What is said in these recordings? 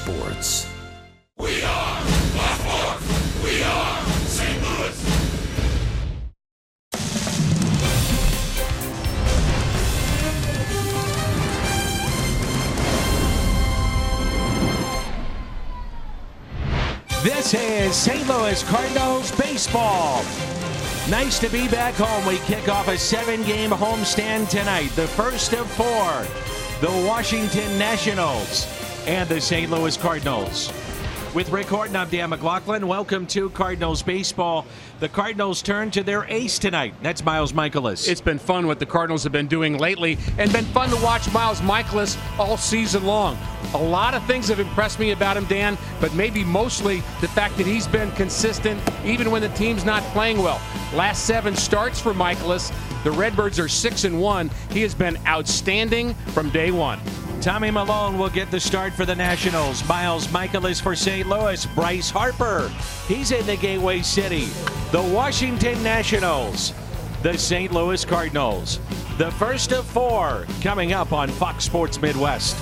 Sports. We are Fox Sports. We are St. Louis. This is St. Louis Cardinals baseball. Nice to be back home. We kick off a 7-game homestand tonight. The first of 4, the Washington Nationals and the St. Louis Cardinals. With Rick Horton, I'm Dan McLaughlin. Welcome to Cardinals baseball. The Cardinals turn to their ace tonight. That's Miles Mikolas. It's been fun what the Cardinals have been doing lately, and been fun to watch Miles Mikolas all season long. A lot of things have impressed me about him, Dan, but maybe mostly the fact that he's been consistent even when the team's not playing well. Last 7 starts for Mikolas. The Redbirds are 6-1. He has been outstanding from day one. Tommy Malone will get the start for the Nationals. Miles Mikolas for St. Louis. Bryce Harper, he's in the Gateway City. The Washington Nationals, the St. Louis Cardinals. The first of 4 coming up on Fox Sports Midwest.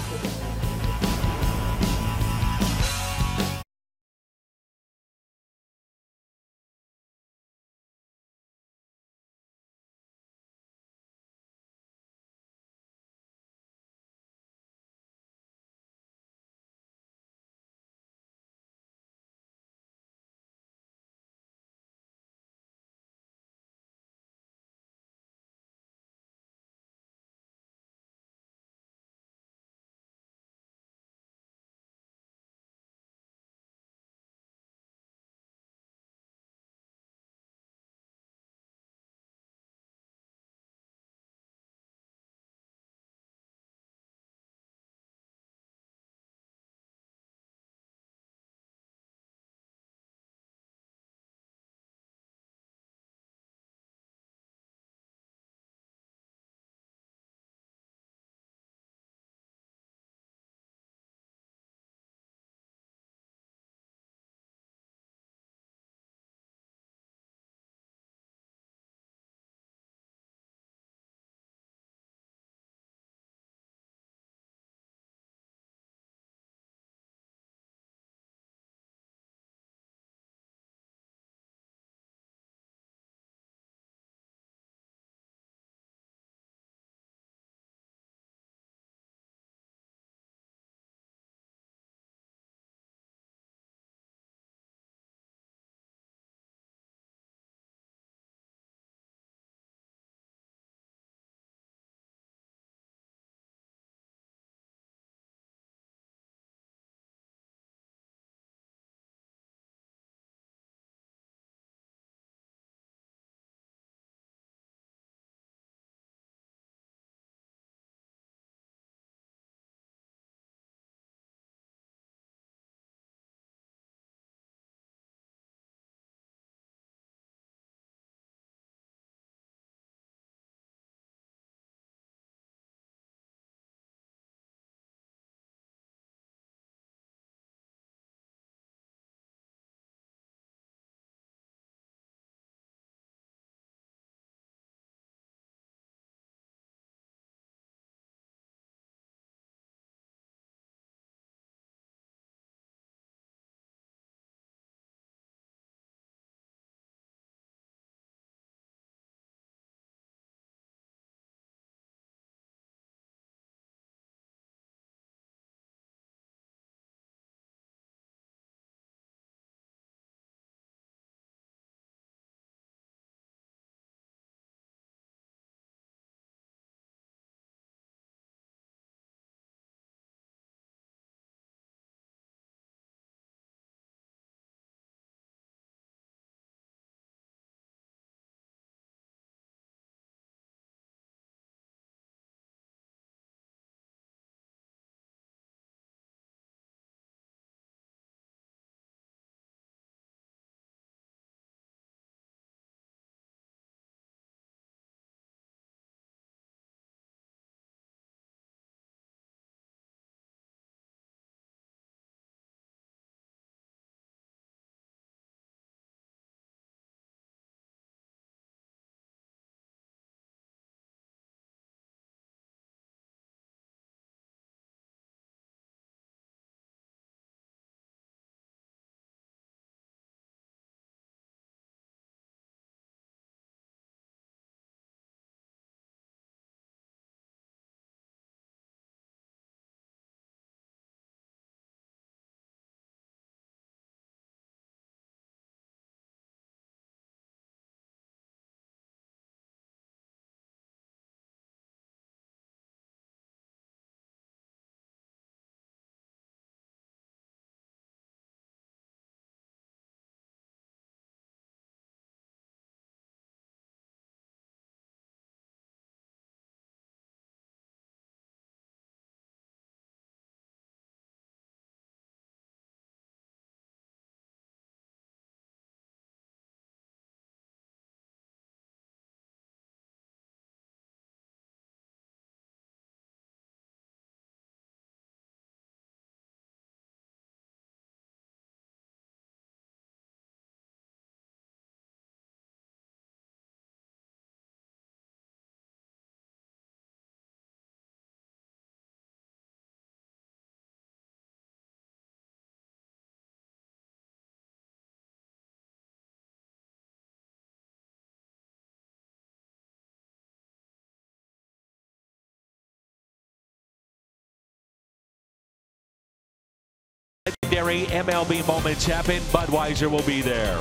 legendary MLB moments happen, Budweiser will be there.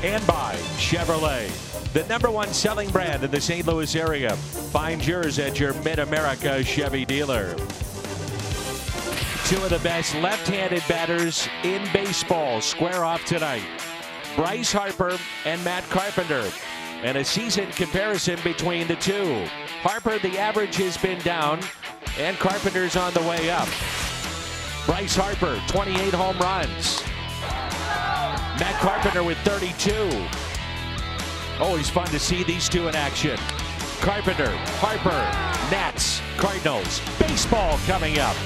And by Chevrolet, the #1 selling brand in the St. Louis area. Find yours at your Mid-America Chevy dealer. Two of the best left-handed batters in baseball square off tonight. Bryce Harper and Matt Carpenter. And a season comparison between the two. Harper, the average has been down, and Carpenter's on the way up. Bryce Harper, 28 home runs. Matt Carpenter with 32. Always fun to see these two in action. Carpenter, Harper, Nats, Cardinals. Baseball coming up.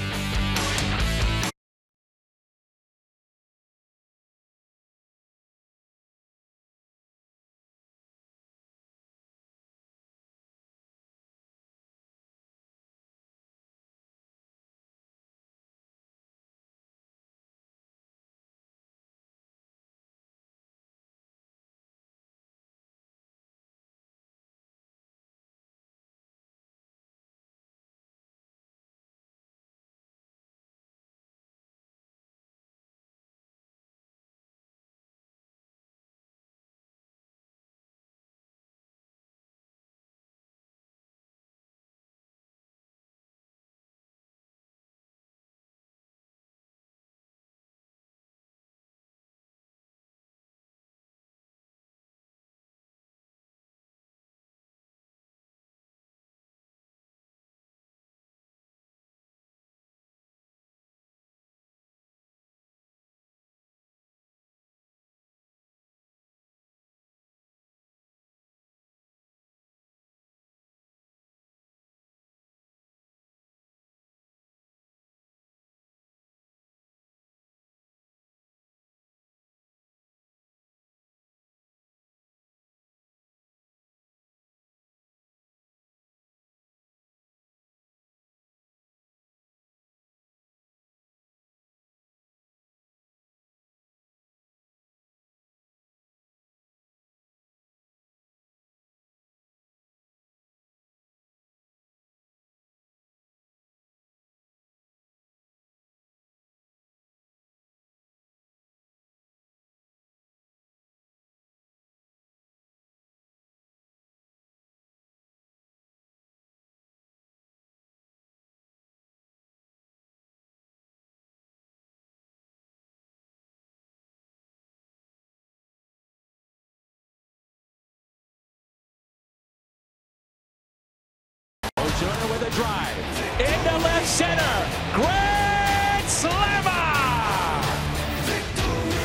Ozuna with a drive. Into left center. Grand slammer!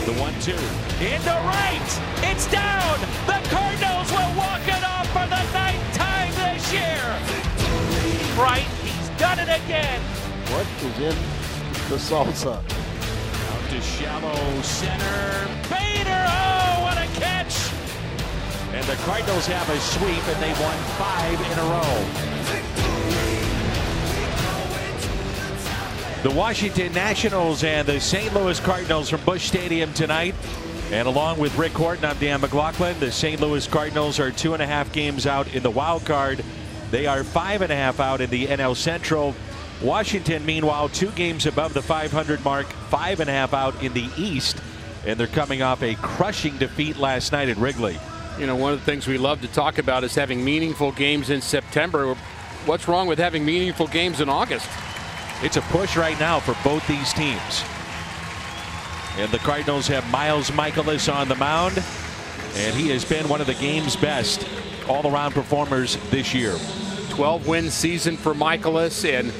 The 1-2. Into right. It's down. The Cardinals will walk it off for the 9th time this year. Right. He's done it again. What is in the salsa? Out to shallow center. Bader. Oh, what a catch. And the Cardinals have a sweep, and they've won 5 in a row. The Washington Nationals and the St. Louis Cardinals from Busch Stadium tonight. And along with Rick Horton, I'm Dan McLaughlin. The St. Louis Cardinals are 2.5 games out in the wild card. They are 5.5 out in the NL Central. Washington, meanwhile, 2 games above the 500 mark, 5.5 out in the East. And they're coming off a crushing defeat last night at Wrigley. You know, one of the things we love to talk about is having meaningful games in September. What's wrong with having meaningful games in August? It's a push right now for both these teams. And the Cardinals have Miles Mikolas on the mound. And he has been one of the game's best all-around performers this year. 12-win season for Mikolas. And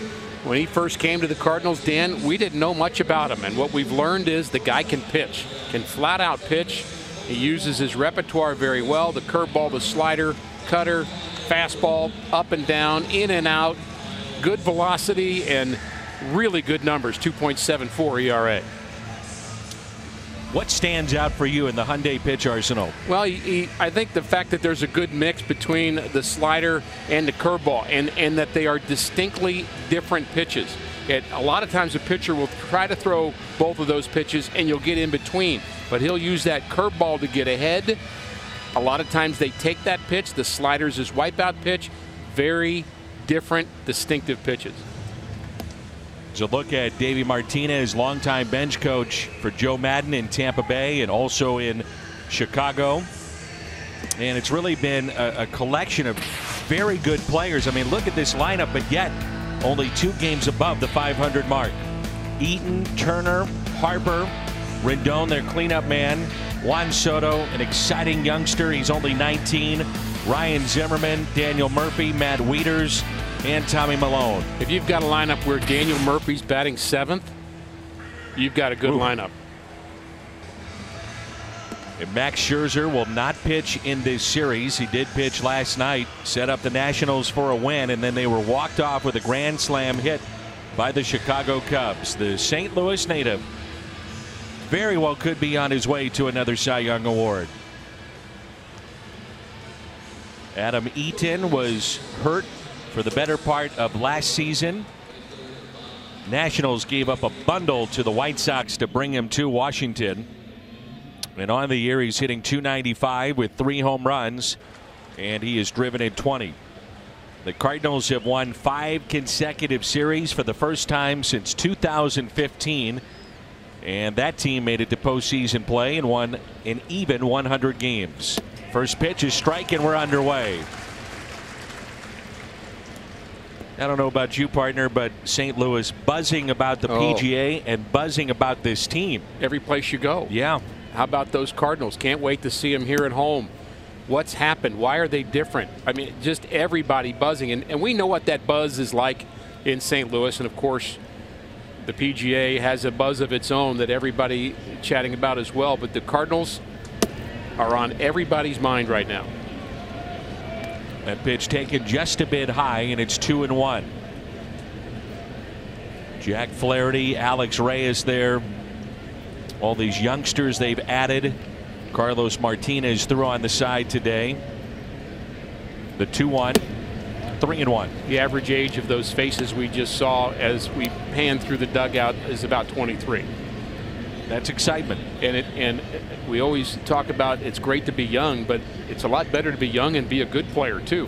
when he first came to the Cardinals, Dan, we didn't know much about him. And what we've learned is the guy can pitch, can flat-out pitch. He uses his repertoire very well. The curveball, the slider, cutter, fastball, up and down, in and out. Good velocity and really good numbers, 2.74 ERA. What stands out for you in the Hyundai pitch arsenal? Well, I think the fact that there's a good mix between the slider and the curveball, and that they are distinctly different pitches. A lot of times a pitcher will try to throw both of those pitches and you'll get in between, but he'll use that curveball to get ahead. A lot of times they take that pitch, the slider's his wipeout pitch, very different, distinctive pitches. So look at Davey Martinez, longtime bench coach for Joe Madden in Tampa Bay and also in Chicago. And it's really been a collection of very good players. I mean, look at this lineup, but yet only 2 games above the 500 mark. Eaton, Turner, Harper, Rendon, their cleanup man. Juan Soto, an exciting youngster. He's only 19. Ryan Zimmerman, Daniel Murphy, Matt Wieters, and Tommy Malone. If you've got a lineup where Daniel Murphy's batting 7th, you've got a good lineup. And Max Scherzer will not pitch in this series. He did pitch last night, set up the Nationals for a win, and then they were walked off with a grand slam hit by the Chicago Cubs. The St. Louis native very well could be on his way to another Cy Young Award. Adam Eaton was hurt for the better part of last season. Nationals gave up a bundle to the White Sox to bring him to Washington. And on the year, he's hitting .295 with 3 home runs, and he is driven in 20. The Cardinals have won 5 consecutive series for the first time since 2015. And that team made it to postseason play and won an even 100 games. First pitch is strike, and we're underway. I don't know about you, partner, but St. Louis buzzing about the PGA and buzzing about this team. Every place you go. Yeah. How about those Cardinals? Can't wait to see them here at home. What's happened? Why are they different? I mean, just everybody buzzing. And we know what that buzz is like in St. Louis. And, of course, the PGA has a buzz of its own that everybody chatting about as well. But the Cardinals are on everybody's mind right now. That pitch taken just a bit high, and it's 2-1. Jack Flaherty, Alex Reyes there. All these youngsters they've added. Carlos Martinez threw on the side today. The 2-1, 3-1. The average age of those faces we just saw as we panned through the dugout is about 23. That's excitement. And we always talk about it's great to be young, but it's a lot better to be young and be a good player too.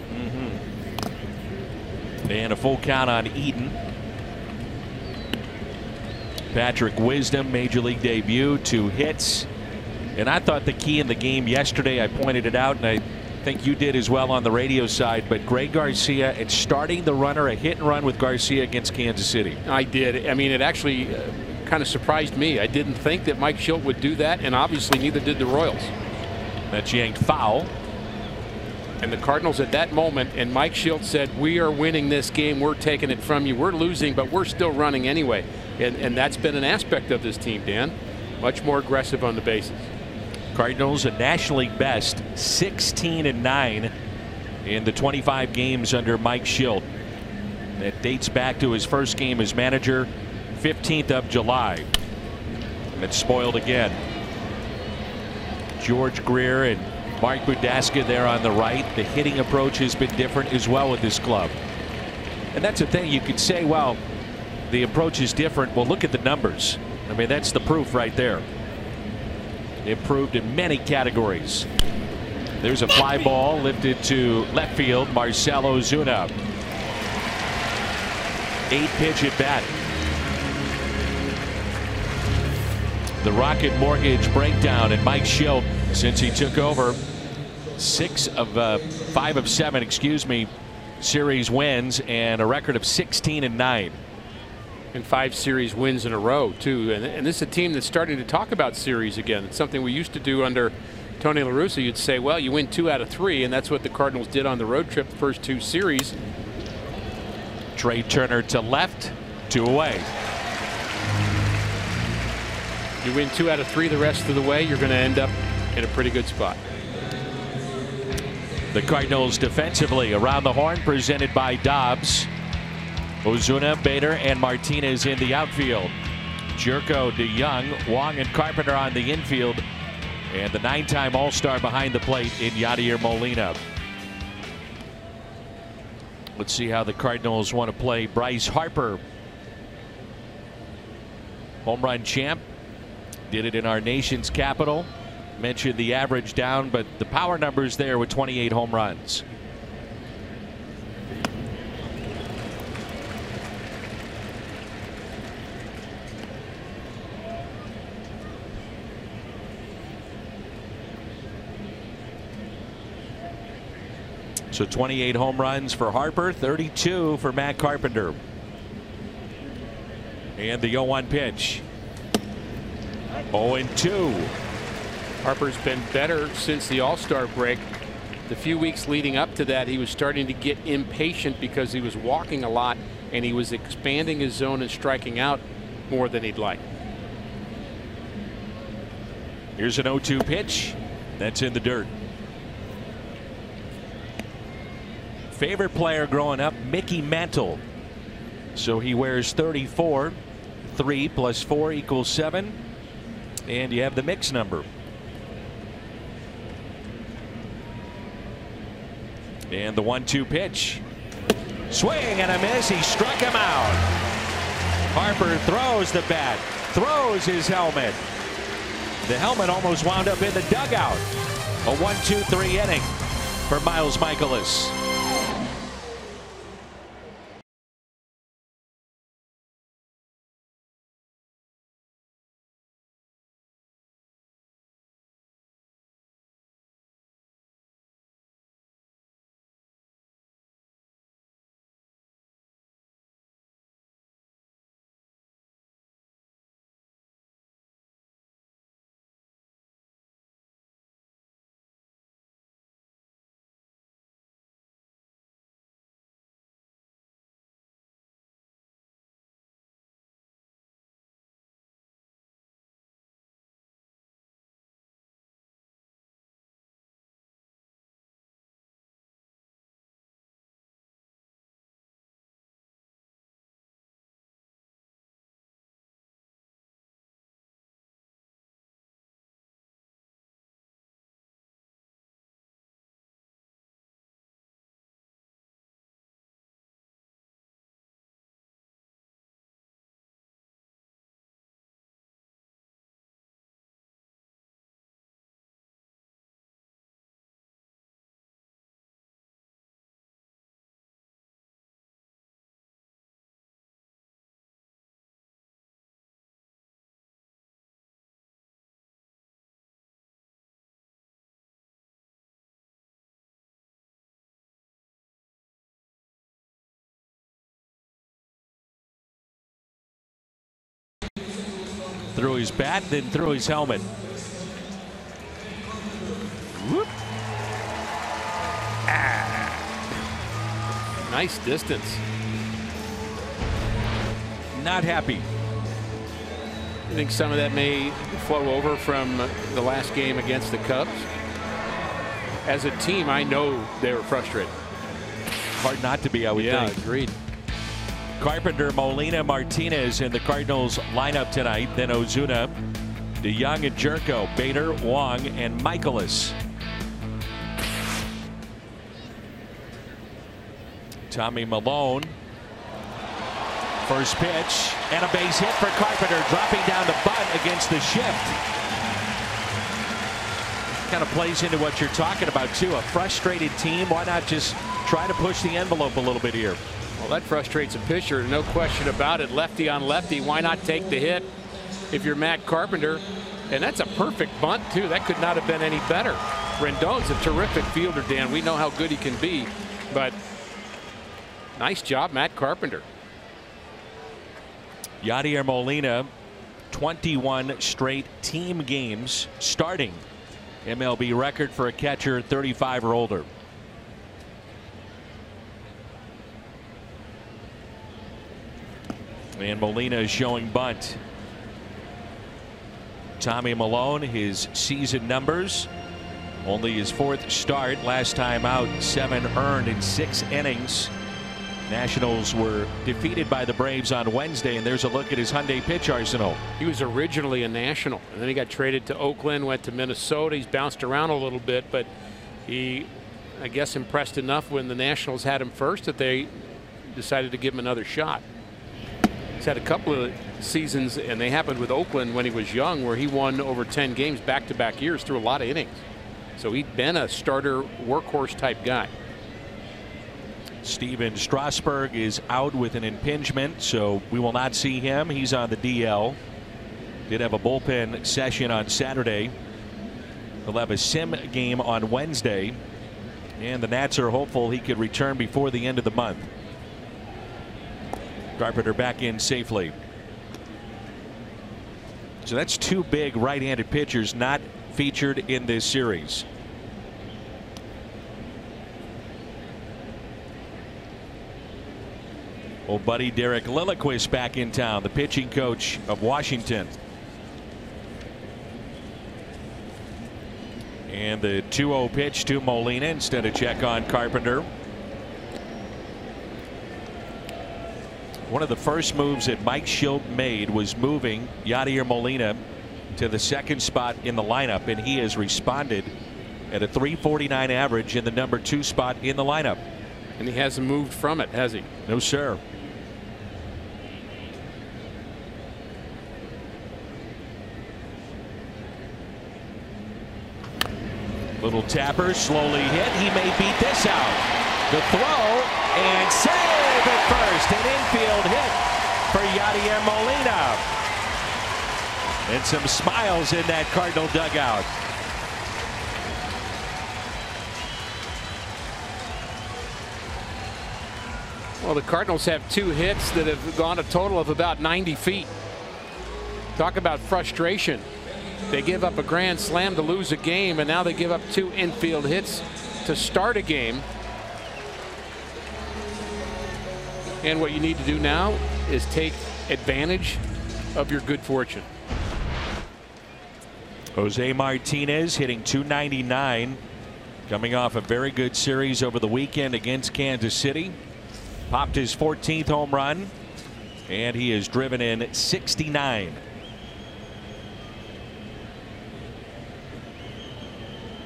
And a full count on Eaton. Patrick Wisdom, major league debut, 2 hits. And I thought the key in the game yesterday, I pointed it out, and I think you did as well on the radio side, but Greg Garcia and starting the runner, a hit and run with Garcia against Kansas City. I did. I mean, it actually kind of surprised me. I didn't think that Mike Shildt would do that, and obviously neither did the Royals. That's yanked foul. And the Cardinals at that moment, and Mike Shildt said, we are winning this game. We're taking it from you. We're losing, but we're still running anyway. And that's been an aspect of this team, Dan. Much more aggressive on the bases. Cardinals a National League best 16-9 in the 25 games under Mike Shildt. That dates back to his first game as manager, 15th of July. And it's spoiled again. George Greer and Mark Budaska there on the right. The hitting approach has been different as well with this club. And that's the thing. You could say, well, the approach is different. Well, look at the numbers. I mean, that's the proof right there. Improved in many categories. There's a fly ball lifted to left field. Marcell Ozuna. 8-pitch at bat. The Rocket Mortgage breakdown, and Mike Shildt, since he took over, 5 of 7, excuse me, series wins and a record of 16-9. And 5 series wins in a row too. And this is a team that's starting to talk about series again. It's something we used to do under Tony La Russa. You'd say, well, you win 2 out of 3, and that's what the Cardinals did on the road trip the first 2 series. Trey Turner to left, 2 away. You win 2 out of 3 the rest of the way, you're going to end up in a pretty good spot. The Cardinals defensively around the horn, presented by Dobbs. Ozuna, Bader, and Martinez in the outfield. Jerko, DeJong, Wong, and Carpenter on the infield. And the 9-time All-Star behind the plate in Yadier Molina. Let's see how the Cardinals want to play Bryce Harper. Home run champ. Did it in our nation's capital. Mentioned the average down, but the power numbers there with 28 home runs. So 28 home runs for Harper, 32 for Matt Carpenter. And the 0-1 pitch. 0-2. Harper's been better since the All-Star break. The few weeks leading up to that, he was starting to get impatient because he was walking a lot and he was expanding his zone and striking out more than he'd like. Here's an 0-2 pitch. That's in the dirt. Favorite player growing up, Mickey Mantle. So he wears 34. 3 plus 4 equals 7. And you have the mix number. And the 1-2 pitch. Swing and a miss. He struck him out. Harper throws the bat. Throws his helmet. The helmet almost wound up in the dugout. A 1-2-3 inning for Miles Mikolas. Threw his bat, then threw his helmet. Whoop. Nice distance. Not happy. I think some of that may flow over from the last game against the Cubs. As a team, I know they were frustrated. Hard not to be, I would think. Yeah, agreed. Carpenter, Molina, Martinez in the Cardinals lineup tonight. Then Ozuna, DeJong and Jerko, Bader, Wong, and Mikolas. Tommy Malone. First pitch and a base hit for Carpenter, dropping down the bunt against the shift. Kind of plays into what you're talking about too. A frustrated team. Why not just try to push the envelope a little bit here? Well, that frustrates a pitcher, no question about it. Lefty on lefty, why not take the hit if you're Matt Carpenter? And that's a perfect bunt too. That could not have been any better. Rendon's a terrific fielder, Dan. We know how good he can be, but nice job, Matt Carpenter. Yadier Molina, 21 straight team games starting. MLB record for a catcher 35 or older. And Molina is showing bunt. Tommy Malone, his season numbers. Only his 4th start. Last time out, 7 earned in 6 innings. Nationals were defeated by the Braves on Wednesday, and there's a look at his Hyundai pitch arsenal. He was originally a National, and then he got traded to Oakland, went to Minnesota. He's bounced around a little bit, but he, I guess, impressed enough when the Nationals had him first that they decided to give him another shot. He's had a couple of seasons, and they happened with Oakland when he was young, where he won over 10 games back-to-back years through a lot of innings. So he'd been a starter workhorse type guy. Steven Strasburg is out with an impingement, so we will not see him. He's on the DL. Did have a bullpen session on Saturday. He'll have a sim game on Wednesday. And the Nats are hopeful he could return before the end of the month. Carpenter back in safely. So that's two big right-handed pitchers not featured in this series. Old buddy Derek Lilliquist back in town, the pitching coach of Washington. And the 2-0 pitch to Molina instead of check on Carpenter. One of the first moves that Mike Schilt made was moving Yadier Molina to the second spot in the lineup, and he has responded at a .349 average in the number 2 spot in the lineup. And he hasn't moved from it, has he? No, sir. Little tapper, slowly hit. He may beat this out. The throw and save at first. An infield hit for Yadier Molina. And some smiles in that Cardinal dugout. Well, the Cardinals have 2 hits that have gone a total of about 90 feet. Talk about frustration. They give up a grand slam to lose a game, and now they give up 2 infield hits to start a game. And what you need to do now is take advantage of your good fortune. Jose Martinez hitting .299, coming off a very good series over the weekend against Kansas City. Popped his 14th home run, and he has driven in 69.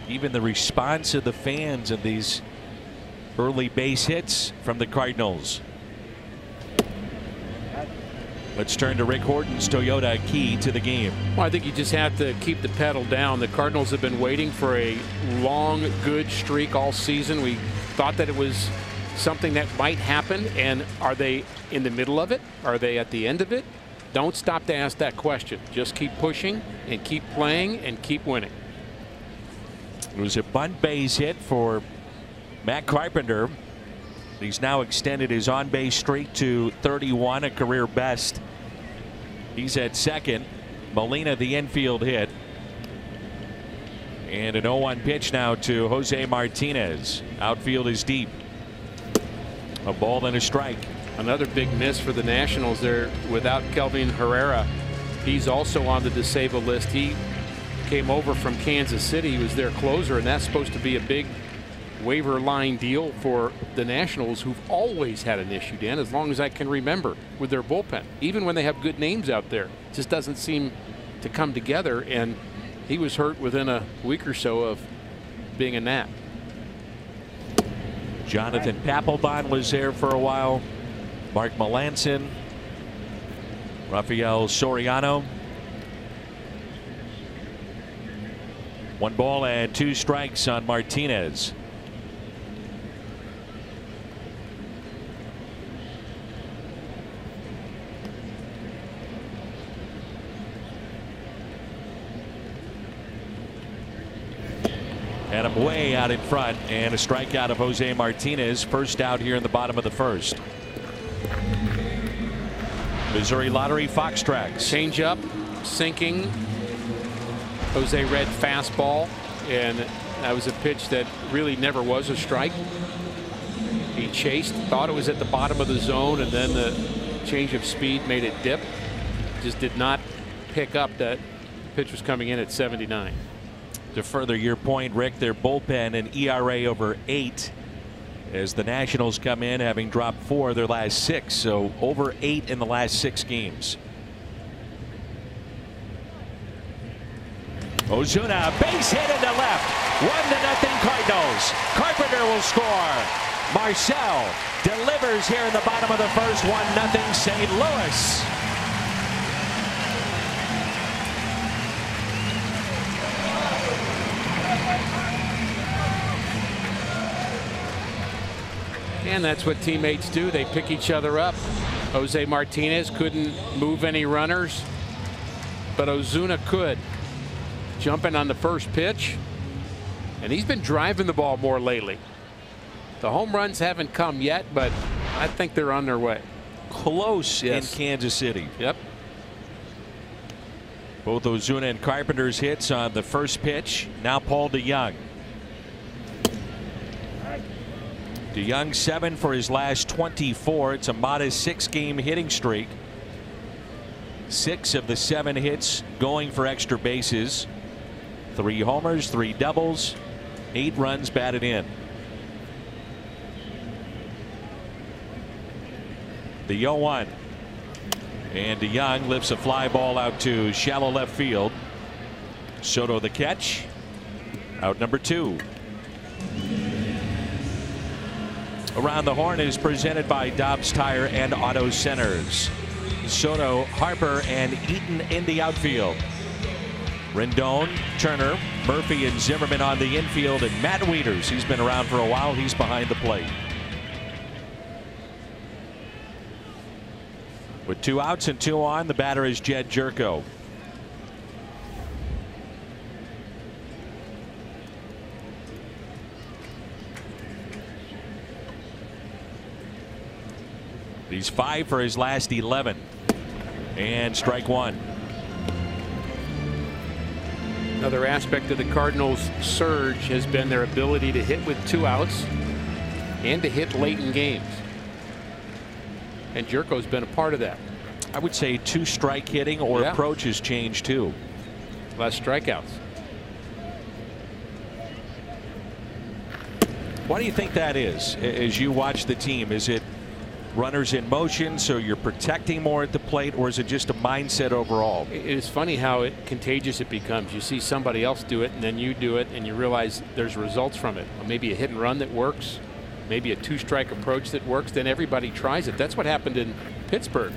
Even the response of the fans of these early base hits from the Cardinals. Let's turn to Rick Horton's Toyota key to the game. Well, I think you just have to keep the pedal down. The Cardinals have been waiting for a long, good streak all season. We thought that it was something that might happen. And are they in the middle of it? Are they at the end of it? Don't stop to ask that question. Just keep pushing and keep playing and keep winning. It was a bunt base hit for Matt Carpenter. He's now extended his on base streak to 31, a career best. He's at second. Molina the infield hit. And an 0-1 pitch now to Jose Martinez. Outfield is deep. A ball and a strike. Another big miss for the Nationals there without Kelvin Herrera. He's also on the disabled list. He came over from Kansas City. He was their closer, and that's supposed to be a big waiver line deal for the Nationals, who've always had an issue, Dan, as long as I can remember, with their bullpen. Even when they have good names out there, it just doesn't seem to come together, and he was hurt within a week or so of being a Nat. Jonathan Papelbon was there for a while. Mark Melanson, Rafael Soriano. 1 ball and 2 strikes on Martinez. And I'm way out in front, and a strikeout of Jose Martinez. First out here in the bottom of the first. Missouri Lottery Fox Tracks. Change up, sinking. Jose read fastball, and that was a pitch that really never was a strike. He chased, thought it was at the bottom of the zone, and then the change of speed made it dip. Just did not pick up that the pitch was coming in at 79. To further your point, Rick, their bullpen an ERA over 8 as the Nationals come in having dropped 4 of their last 6, so over 8 in the last 6 games. Ozuna, base hit into left. 1-0 Cardinals. Carpenter will score. Marcel delivers here in the bottom of the first. 1-0 St. Louis. And that's what teammates do. They pick each other up. Jose Martinez couldn't move any runners, but Ozuna could. Jumping on the first pitch, and he's been driving the ball more lately. The home runs haven't come yet, but I think they're on their way. Close in Kansas City. Yep. Both Ozuna and Carpenter's hits on the first pitch. Now Paul DeJong. DeJong 7 for his last 24. It's a modest 6-game hitting streak. 6 of the 7 hits going for extra bases. 3 homers, 3 doubles, 8 runs batted in. The 0-1. And DeJong lifts a fly ball out to shallow left field. Soto the catch. Out number 2. Around the Horn is presented by Dobbs Tire and Auto Centers. Soto, Harper, and Eaton in the outfield. Rendon, Turner, Murphy, and Zimmerman on the infield, and Matt Wieters. He's been around for a while. He's behind the plate. With 2 outs and 2 on, the batter is Jed Jerko. He's 5 for his last 11. And strike 1. Another aspect of the Cardinals' surge has been their ability to hit with 2 outs and to hit late in games. And Jerko's been a part of that. I would say 2 strike hitting or approach has changed too. Less strikeouts. Why do you think that is? As you watch the team, is it runners in motion, so you're protecting more at the plate, or is it just a mindset overall? It's funny how contagious it becomes. You see somebody else do it, and then you do it, and you realize there's results from it. Maybe a hit and run that works, maybe a 2-strike approach that works. Then everybody tries it. That's what happened in Pittsburgh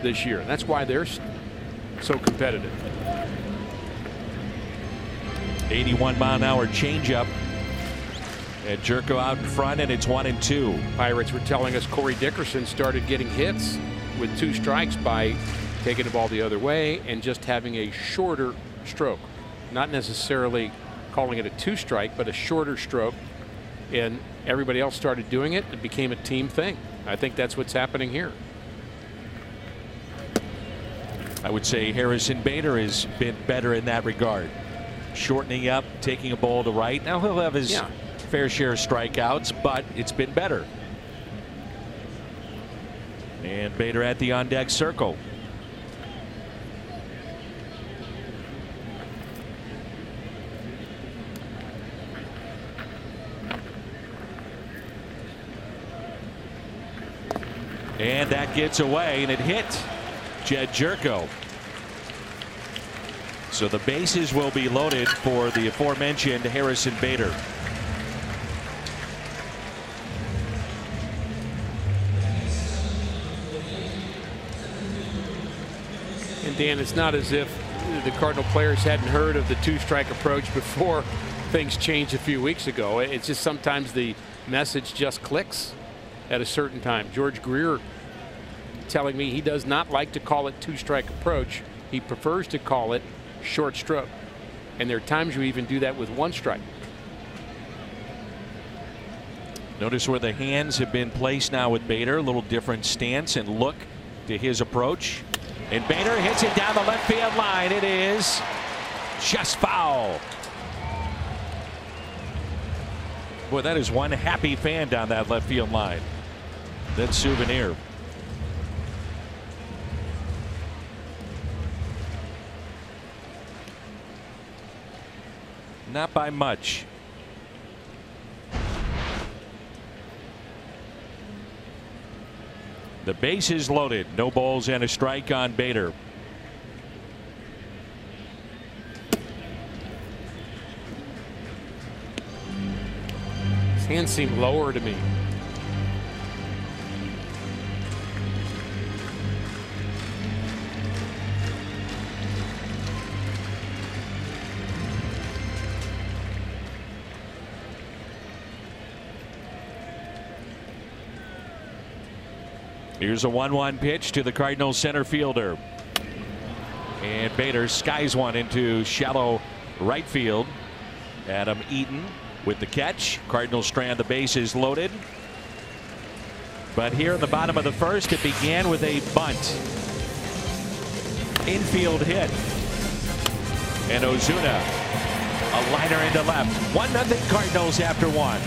this year, and that's why they're so competitive. 81-mile-an-hour changeup. And Jerko out in front, and it's 1-2. Pirates were telling us Corey Dickerson started getting hits with 2 strikes by taking the ball the other way and just having a shorter stroke. Not necessarily calling it a 2-strike, but a shorter stroke. And everybody else started doing it. It became a team thing. I think that's what's happening here. I would say Harrison Bader has been better in that regard. Shortening up, taking a ball to right. Now he'll have his fair share of strikeouts, but it's been better. And Bader at the on-deck circle. And that gets away, and it hit Jed Jerko. So the bases will be loaded for the aforementioned Harrison Bader. And Dan, it's not as if the Cardinal players hadn't heard of the 2-strike approach before things changed a few weeks ago. It's just sometimes the message just clicks at a certain time. George Greer telling me he does not like to call it 2-strike approach. He prefers to call it short stroke. And there are times you even do that with 1 strike. Notice where the hands have been placed now with Bader. A little different stance and look to his approach. And Bader hits it down the left field line. It is just foul. Boy, that is one happy fan down that left field line. That souvenir. Not by much. The base is loaded. No balls and a strike on Bader. His hands seem lower to me. Here's a 1-1 pitch to the Cardinals center fielder. And Bader skies one into shallow right field. Adam Eaton with the catch. Cardinals strand the bases loaded. But here in the bottom of the first, it began with a bunt. Infield hit. And Ozuna, a liner into left. 1-0 Cardinals after 1.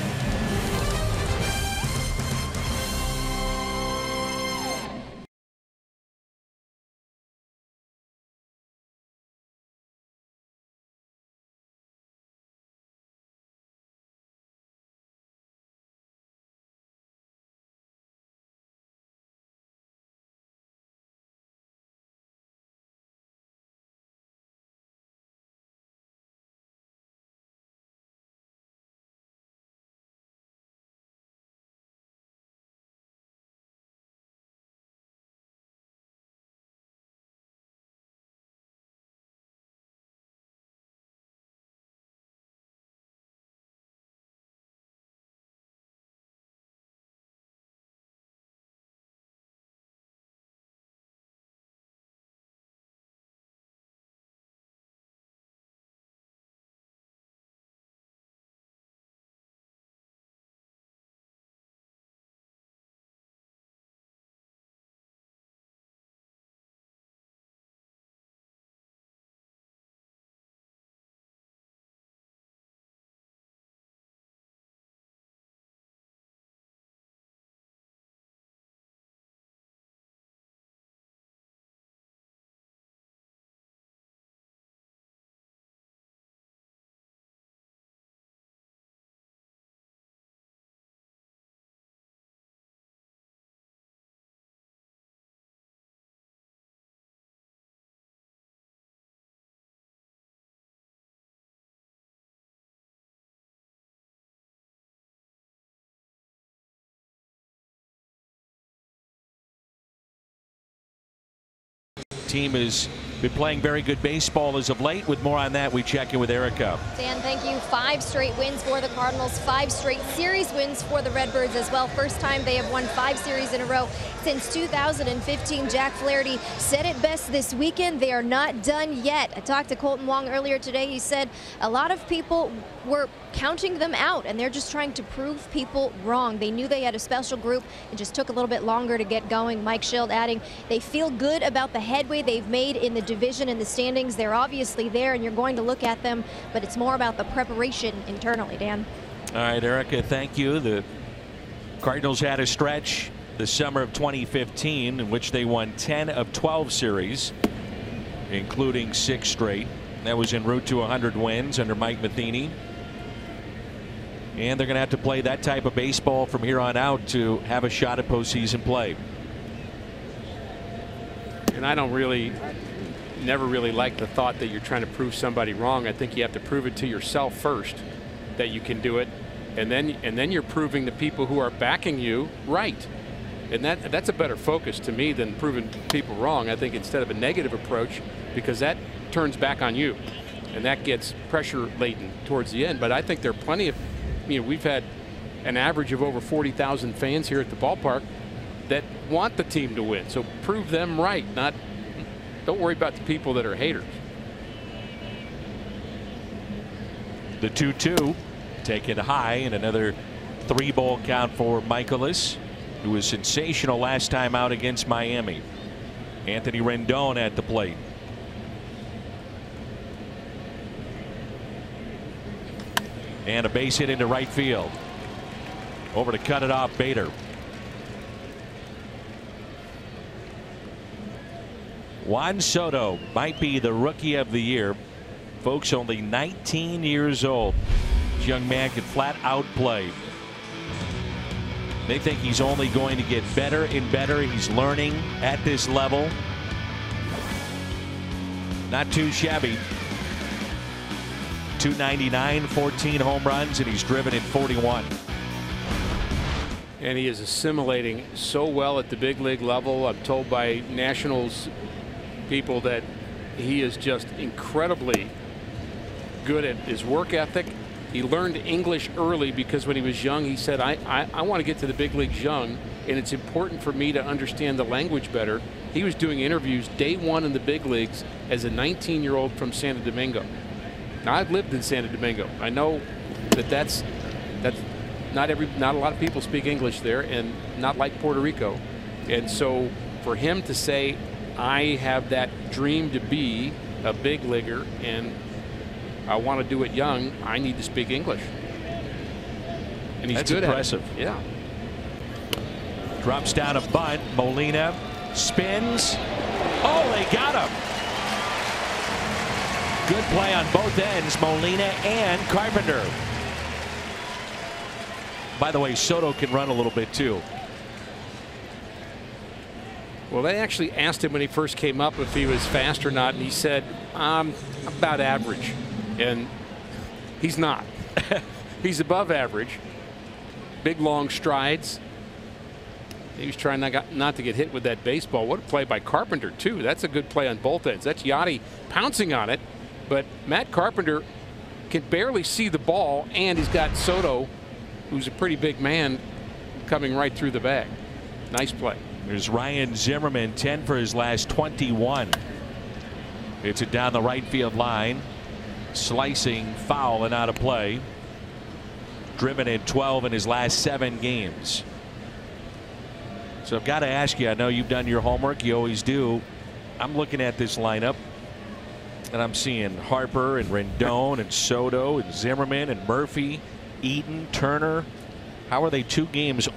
Team has been playing very good baseball as of late. With more on that, we check in with Erica. Dan, thank you. 5 straight wins for the Cardinals, 5 straight series wins for the Redbirds as well. First time they have won 5 series in a row since 2015. Jack Flaherty said it best this weekend. They are not done yet. I talked to Colton Wong earlier today. He said a lot of people were counting them out, and they're just trying to prove people wrong. They knew they had a special group. It just took a little bit longer to get going. Mike Schild adding they feel good about the headway they've made in the division and the standings. They're obviously there, and you're going to look at them, but it's more about the preparation internally, Dan. All right, Erica, thank you. The Cardinals had a stretch the summer of 2015 in which they won 10 of 12 series, including 6 straight. That was en route to 100 wins under Mike Matheny. And they're going to have to play that type of baseball from here on out to have a shot at postseason play. And I never really like the thought that you're trying to prove somebody wrong. I think you have to prove it to yourself first that you can do it, and then you're proving the people who are backing you right. And that's a better focus to me than proving people wrong. I think instead of a negative approach, because that turns back on you, and that gets pressure laden towards the end. But I think there are plenty of, we've had an average of over 40,000 fans here at the ballpark that want the team to win. So prove them right. Don't worry about the people that are haters. The 2-2 taken high, and another 3-ball count for Mikolas, who was sensational last time out against Miami. Anthony Rendon at the plate. And a base hit into right field. Over to cut it off, Bader. Juan Soto might be the rookie of the year. Folks, only 19 years old. This young man can flat out play. They think he's only going to get better and better. He's learning at this level. Not too shabby. 299, 14 home runs, and he's driven in 41. And he is assimilating so well at the big league level. I'm told by Nationals people that he is just incredibly good at his work ethic. He learned English early because when he was young, he said, I want to get to the big leagues young, and it's important for me to understand the language better. He was doing interviews day one in the big leagues as a 19-year-old from Santo Domingo. Now, I've lived in Santo Domingo. I know that's not a lot of people speak English there, and not like Puerto Rico. And so for him to say, I have that dream to be a big leaguer and I want to do it young, I need to speak English. And he's That's good impressive. at it. Yeah. Drops down a bunt. Molina spins. Oh, they got him. Good play on both ends, Molina and Carpenter. By the way, Soto can run a little bit too. Well, they actually asked him when he first came up if he was fast or not, and he said, about average. And he's not. He's above average. Big, long strides. He was trying not to get hit with that baseball. What a play by Carpenter, too. That's a good play on both ends. That's Yachty pouncing on it. But Matt Carpenter can barely see the ball, and he's got Soto, who's a pretty big man, coming right through the bag. Nice play. There's Ryan Zimmerman, 10 for his last 21. It's it down the right field line. Slicing foul and out of play. Driven in 12 in his last 7 games. So I've got to ask you, I know you've done your homework, you always do. I'm looking at this lineup and I'm seeing Harper and Rendon and Soto and Zimmerman and Murphy, Eaton, Turner. How are they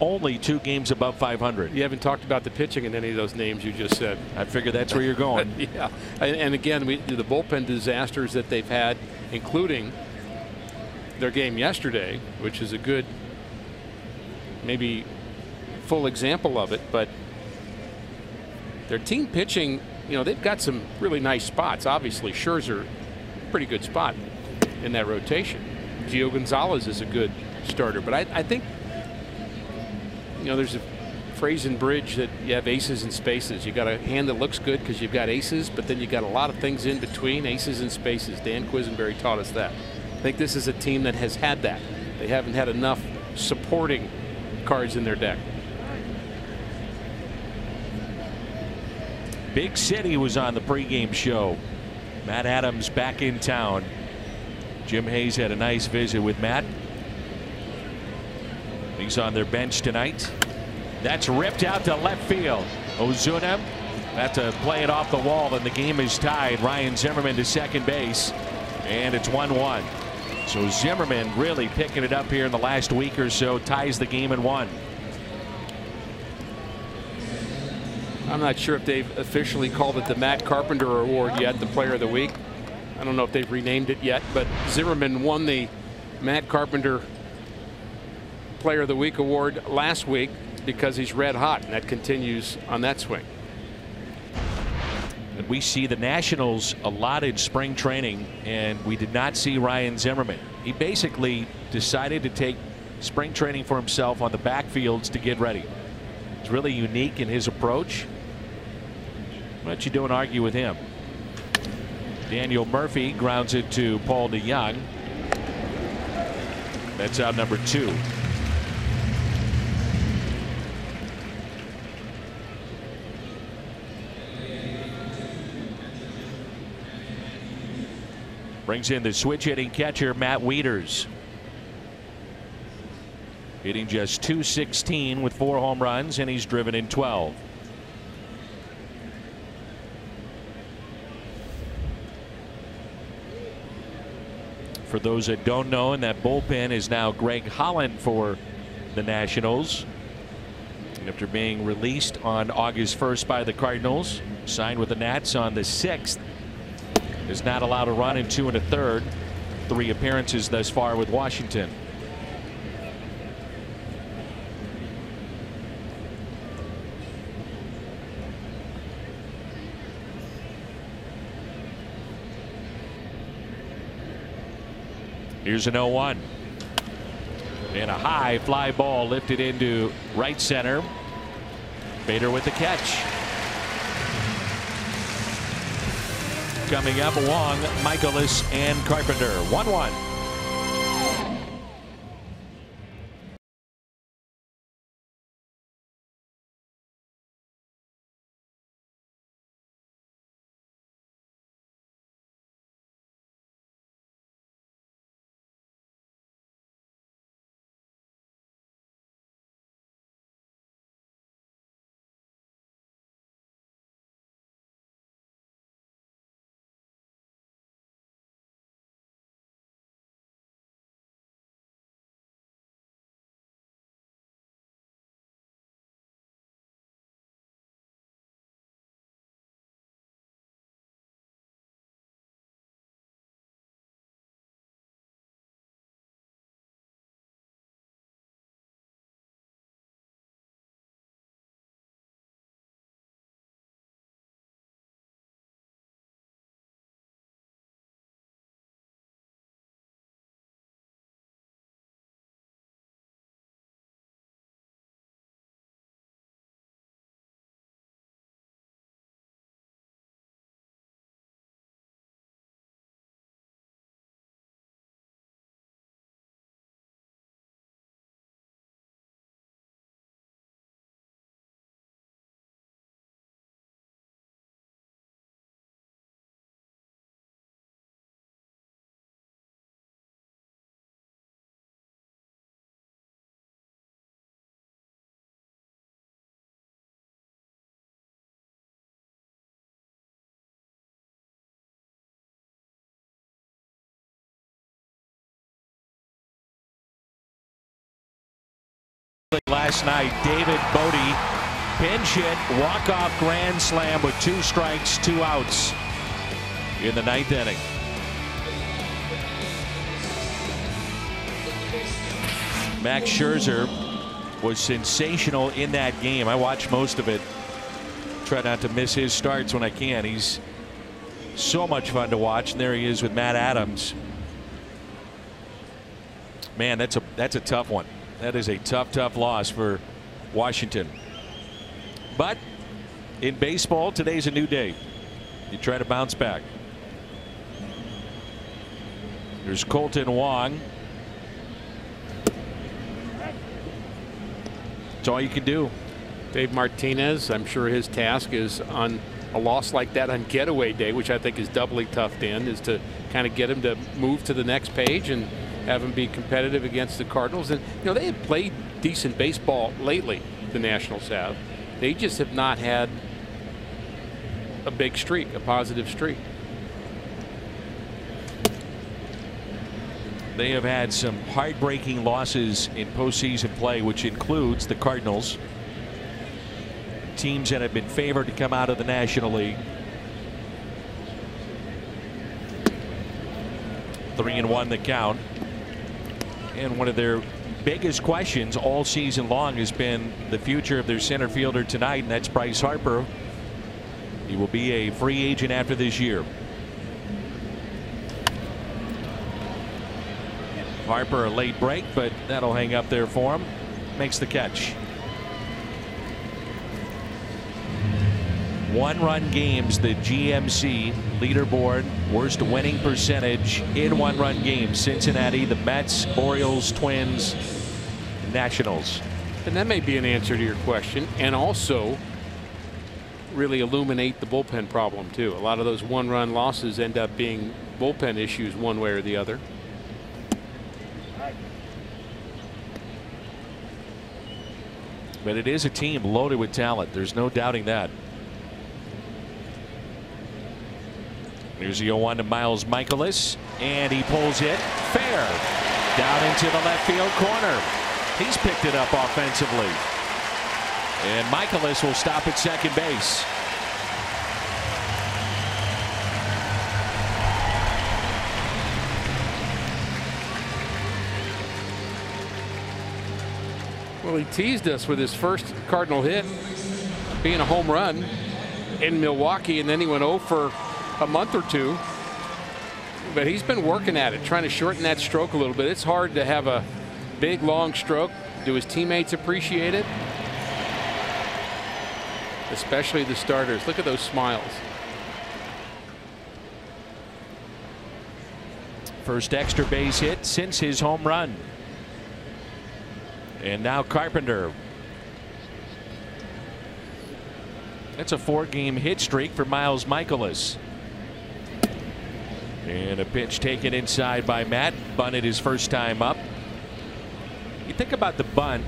only 2 games above 500? You haven't talked about the pitching in any of those names you just said. I figure that's where you're going. Yeah. And again, the bullpen disasters that they've had, including their game yesterday, which is a good, maybe full example of it. But their team pitching, they've got some really nice spots. Obviously, Scherzer, pretty good spot in that rotation. Gio Gonzalez is a good starter. But I think, there's a phrase in bridge that you have aces and spaces. You got a hand that looks good because you've got aces, but then you got a lot of things in between aces and spaces. Dan Quisenberry taught us that. I think this is a team that has had that. They haven't had enough supporting cards in their deck. Big City was on the pregame show. Matt Adams back in town. Jim Hayes had a nice visit with Matt. He's on their bench tonight. That's ripped out to left field. Ozuna had to play it off the wall, and the game is tied. Ryan Zimmerman to second base, and it's 1-1. So Zimmerman really picking it up here in the last week or so, ties the game in 1. I'm not sure if they've officially called it the Matt Carpenter Award yet, the Player of the Week. I don't know if they've renamed it yet, but Zimmerman won the Matt Carpenter Player of the Week award last week because he's red hot, and that continues on that swing. And we see the Nationals allotted spring training, and we did not see Ryan Zimmerman. He basically decided to take spring training for himself on the backfields to get ready. It's really unique in his approach. Why don't you do and argue with him? Daniel Murphy grounds it to Paul DeJong. That's out number 2. Brings in the switch hitting catcher Matt Wieters. Hitting just .216 with 4 home runs, and he's driven in 12. For those that don't know, in that bullpen is now Greg Holland for the Nationals. After being released on August 1st by the Cardinals, signed with the Nats on the 6th. Is not allowed to run in 2 1/3. 3 appearances thus far with Washington. Here's an 0-1. And a high fly ball lifted into right center. Bader with the catch. Coming up, Wong, Mikolas, and Carpenter. 1-1. last night. David Bodie, pinch hit, walk-off grand slam with 2 strikes, 2 outs in the 9th inning. Max Scherzer was sensational in that game. I watched most of it. Try not to miss his starts when I can. He's so much fun to watch. And there he is with Matt Adams. Man, that's a tough one. That is a tough loss for Washington. But in baseball, today's a new day. You try to bounce back. There's Colton Wong. That's all you can do. Dave Martinez, I'm sure his task is on a loss like that on getaway day, which I think is doubly tough, Dan, is to kind of get him to move to the next page and have him be competitive against the Cardinals. And, you know, they have played decent baseball lately, the Nationals have. They just have not had a big streak, a positive streak. They have had some heartbreaking losses in postseason play, which includes the Cardinals, teams that have been favored to come out of the National League. 3-1 the count. And one of their biggest questions all season long has been the future of their center fielder tonight, and that's Bryce Harper. He will be a free agent after this year. Harper a late break, but that'll hang up there for him. Makes the catch. 1-run games, the GMC leaderboard, worst winning percentage in 1-run games. Cincinnati, the Mets, Orioles, Twins, Nationals. And that may be an answer to your question, and also really illuminate the bullpen problem too. A lot of those 1-run losses end up being bullpen issues one way or the other. But it is a team loaded with talent. There's no doubting that. Here's the 0-1 to Miles Mikolas, and he pulls it fair down into the left field corner. He's picked it up offensively, and Mikolas will stop at second base. Well, he teased us with his first Cardinal hit being a home run in Milwaukee, and then he went 0 for a month or 2. But he's been working at it, trying to shorten that stroke a little bit. It's hard to have a big, long stroke. Do his teammates appreciate it? Especially the starters. Look at those smiles. First extra base hit since his home run. And now Carpenter. That's a 4-game hit streak for Miles Mikolas. And a pitch taken inside by Matt. Bunted his first time up. You think about the bunt,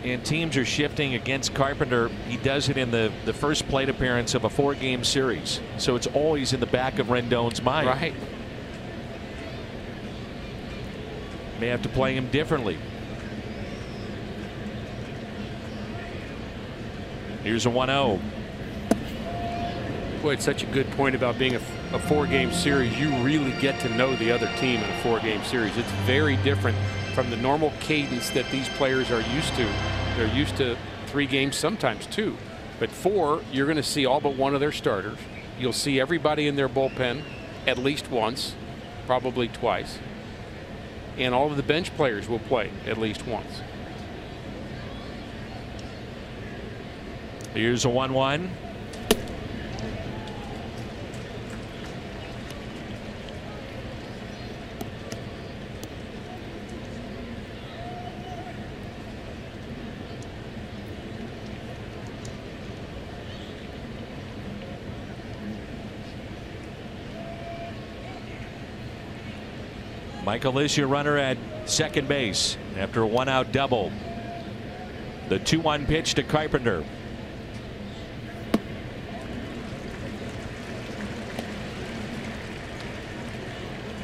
and teams are shifting against Carpenter. He does it in the first plate appearance of a 4-game series. So it's always in the back of Rendon's mind. Right. May have to play him differently. Here's a 1-0. Boy, it's such a good point about being a 4-game series. You really get to know the other team in a 4-game series. It's very different from the normal cadence that these players are used to. They're used to 3 games, sometimes 2. But 4, you're going to see all but one of their starters. You'll see everybody in their bullpen at least once, probably twice. And all of the bench players will play at least once. Here's a 1-1. Mikolas, your runner at second base after a 1-out double. The 2-1 pitch to Carpenter.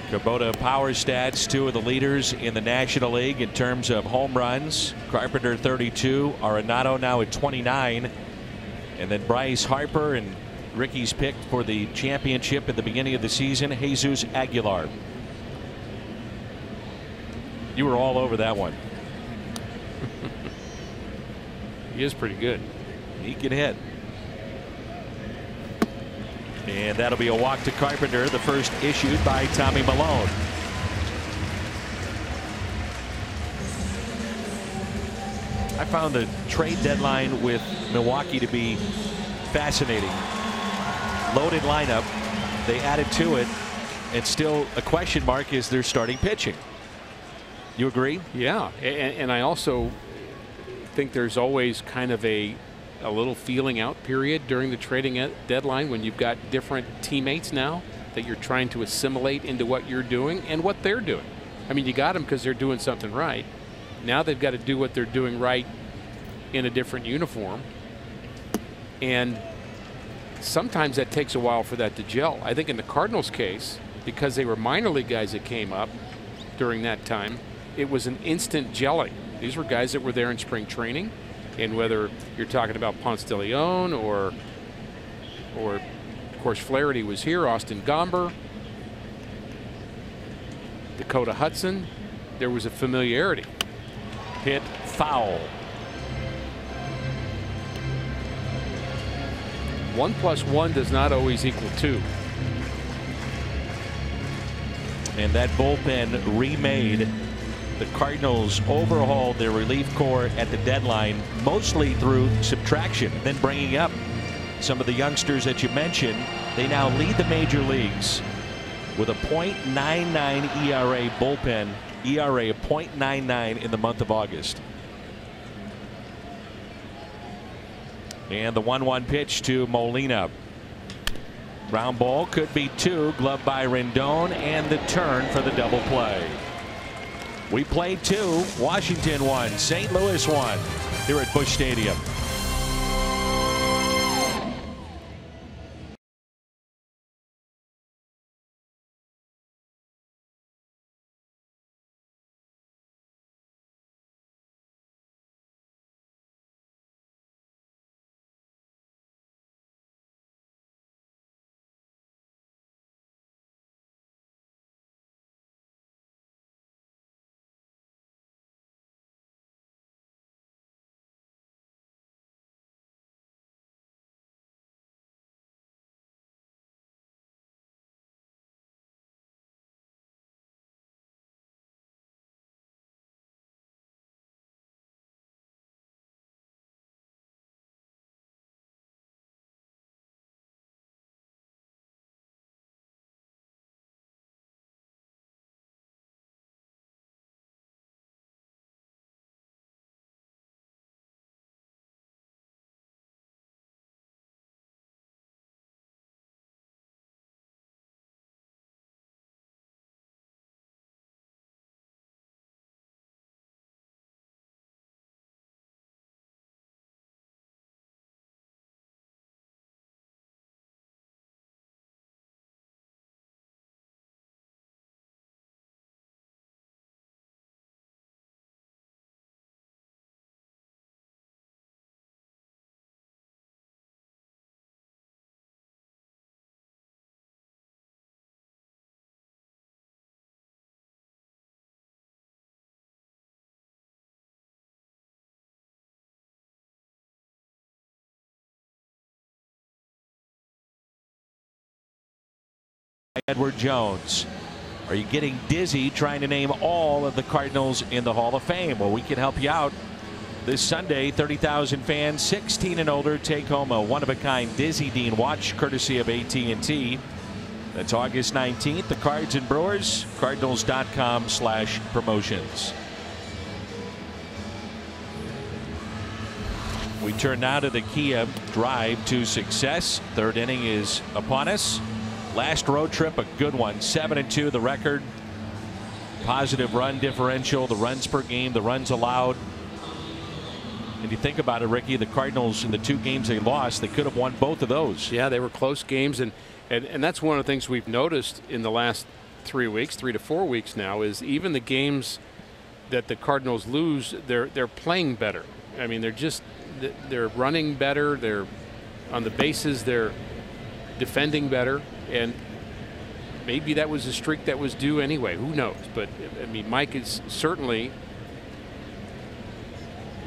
Kubota power stats, 2 of the leaders in the National League in terms of home runs. Carpenter 32, Arenado now at 29, and then Bryce, Harper, and Ricky's picked for the championship at the beginning of the season, Jesus Aguilar. You were all over that one. He is pretty good. He can hit. And that'll be a walk to Carpenter, the first issued by Tommy Malone. I found the trade deadline with Milwaukee to be fascinating. Loaded lineup. They added to it, and still a question mark is their starting pitching. You agree? Yeah, and I also think there's always kind of a little feeling out period during the trading deadline when you've got different teammates now that you're trying to assimilate into what you're doing and what they're doing. I mean, you got them because they're doing something right. Now they've got to do what they're doing right in a different uniform. And sometimes that takes a while for that to gel. I think in the Cardinals case, because they were minor league guys that came up during that time, it was an instant gelling. These were guys that were there in spring training, and whether you're talking about Ponce de Leon or of course Flaherty was here, Austin Gomber, Dakota Hudson, there was a familiarity. Hit foul. 1 + 1 does not always equal 2. And that bullpen remade. The Cardinals overhauled their relief corps at the deadline, mostly through subtraction, then bringing up some of the youngsters that you mentioned. They now lead the major leagues with a .99 ERA bullpen, ERA of .99 in the month of August. And the 1-1 pitch to Molina. Ground ball, could be 2, gloved by Rendon, and the turn for the double play. We played 2, Washington 1, St. Louis 1 here at Busch Stadium. Edward Jones. Are you getting dizzy trying to name all of the Cardinals in the Hall of Fame? Well, we can help you out. This Sunday, 30,000 fans 16 and older take home a one-of-a-kind Dizzy Dean watch courtesy of AT&T. That's August 19th. The Cards and Brewers, cardinals.com/promotions. We turn now to the Kia drive to success. Third inning is upon us. Last road trip, a good one. 7-2 the record. Positive run differential, the runs per game, the runs allowed. And you think about it, Ricky, the Cardinals in the 2 games they lost, they could have won both of those. Yeah, they were close games, and that's one of the things we've noticed in the last 3 weeks, 3 to 4 weeks now, is even the games that the Cardinals lose, they're playing better. I mean, they're running better. They're on the bases. They're defending better, and maybe that was a streak that was due anyway. Who knows? But I mean, Mike is certainly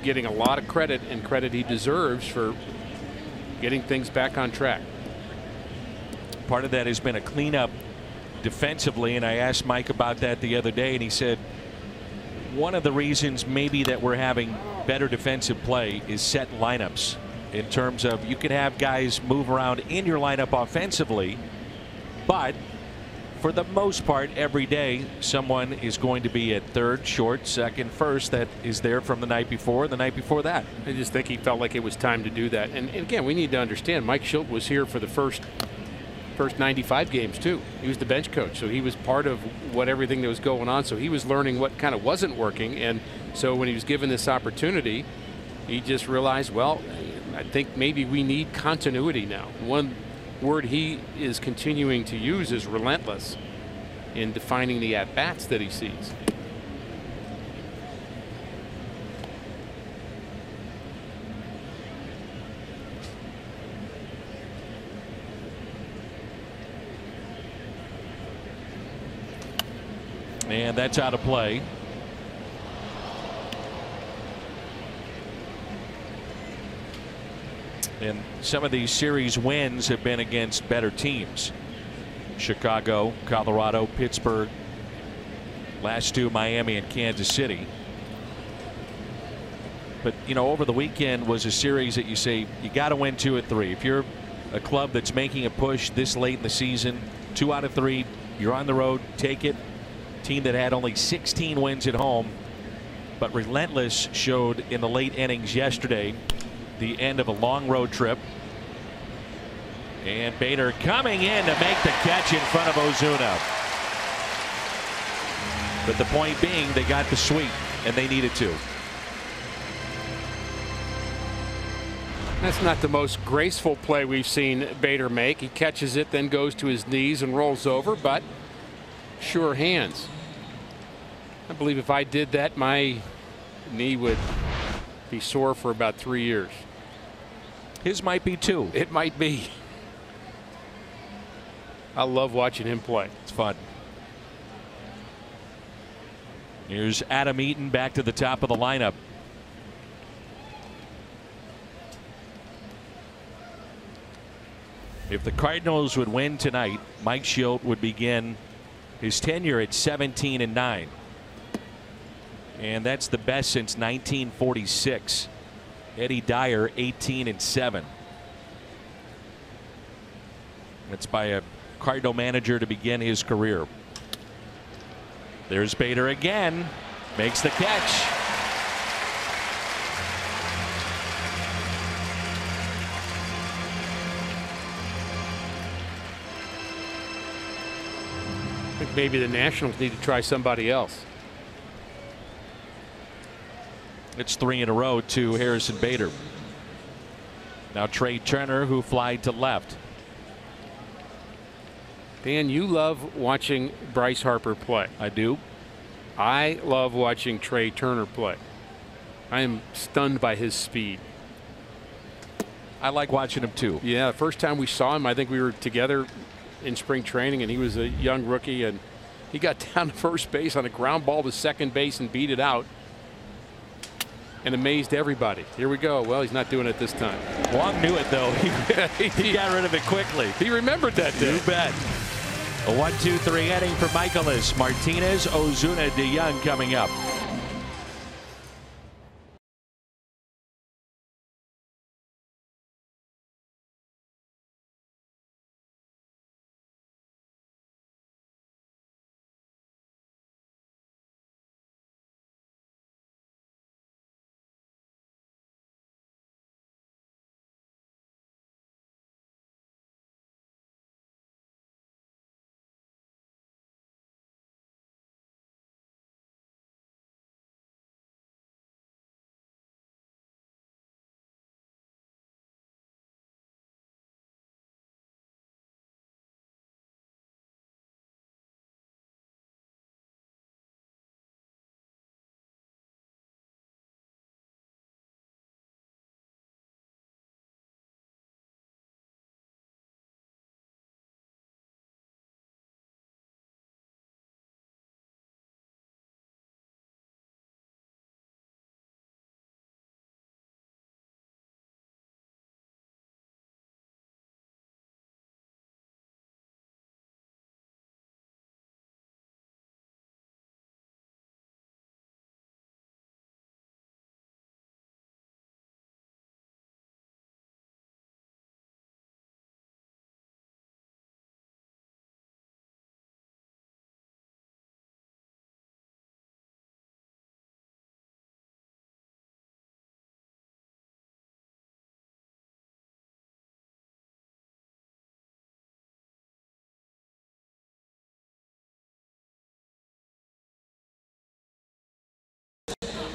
getting a lot of credit, and credit he deserves for getting things back on track. Part of that has been a cleanup defensively, and I asked Mike about that the other day, and he said one of the reasons maybe that we're having better defensive play is set lineups, in terms of you can have guys move around in your lineup offensively, but for the most part every day someone is going to be at third, short, second, first that is there from the night before, the night before that. I just think he felt like it was time to do that. And again, we need to understand Mike Shildt was here for the first 95 games too. He was the bench coach, so he was part of everything that was going on. So he was learning what kind of wasn't working, and so when he was given this opportunity, he just realized, well, I think maybe we need continuity now. One word he is continuing to use is relentless in defining the at-bats that he sees. And that's out of play. And some of these series wins have been against better teams. Chicago, Colorado, Pittsburgh, last two Miami and Kansas City. But you know, over the weekend was a series that you say you got to win 2 of 3. If you're a club that's making a push this late in the season, 2 out of 3, you're on the road, take it. Team that had only 16 wins at home, but relentless showed in the late innings yesterday, the end of a long road trip. And Bader coming in to make the catch in front of Ozuna. But the point being, they got the sweep, and they needed to. That's not the most graceful play we've seen Bader make. He catches it, then goes to his knees and rolls over, but sure hands. I believe if I did that, my knee would be sore for about 3 years. His might be too. It might be. I love watching him play. It's fun. Here's Adam Eaton back to the top of the lineup. If the Cardinals would win tonight, Mike Shildt would begin his tenure at 17-9. And that's the best since 1946. Eddie Dyer 18-7. That's by a Cardinal manager to begin his career. There's Bader again. Makes the catch. I think maybe the Nationals need to try somebody else. It's 3 in a row to Harrison Bader. Now Trey Turner, who flied to left. Dan, you love watching Bryce Harper play. I do. I love watching Trey Turner play. I am stunned by his speed. I like watching him too. Yeah, the first time we saw him, I think we were together in spring training, and he was a young rookie, and he got down to first base on a ground ball to second base and beat it out and amazed everybody. Here we go. Well, he's not doing it this time. Wong knew it though. He got rid of it quickly. He remembered that day. You bet. A 1-2-3 inning for Mikolas, Martinez, Ozuna, DeJong coming up.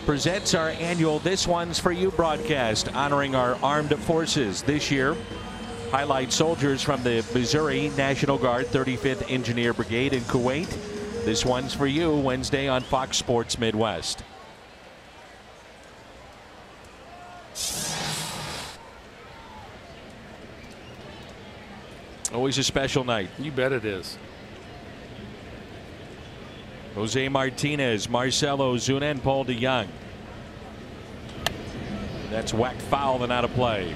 presents our annual This One's For You broadcast honoring our armed forces. This year, highlight soldiers from the Missouri National Guard 35th Engineer Brigade in Kuwait. This One's For You, Wednesday on Fox Sports Midwest. Always a special night. You bet it is. Jose Martinez, Marcell Ozuna, and Paul DeJong. That's whacked foul and out of play.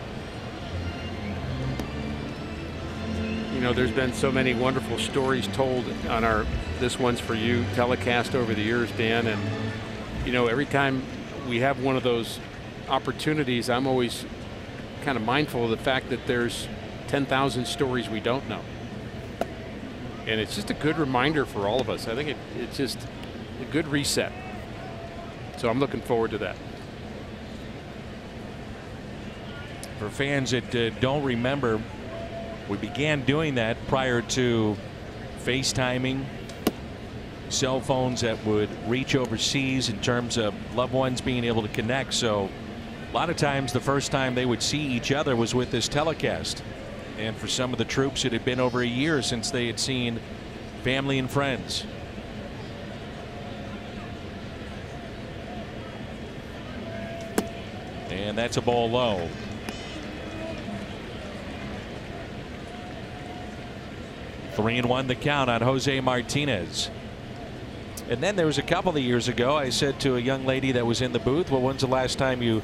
You know, there's been so many wonderful stories told on our This One's For You telecast over the years, Dan. And, you know, every time we have one of those opportunities, I'm always kind of mindful of the fact that there's 10,000 stories we don't know. And it's just a good reminder for all of us. I think it's just a good reset. So I'm looking forward to that. For fans that don't remember, we began doing that prior to FaceTiming, cell phones that would reach overseas in terms of loved ones being able to connect. So a lot of times the first time they would see each other was with this telecast. And for some of the troops, it had been over a year since they had seen family and friends. And that's a ball low. Three and one the count on Jose Martinez. And then there was a couple of years ago, I said to a young lady that was in the booth, well, when's the last time you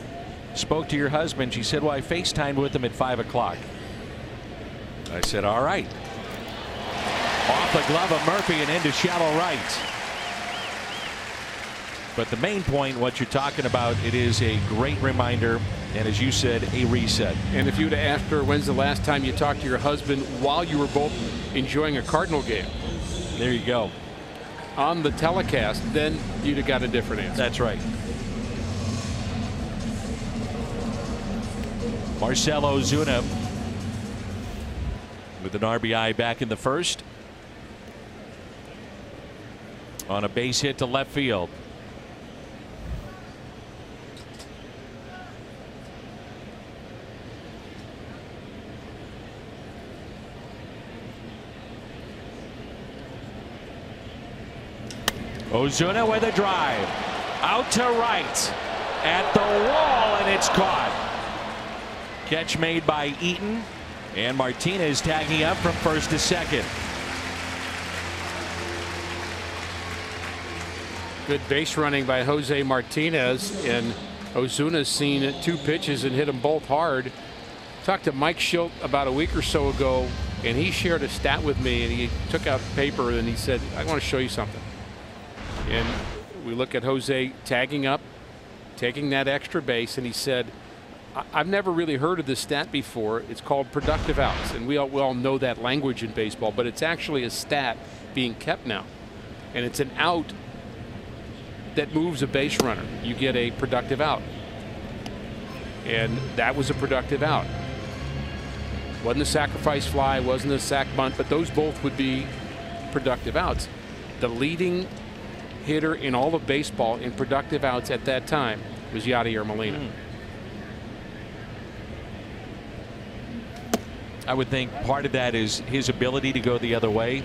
spoke to your husband? She said, well, I FaceTimed with him at 5 o'clock. I said, all right. Off the glove of Murphy and into shallow right. But the main point, what you're talking about, it is a great reminder, and as you said, a reset. And if you'd have asked her when's the last time you talked to your husband while you were both enjoying a Cardinal game, there you go, on the telecast, then you'd have got a different answer. That's right. Marcell Ozuna with an RBI back in the first on a base hit to left field. Ozuna with a drive out to right at the wall, and it's caught. Catch made by Eaton, and Martinez tagging up from first to second. Good base running by Jose Martinez, and Ozuna's seen 2 pitches and hit them both hard. Talked to Mike Schilt about a week or so ago, and he shared a stat with me, and he took out paper and he said, I want to show you something. And we look at Jose tagging up, taking that extra base, and he said, I've never really heard of this stat before. It's called productive outs, and we all know that language in baseball, but it's actually a stat being kept now. And it's an out that moves a base runner. You get a productive out. And that was a productive out. Wasn't a sacrifice fly, wasn't a sac bunt, but those both would be productive outs. The leading hitter in all of baseball in productive outs at that time was Yadier Molina. I would think part of that is his ability to go the other way.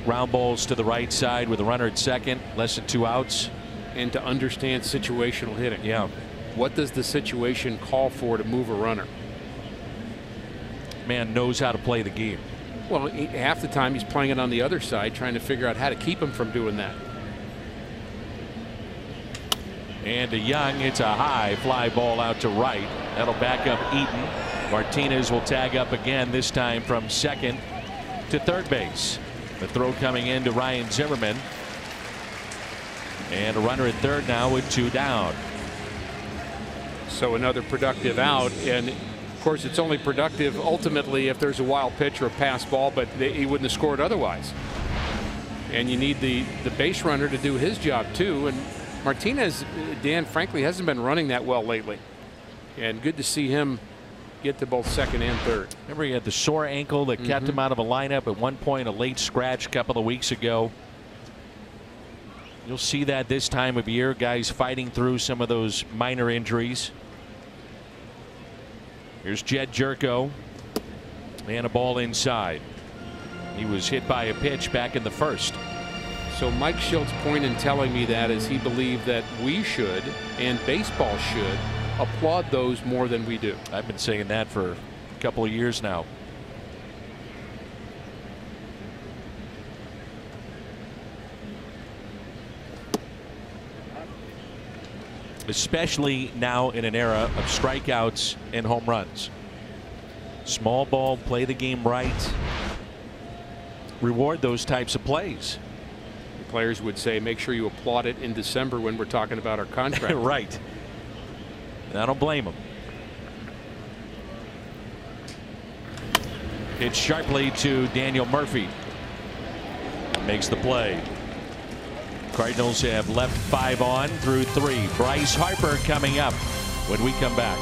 Ground balls to the right side with a runner at second, less than 2 outs. And to understand situational hitting. Yeah. What does the situation call for to move a runner? Man knows how to play the game. Well, half the time he's playing it on the other side, trying to figure out how to keep him from doing that. And DeJong, it's a high fly ball out to right. That'll back up Eaton. Martinez will tag up again, this time from second to third base. The throw coming in to Ryan Zimmerman. And a runner at third now with 2 down. So another productive out, and of course it's only productive ultimately if there's a wild pitch or a pass ball, but he wouldn't have scored otherwise. And you need the base runner to do his job too. And Martinez, Dan, frankly hasn't been running that well lately, and good to see him get to both second and third. Remember, he had the sore ankle that kept him out of a lineup at one point, a late scratch a couple of weeks ago. You'll see that this time of year, guys fighting through some of those minor injuries. Here's Jed Jerko and a ball inside. He was hit by a pitch back in the first. So Mike Schildt's point in telling me that is he believed that we should and baseball should applaud those more than we do. I've been saying that for a couple of years now. Especially now in an era of strikeouts and home runs. Small ball, play the game right. Reward those types of plays. The players would say make sure you applaud it in December when we're talking about our contract. Right. And I don't blame them. It's sharply to Daniel Murphy. Makes the play. Cardinals have left 5 on through 3. Bryce Harper coming up when we come back.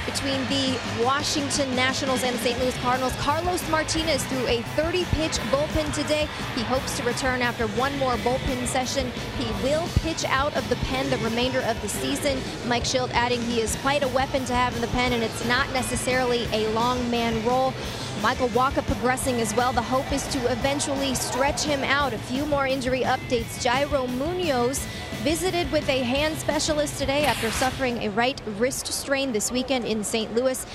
Between the Washington Nationals and the St. Louis Cardinals, Carlos Martinez threw a 30-pitch bullpen today. He hopes to return after one more bullpen session. He will pitch out of the pen the remainder of the season. Mike Schildt adding he is quite a weapon to have in the pen, and it's not necessarily a long man role. Michael Wacha progressing as well. The hope is to eventually stretch him out. A few more injury updates. Jairo Munoz visited with a hand specialist today after suffering a right wrist strain this weekend in St. Louis.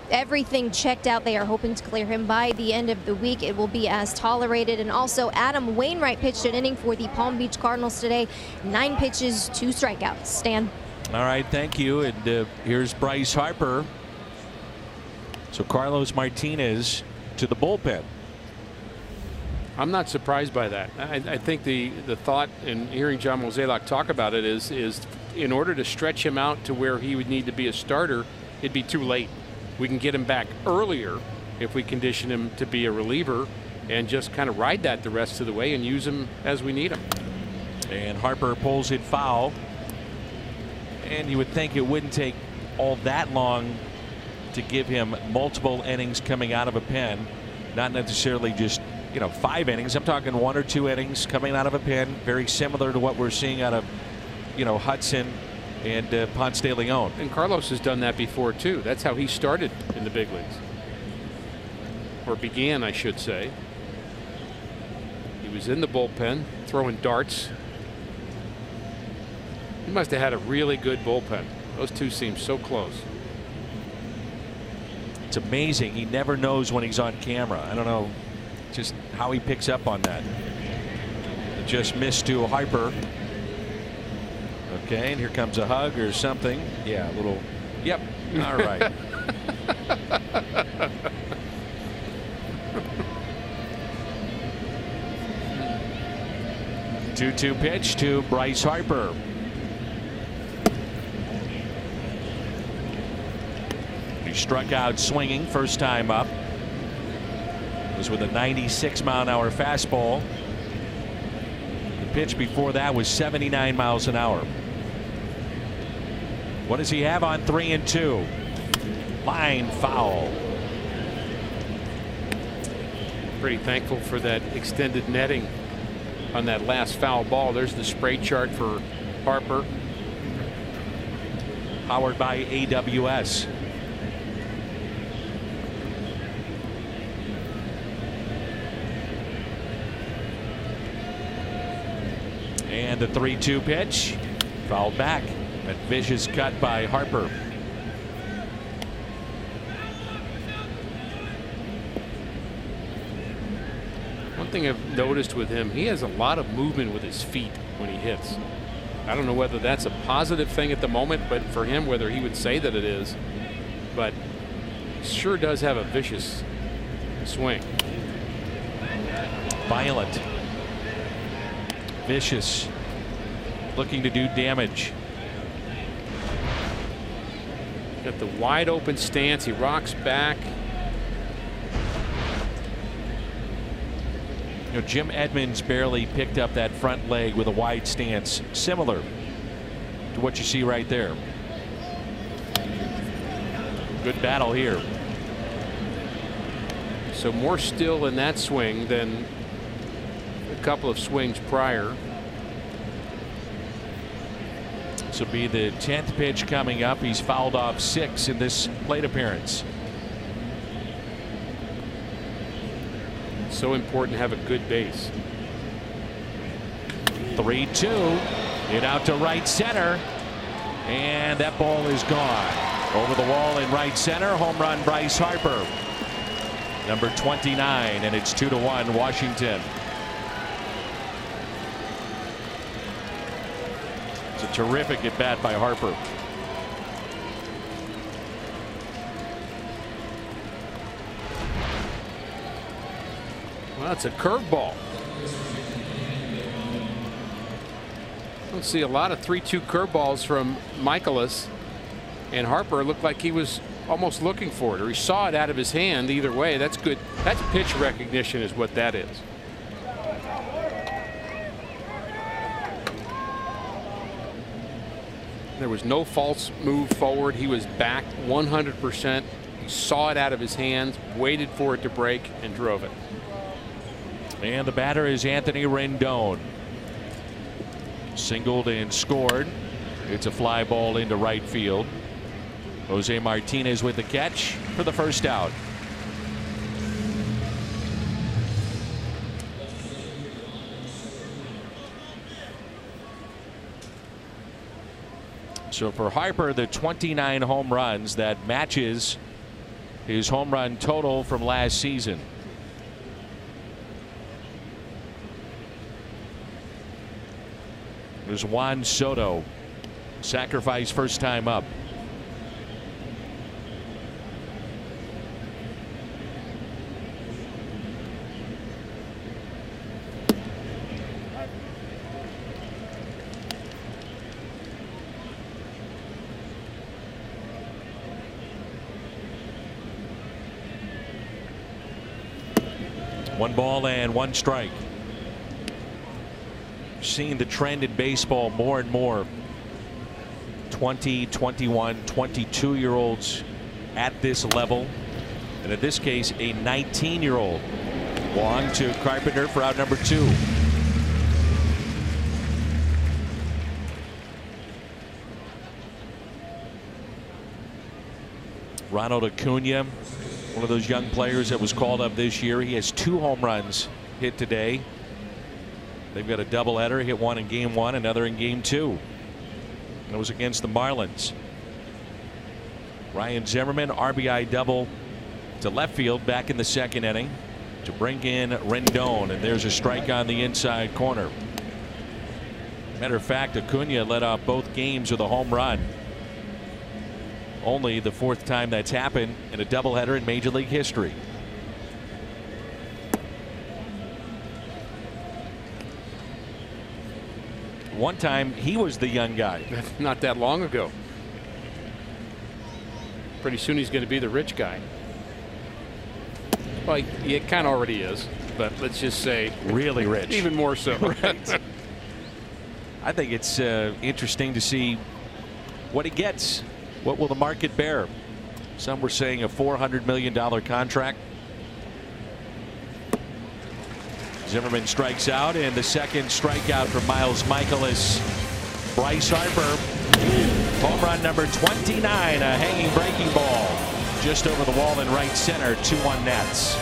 Everything checked out. They are hoping to clear him by the end of the week. It will be as tolerated. And also Adam Wainwright pitched an inning for the Palm Beach Cardinals today. 9 pitches, 2 strikeouts. Stan. All right, thank you. And here's Bryce Harper. So Carlos Martinez to the bullpen. I'm not surprised by that. I think the thought in hearing John Mozeliak talk about it is in order to stretch him out to where he would need to be a starter, it'd be too late. We can get him back earlier if we condition him to be a reliever and just kind of ride that the rest of the way and use him as we need him. And Harper pulls it foul. And you would think it wouldn't take all that long to give him multiple innings coming out of a pen, not necessarily just 5 innings. I'm talking 1 or 2 innings coming out of a pen, very similar to what we're seeing out of Hudson and Ponce de Leon. And Carlos has done that before too. That's how he started in the big leagues, or began, I should say. He was in the bullpen throwing darts. He must have had a really good bullpen. Those two seem so close. It's amazing. He never knows when he's on camera. I don't know just how he picks up on that. It just missed to Harper. Okay, and here comes a hug or something. Yeah, a little. Yep. All right. 2-2 pitch to Bryce Harper. He struck out swinging first time up. It was with a 96-mile-an-hour fastball. The pitch before that was 79 miles an hour. What does he have on 3-2? Line foul. Pretty thankful for that extended netting on that last foul ball. There's the spray chart for Harper. Powered by AWS. And the 3-2 pitch fouled back. A vicious cut by Harper. One thing I've noticed with him, he has a lot of movement with his feet when he hits. I don't know whether that's a positive thing at the moment, but for him, whether he would say that it is, but sure does have a vicious swing. Violent. Vicious. Looking to do damage. Got the wide open stance. He rocks back. You know, Jim Edmonds barely picked up that front leg with a wide stance, similar to what you see right there. Good battle here. So more still in that swing than a couple of swings prior. This will be the 10th pitch coming up. He's fouled off 6 in this plate appearance. So important to have a good base. 3-2. Hit out to right center. And that ball is gone. Over the wall in right center. Home run Bryce Harper. Number 29. And it's 2-1 Washington. It's a terrific at bat by Harper. Well, it's a curveball. Don't see a lot of 3-2 curveballs from Mikolas, and Harper looked like he was almost looking for it, or he saw it out of his hand. Either way, that's good. That's pitch recognition is what that is. There was no false move forward. He was back 100%. He saw it out of his hands, waited for it to break, and drove it. And the batter is Anthony Rendon. Singled and scored. It's a fly ball into right field. Jose Martinez with the catch for the first out. So for Harper, the 29 home runs, that matches his home run total from last season. There's Juan Soto. Sacrifice first time up. One ball and one strike. Seeing the trend in baseball more and more. 20, 21, 22-year-olds at this level. And in this case, a 19-year-old. Wong to Carpenter for out number 2. Ronald Acuna, one of those young players that was called up this year. He has 2 home runs hit today. They've got a doubleheader. Hit one in game 1, another in game 2. And it was against the Marlins. Ryan Zimmerman, RBI double to left field back in the 2nd inning to bring in Rendon. And there's a strike on the inside corner. Matter of fact, Acuna led off both games with a home run. Only the 4th time that's happened in a doubleheader in Major League history. One time he was the young guy. Not that long ago. Pretty soon he's going to be the rich guy. Well, he kind of already is, but let's just say really rich. Even more so. Right. I think it's interesting to see what he gets. What will the market bear? Some were saying a $400 million contract. Zimmerman strikes out, and the second strikeout for Mikolas. Bryce Harper, home run number 29, a hanging breaking ball just over the wall in right center. 2-1 Nats.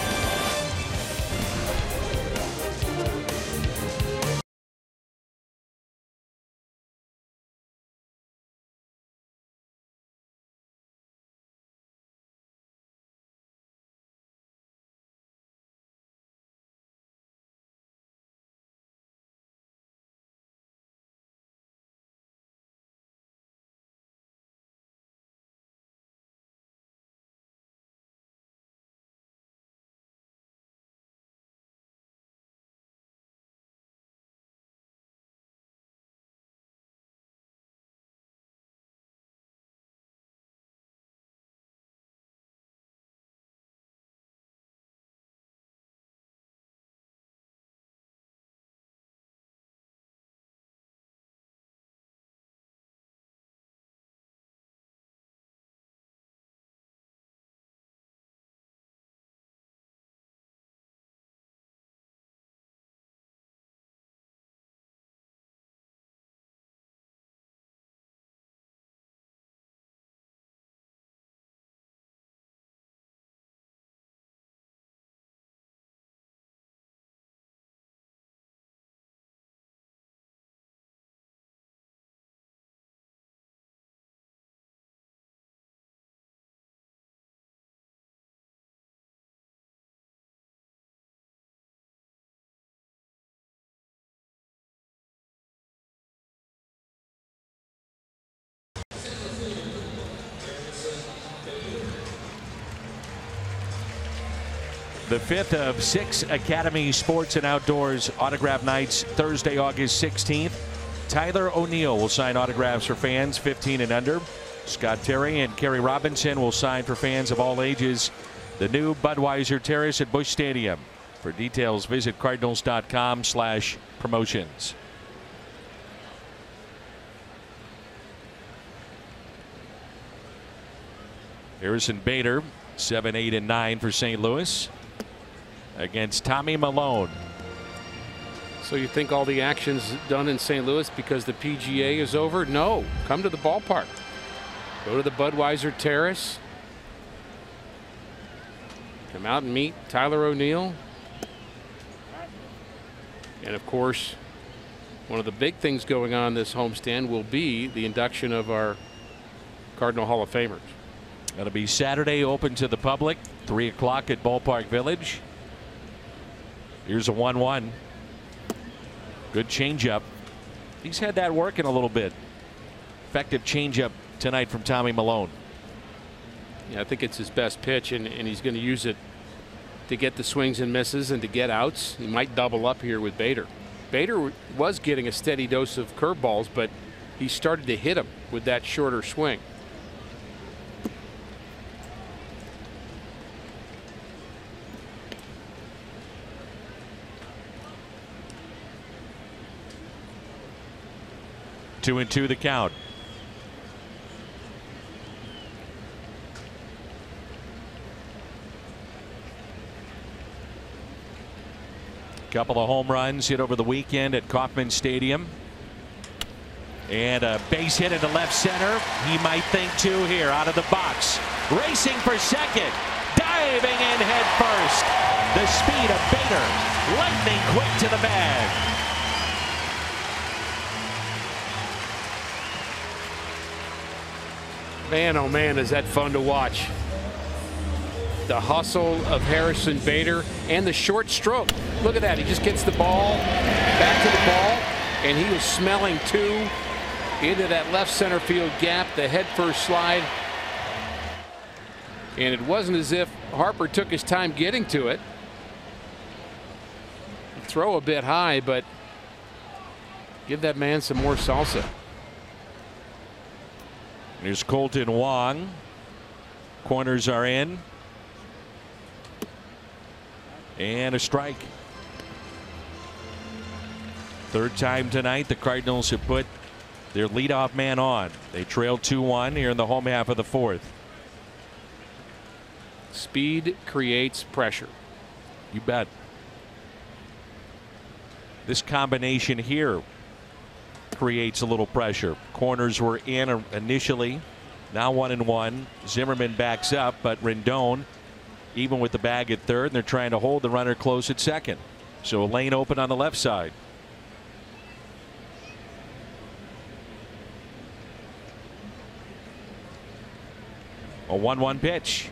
The 5th of 6 Academy Sports and Outdoors autograph nights, Thursday, August 16th. Tyler O'Neill will sign autographs for fans 15 and under. Scott Terry and Kerry Robinson will sign for fans of all ages. The new Budweiser Terrace at Busch Stadium. For details, visit cardinals.com/promotions. Harrison Bader, 7, 8, and 9 for St. Louis against Tommy Malone. So you think all the action's done in St. Louis because the PGA is over? No, come to the ballpark. Go to the Budweiser Terrace. Come out and meet Tyler O'Neill. And of course, one of the big things going on this homestand will be the induction of our Cardinal Hall of Famers. That'll be Saturday, open to the public, 3 o'clock at Ballpark Village. Here's a 1-1. Good changeup. He's had that working a little bit. Effective changeup tonight from Tommy Malone. Yeah, I think it's his best pitch, and he's going to use it to get the swings and misses and to get outs. He might double up here with Bader. Bader was getting a steady dose of curveballs, but he started to hit him with that shorter swing. Two and two the count. Couple of home runs hit over the weekend at Kauffman Stadium. And a base hit into left center. He might think two here out of the box. Racing for second. Diving in head first. The speed of Bader. Lightning quick to the bag. Man, oh man, is that fun to watch. The hustle of Harrison Bader and the short stroke. Look at that. He just gets the ball back to the ball, and he was smelling two into that left center field gap, the head first slide. And it wasn't as if Harper took his time getting to it. Throw a bit high, but Give that man some more salsa. Here's Kolten Wong. Corners are in. And a strike. Third time tonight the Cardinals have put their leadoff man on. They trail 2-1 here in the home half of the fourth. Speed creates pressure. You bet. This combination here creates a little pressure. Corners were in initially. Now 1-1. Zimmerman backs up, but Rendon even with the bag at third, and they're trying to hold the runner close at second. So a lane open on the left side. A 1-1 pitch.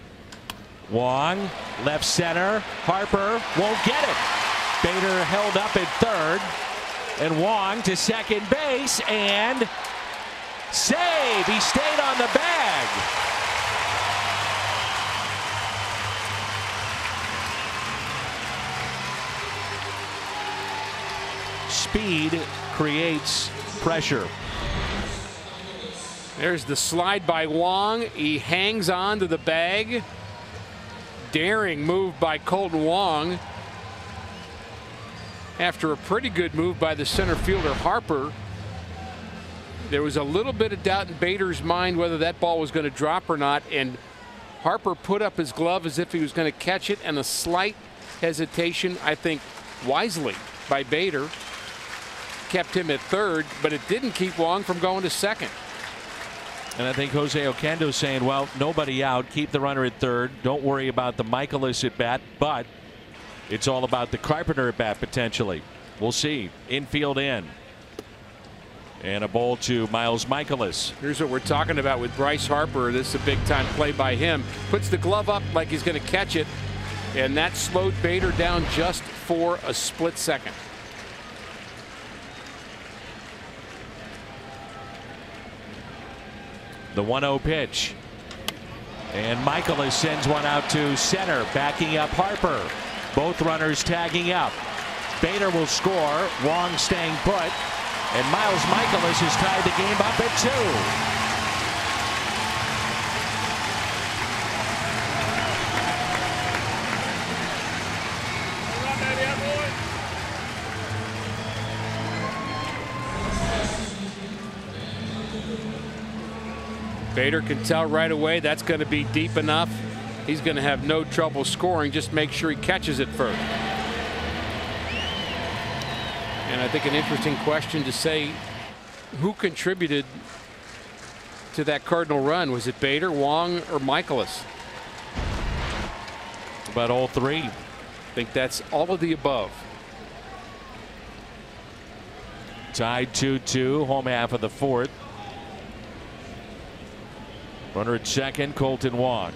Wong, left center. Harper won't get it. Bader held up at third. And Wong to second base and save. He stayed on the bag. Speed creates pressure. There's the slide by Wong. He hangs on to the bag. Daring move by Kolten Wong. After a pretty good move by the center fielder Harper. There was a little bit of doubt in Bader's mind whether that ball was going to drop or not, and Harper put up his glove as if he was going to catch it, and a slight hesitation, I think wisely, by Bader kept him at third, but it didn't keep Wong from going to second. And I think Jose Oquendo is saying, well, nobody out, keep the runner at third, don't worry about the Mikolas at bat, but it's all about the Carpenter at bat potentially. We'll see. Infield in. And a ball to Miles Mikolas. Here's what we're talking about with Bryce Harper. This is a big time play by him. Puts the glove up like he's going to catch it, and that slowed Bader down just for a split second. The 1-0 pitch. And Mikolas sends one out to center, backing up Harper. Both runners tagging up. Bader will score. Wong staying put. And Miles Mikolas has tied the game up at 2. Bader can tell right away that's going to be deep enough. He's going to have no trouble scoring. Just make sure he catches it first. And I think an interesting question to say, who contributed to that Cardinal run? Was it Bader, Wong, or Mikolas? About all three. I think that's all of the above. Tied 2-2, home half of the fourth. Runner at second, Kolten Wong.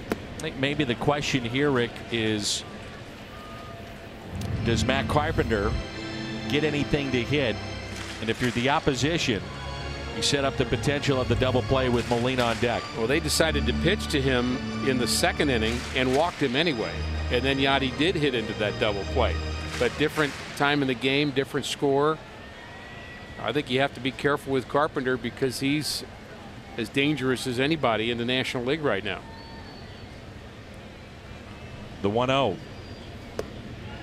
I think maybe the question here, Rick, is does Matt Carpenter get anything to hit? And if you're the opposition, you set up the potential of the double play with Molina on deck. Well, they decided to pitch to him in the second inning and walked him anyway. And then Yadi did hit into that double play. But different time in the game, different score. I think you have to be careful with Carpenter because he's as dangerous as anybody in the National League right now. The 1-0.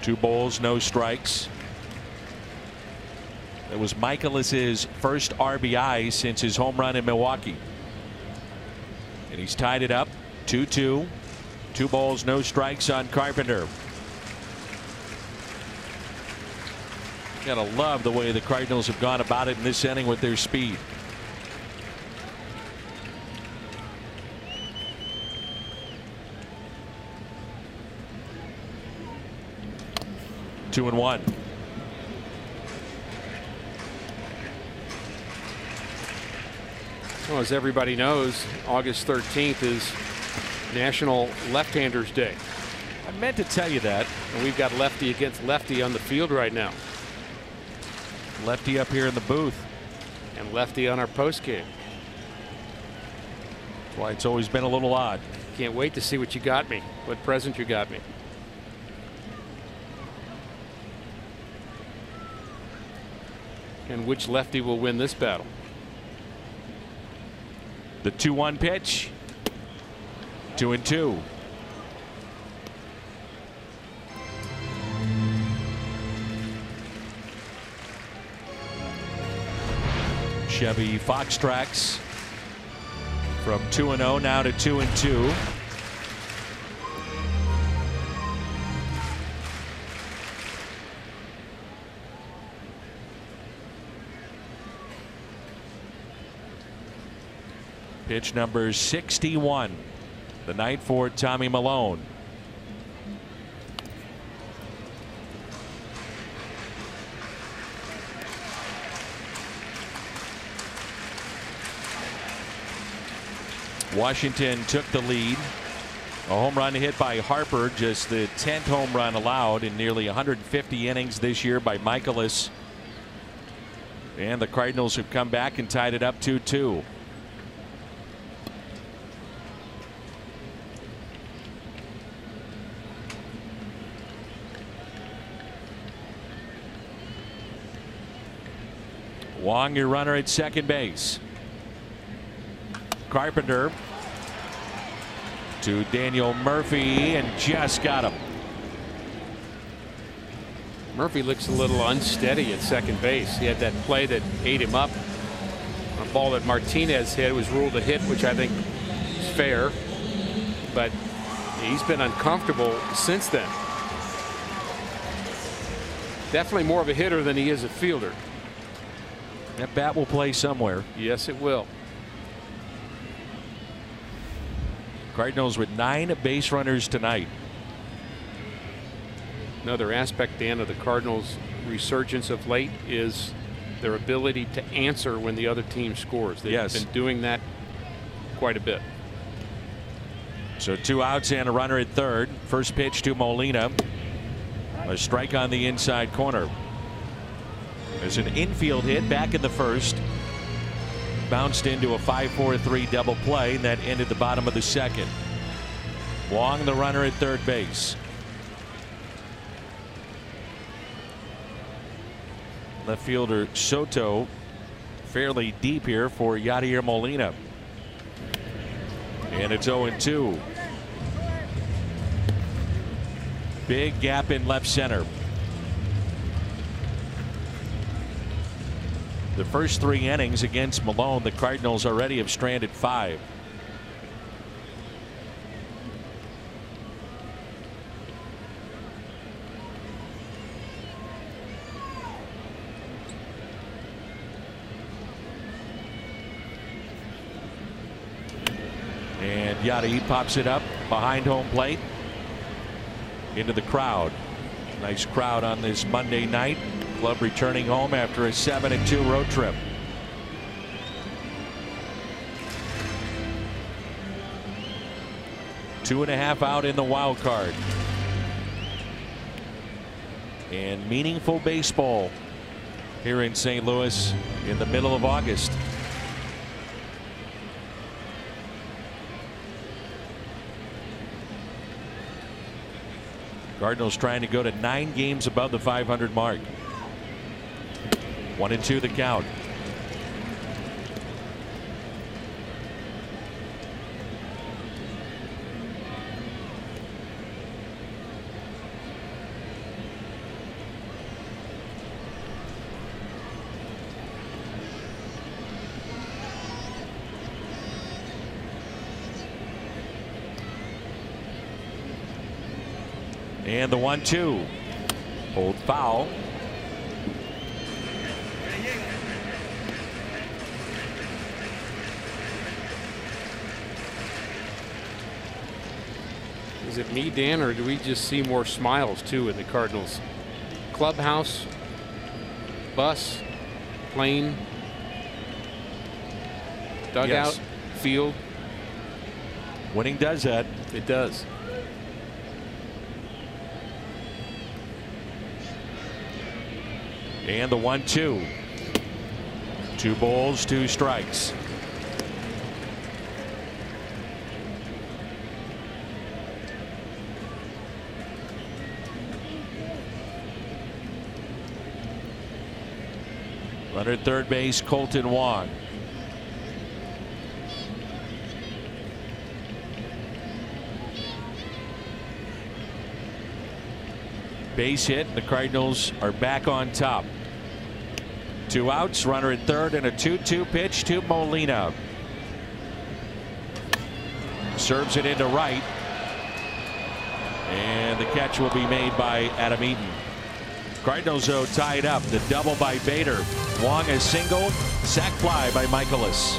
2 balls, no strikes. That was Mikolas's first RBI since his home run in Milwaukee. And he's tied it up 2-2. 2 balls, no strikes on Carpenter. Gotta love the way the Cardinals have gone about it in this inning with their speed. Two and one. Well, as everybody knows, August 13th is National Left-Handers Day. I meant to tell you that. And we've got lefty against lefty on the field right now. Lefty up here in the booth. And lefty on our post game. That's why it's always been a little odd. Can't wait to see what you got me. What present you got me. and which lefty will win this battle. The 2-1 pitch. 2-2. Chevy Fox Tracks from 2-0 now to 2-2. Pitch number 61. The night for Tommy Malone. Washington took the lead. A home run hit by Harper, just the 10th home run allowed in nearly 150 innings this year by Mikolas. And the Cardinals have come back and tied it up 2-2. Wong, your runner at second base. Carpenter to Daniel Murphy, and just got him. Murphy looks a little unsteady at second base. He had that play that ate him up. A ball that Martinez hit was ruled a hit, which I think is fair, but he's been uncomfortable since then. Definitely more of a hitter than he is a fielder. That bat will play somewhere. Yes, it will. Cardinals with 9 base runners tonight. Another aspect, Dan, of the Cardinals' resurgence of late is their ability to answer when the other team scores. They've been doing that quite a bit. So 2 outs and a runner at third. First pitch to Molina. A strike on the inside corner. There's an infield hit back in the first. Bounced into a 5-4-3 double play, and that ended the bottom of the second. Wong, the runner at third base. Left fielder Soto fairly deep here for Yadier Molina. And it's 0-2. Big gap in left center. The first 3 innings against Malone, the Cardinals already have stranded 5. And Yadi pops it up behind home plate into the crowd. Nice crowd on this Monday night. Club returning home after a 7-2 road trip. Two and a half out in the wild card. And meaningful baseball here in St. Louis in the middle of August. Cardinals trying to go to 9 games above the 500 mark. 1-2 the count. And the 1-2. Hold foul. Is it me, Dan, or do we just see more smiles too in the Cardinals clubhouse, bus, plane, dugout, field? Winning does that. It does. And the 1-2. 2 balls, 2 strikes. Runner at third base, Colton Wong. Base hit. The Cardinals are back on top. 2 outs, runner at third, and a 2-2 pitch to Molina. Serves it into right. And the catch will be made by Adam Eaton. Cardinals, though, tied up. The double by Bader. Wong a single. Sac fly by Mikolas.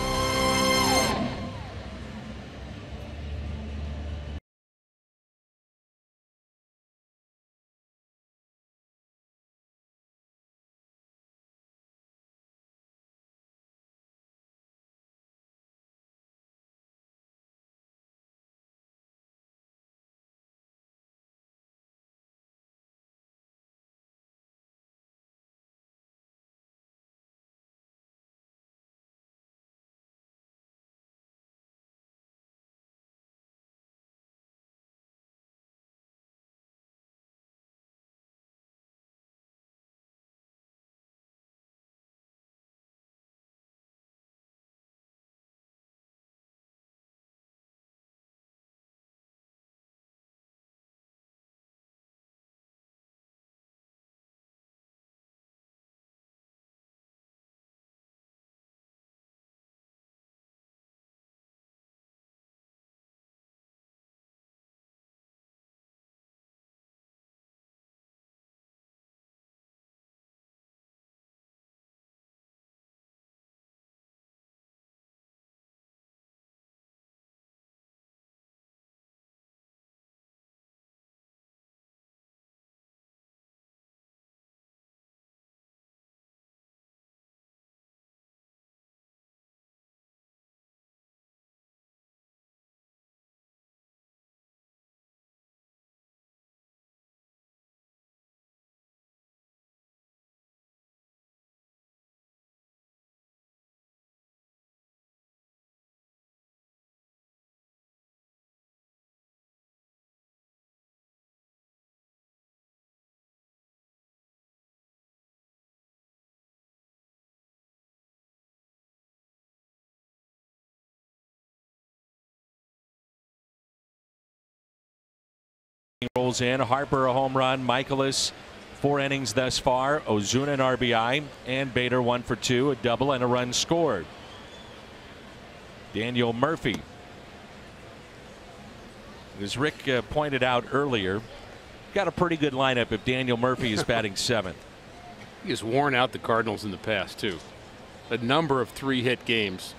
Rolls in. Harper a home run. Mikolas 4 innings thus far. Ozuna an RBI, and Bader 1 for 2, a double and a run scored. Daniel Murphy, as Rick pointed out earlier, got a pretty good lineup if Daniel Murphy is batting 7th. He has worn out the Cardinals in the past too. A number of 3-hit games.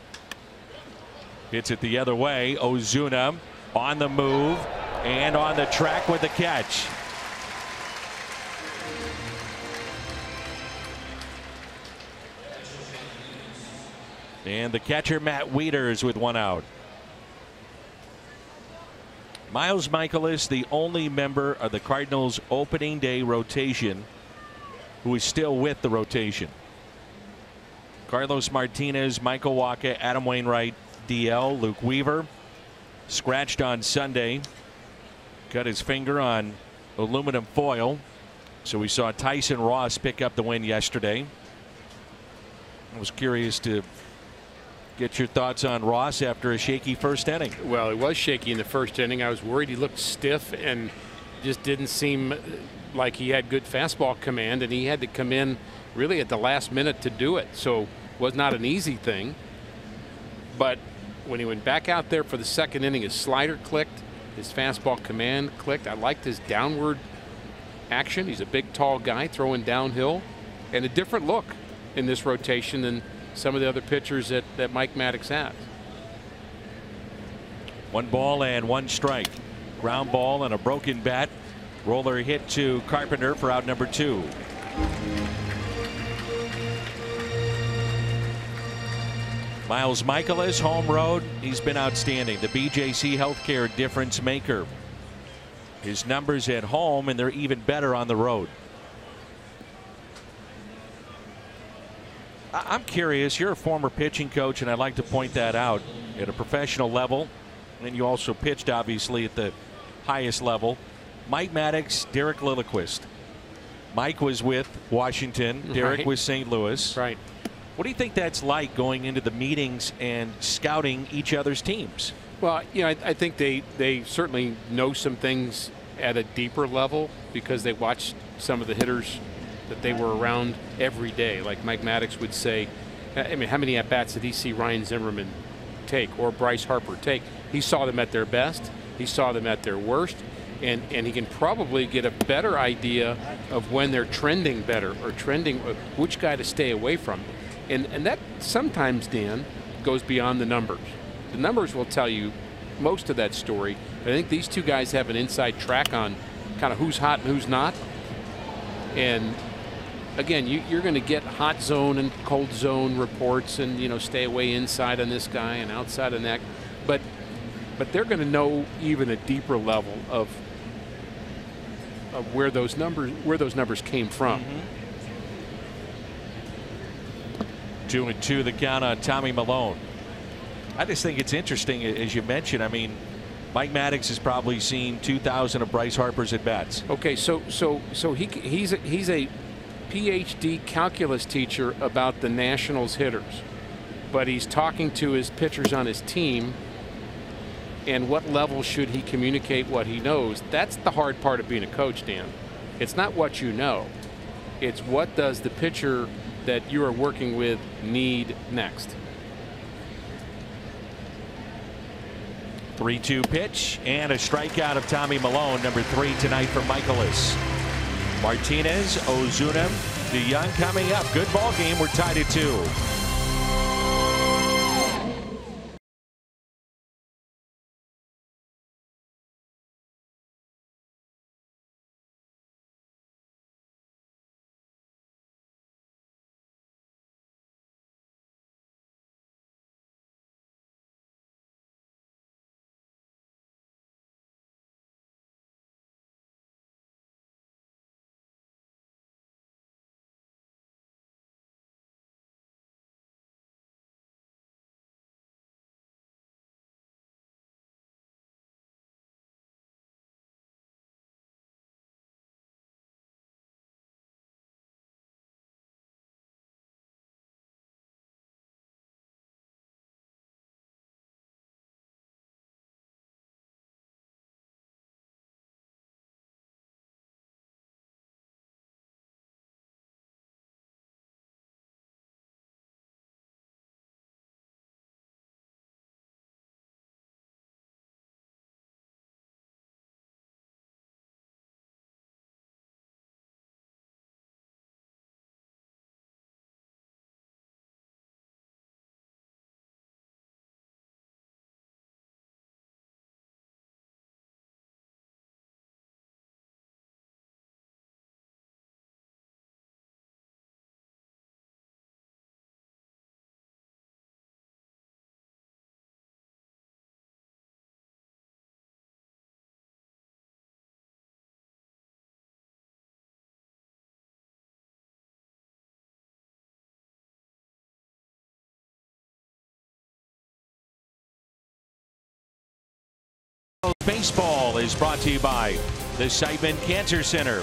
Hits it the other way. Ozuna on the move and on the track with the catch. And the catcher Matt Wieters with 1 out. Miles Mikolas, the only member of the Cardinals opening day rotation who is still with the rotation. Carlos Martinez, Michael Wacha, Adam Wainwright, DL, Luke Weaver scratched on Sunday. Cut his finger on aluminum foil. So we saw Tyson Ross pick up the win yesterday. I was curious to get your thoughts on Ross after a shaky first inning. Well, it was shaky in the first inning. I was worried he looked stiff and just didn't seem like he had good fastball command, and he had to come in really at the last minute to do it. So it was not an easy thing. But when he went back out there for the second inning, his slider clicked. His fastball command clicked. I liked his downward action. He's a big, tall guy throwing downhill, and a different look in this rotation than some of the other pitchers that Mike Maddux has. 1 ball and 1 strike. Ground ball and a broken bat. Roller hit to Carpenter for out number 2. Miles Mikolas, home road. He's been outstanding. The BJC Healthcare difference maker. His numbers at home, and they're even better on the road. I'm curious. You're a former pitching coach, and I'd like to point that out at a professional level. And you also pitched, obviously, at the highest level. Mike Maddux, Derek Lilliquist. Mike was with Washington. Derek Right. was St. Louis. Right. What do you think that's like going into the meetings and scouting each other's teams? Well, you know, I think they certainly know some things at a deeper level because they watch some of the hitters that they were around every day. Like Mike Maddox would say, I mean, how many at-bats did he see Ryan Zimmerman take or Bryce Harper take? He saw them at their best. He saw them at their worst. And he can probably get a better idea of when they're trending better or trending which guy to stay away from. And that sometimes, Dan, goes beyond the numbers. The numbers will tell you most of that story. I think these two guys have an inside track on kind of who's hot and who's not. And again, you're going to get hot zone and cold zone reports, and you know, stay away inside on this guy and outside on that. But they're going to know even a deeper level of where those numbers came from. 2-2 the count on Tommy Milone. I just think it's interesting, as you mentioned. I mean, Mike Maddox has probably seen 2,000 of Bryce Harper's at bats. Okay, so he's a PhD calculus teacher about the Nationals hitters, but he's talking to his pitchers on his team. And what level should he communicate what he knows? That's the hard part of being a coach, Dan. It's not what you know. It's what does the pitcher that you are working with need next. 3-2 pitch and a strikeout of Tommy Milone, number 3 tonight for Mikolas. Martinez, Ozuna, DeJong coming up. Good ball game. We're tied at 2. Baseball is brought to you by the Zimmerman Cancer Center,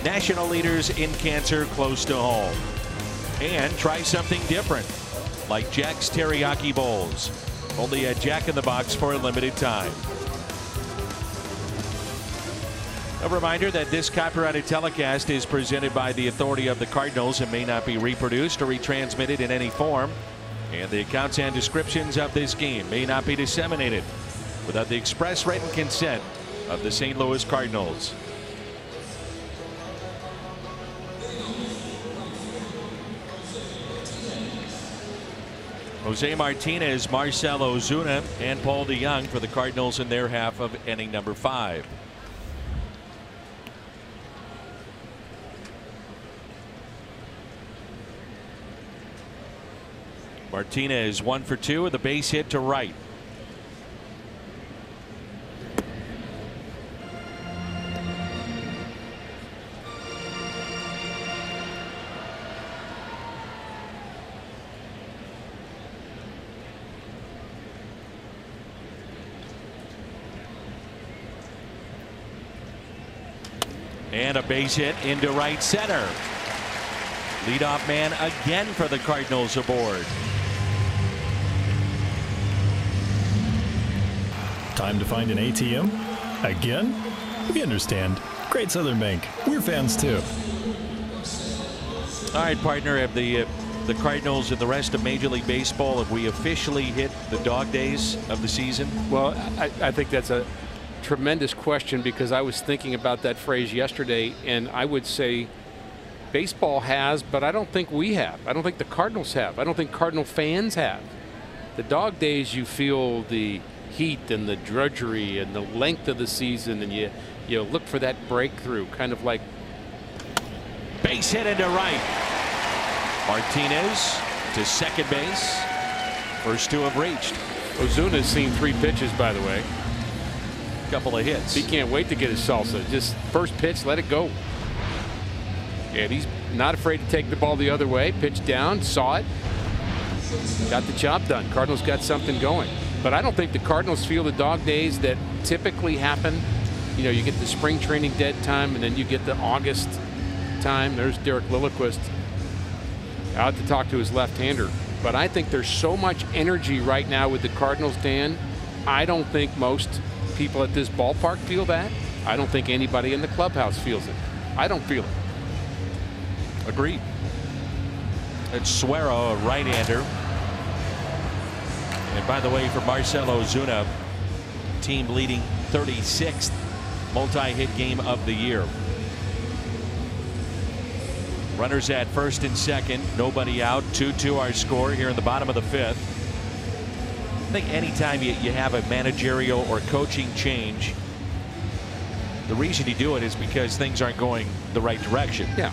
national leaders in cancer close to home. And try something different, like Jack's Teriyaki Bowls, only at Jack in the Box for a limited time. A reminder that this copyrighted telecast is presented by the authority of the Cardinals and may not be reproduced or retransmitted in any form. And the accounts and descriptions of this game may not be disseminated without the express written consent of the St. Louis Cardinals. Jose Martinez, Marcell Ozuna, and Paul DeJong for the Cardinals in their half of inning number 5. Martinez 1 for 2 with a base hit to right. And a base hit into right center. Leadoff man again for the Cardinals aboard. Time to find an ATM? Again? We understand. Great Southern Bank. We're fans too. All right, partner, have the Cardinals and the rest of Major League Baseball, have we officially hit the dog days of the season? Well, I think that's a tremendous question, because I was thinking about that phrase yesterday, and I would say baseball has, but I don't think we have. I don't think the Cardinals have. I don't think Cardinal fans have. The dog days, you feel the heat and the drudgery and the length of the season, and you look for that breakthrough, kind of like base hit into right. Martinez to second base. First two have reached. Ozuna's seen 3 pitches, by the way. Couple of hits. He can't wait to get his salsa. Just first pitch, let it go. And he's not afraid to take the ball the other way. Pitch down, saw it, got the job done. Cardinals got something going. But I don't think the Cardinals feel the dog days that typically happen. You know, you get the spring training dead time, and then you get the August time. There's Derek Lilliquist out to talk to his left-hander. But I think there's so much energy right now with the Cardinals, Dan. I don't think most people at this ballpark feel that. I don't think anybody in the clubhouse feels it. I don't feel it. Agreed. It's Suero, a right-hander. And by the way, for Marcell Ozuna, team leading 36th multi-hit game of the year. Runners at first and second, nobody out. 2-2 our score here in the bottom of the 5th. I think anytime you have a managerial or coaching change, the reason you do it is because things aren't going the right direction. Yeah.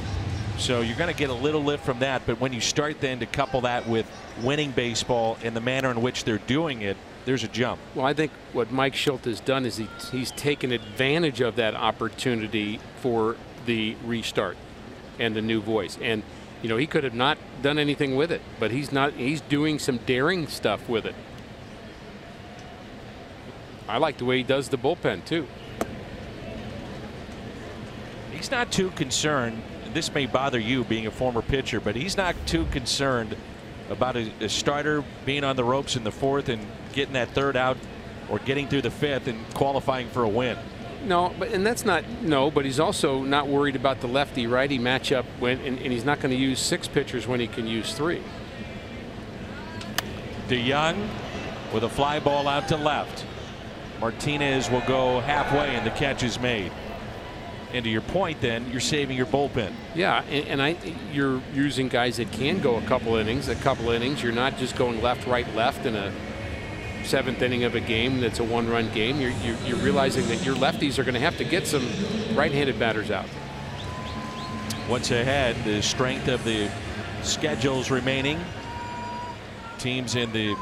So you're going to get a little lift from that, but when you start then to couple that with winning baseball and the manner in which they're doing it, there's a jump. Well, I think what Mike Shildt has done is he's taken advantage of that opportunity for the restart and the new voice. And you know, he could have not done anything with it, but he's doing some daring stuff with it. I like the way he does the bullpen too. He's not too concerned. This may bother you being a former pitcher, but he's not too concerned about a starter being on the ropes in the 4th and getting that 3rd out or getting through the 5th and qualifying for a win. No, but he's also not worried about the lefty righty matchup and he's not going to use 6 pitchers when he can use 3. DeJong with a fly ball out to left. Martinez will go halfway and the catch is made. And to your point, then you're saving your bullpen. Yeah, and you're using guys that can go a couple innings. You're not just going left, right, left in a 7th inning of a game that's a 1-run game. You're realizing that your lefties are going to have to get some right-handed batters out. What's ahead? The strength of the schedules remaining. Teams in the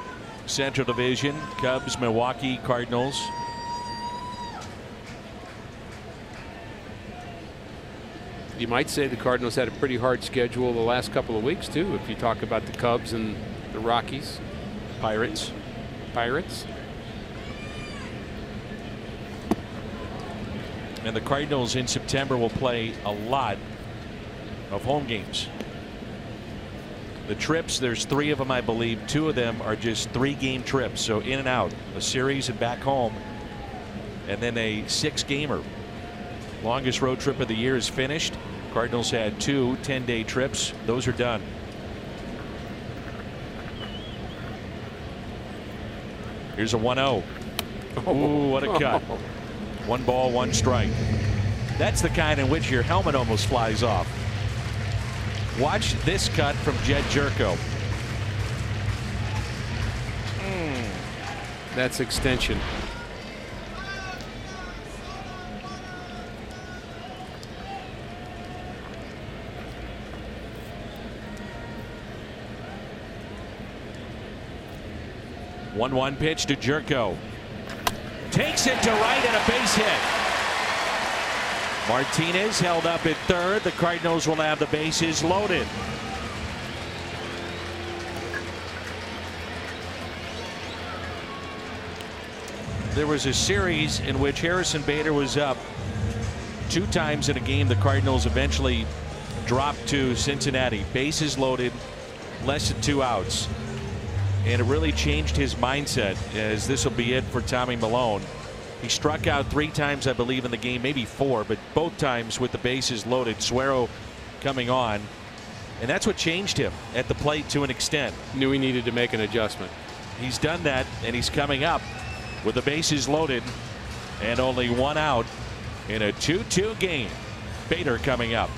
Central Division: Cubs, Milwaukee, Cardinals. You might say the Cardinals had a pretty hard schedule the last couple of weeks too, if you talk about the Cubs and the Rockies. Pirates. And the Cardinals in September will play a lot of home games. The trips, there's 3 of them, I believe. 2 of them are just 3-game trips, so in and out, a series and back home, and then a 6-gamer. Longest road trip of the year is finished. Cardinals had 2 10-day trips. Those are done. Here's a 1-0. Ooh, what a cut. 1 ball, 1 strike. That's the kind in which your helmet almost flies off. Watch this cut from Jed Jerko. That's extension. One pitch to Jerko. Takes it to right and a base hit. Martinez held up at 3rd. The Cardinals will have the bases loaded. There was a series in which Harrison Bader was up 2 times in a game. The Cardinals eventually drop to Cincinnati. Bases loaded, less than 2 outs. And it really changed his mindset, as this will be it for Tommy Milone. He struck out 3 times, I believe, in the game, maybe 4, but both times with the bases loaded. Suero coming on, and that's what changed him at the plate to an extent. Knew he needed to make an adjustment. He's done that, and he's coming up with the bases loaded and only 1 out in a 2-2 game. Bader coming up.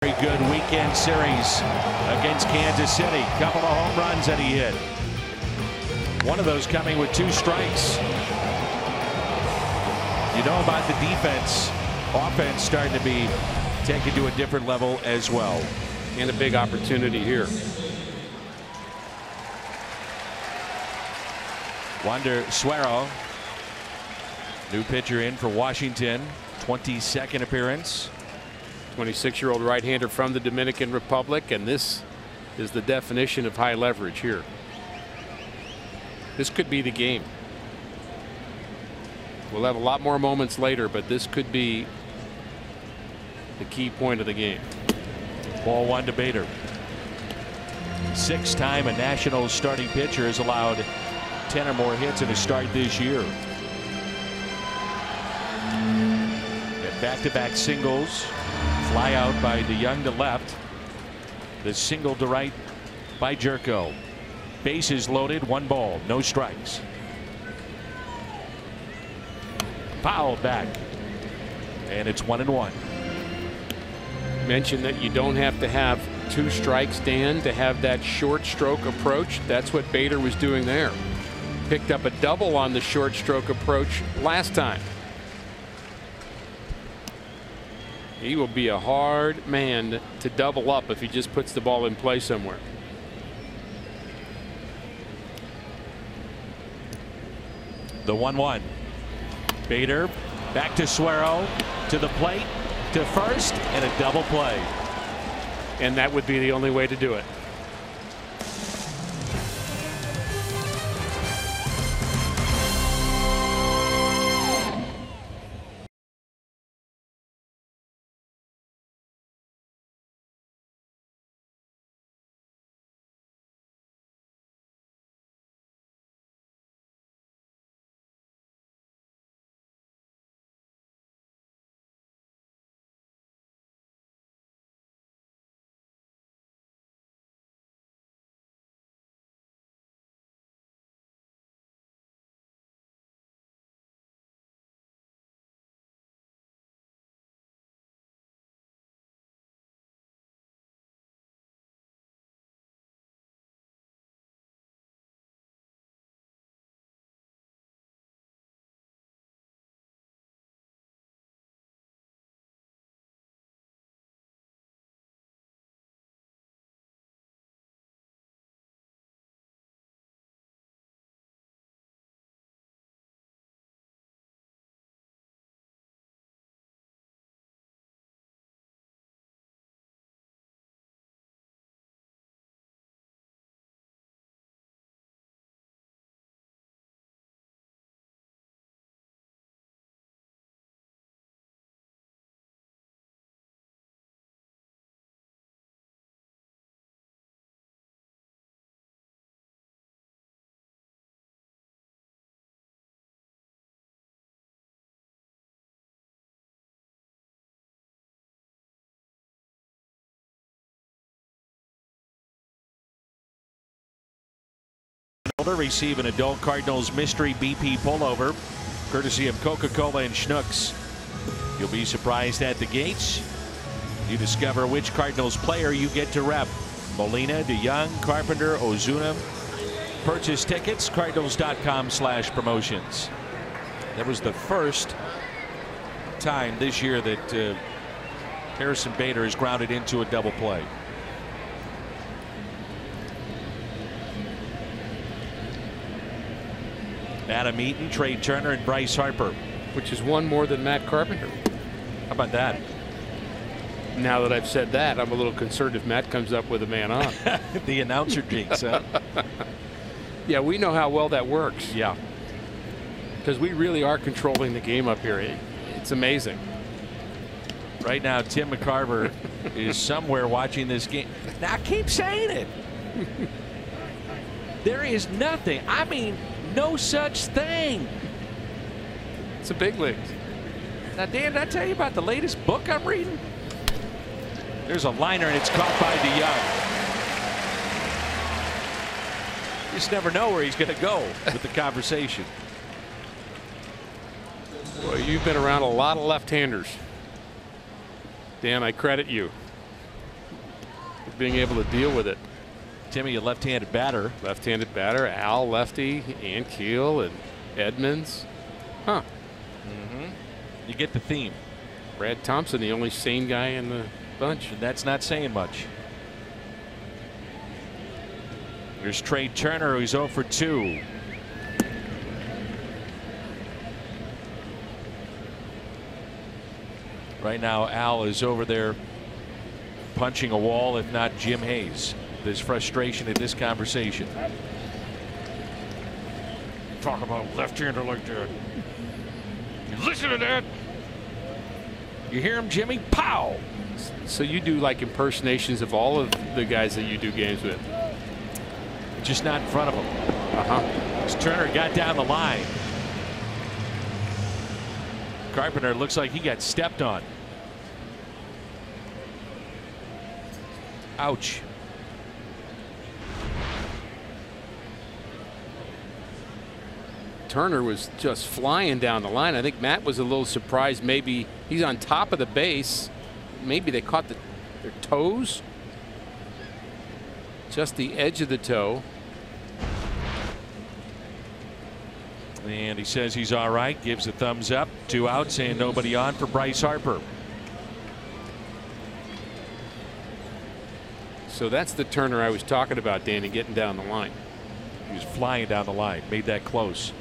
Very good weekend series against Kansas City. Couple of home runs that he hit. One of those coming with 2 strikes. You know about the defense. Offense starting to be taken to a different level as well. And a big opportunity here. Wander Suero, new pitcher in for Washington. 22nd appearance. 26-year-old right-hander from the Dominican Republic, and this is the definition of high leverage here. This could be the game. We'll have a lot more moments later, but this could be the key point of the game. Ball 1 to Bader. 6th time a Nationals starting pitcher has allowed 10 or more hits in a start this year. And back-to-back singles. Fly out by DeJong to left. The single to right by Jerko. Bases loaded, 1 ball, no strikes. Fouled back, and it's 1-1. Mentioned that you don't have to have 2 strikes, Dan, to have that short stroke approach. That's what Bader was doing there. Picked up a double on the short stroke approach last time. He will be a hard man to double up if he just puts the ball in play somewhere. The 1-1. Bader back to Suero, to the plate, to first, and a double play. And that would be the only way to do it. fielder receive an adult Cardinals mystery BP pullover courtesy of Coca-Cola and Schnucks. You'll be surprised at the gates. You discover which Cardinals player you get to rep. Molina, DeJong, Carpenter, Ozuna. Purchase tickets, cardinals.com/promotions. That was the first time this year that Harrison Bader is grounded into a double play. Adam Eaton, Trey Turner, and Bryce Harper. Which is one more than Matt Carpenter. How about that? Now that I've said that, I'm a little concerned if Matt comes up with a man on. The announcer jinx, huh? Yeah, we know how well that works. Yeah. Because we really are controlling the game up here. It's amazing. Right now, Tim McCarver is somewhere watching this game. Now, I keep saying it. There is nothing. I mean, no such thing. It's a big league. Now, Dan, did I tell you about the latest book I'm reading? There's a liner, and it's caught by DeJong. You just never know where he's going to go with the conversation. Well, you've been around a lot of left-handers. Dan, I credit you for being able to deal with it. Timmy, a left-handed batter. Left-handed batter. Al, lefty, and Keel, and Edmonds. Huh. You get the theme. Brad Thompson, the only sane guy in the bunch. And that's not saying much. There's Trey Turner, who's 0 for 2. Right now, Al is over there punching a wall, if not Jim Hayes. There's frustration in this conversation. Talk about a left-hander like that. You listen to that? You hear him, Jimmy? Pow! So you do like impersonations of all of the guys that you do games with? Just not in front of him. As Turner got down the line. Carpenter looks like he got stepped on. Ouch. Turner was just flying down the line. I think Matt was a little surprised. Maybe he's on top of the base. Maybe they caught their toes. Just the edge of the toe. And he says he's all right. Gives a thumbs up. 2 outs and nobody on for Bryce Harper. So that's the Turner I was talking about, Danny, getting down the line. He was flying down the line. Made that close.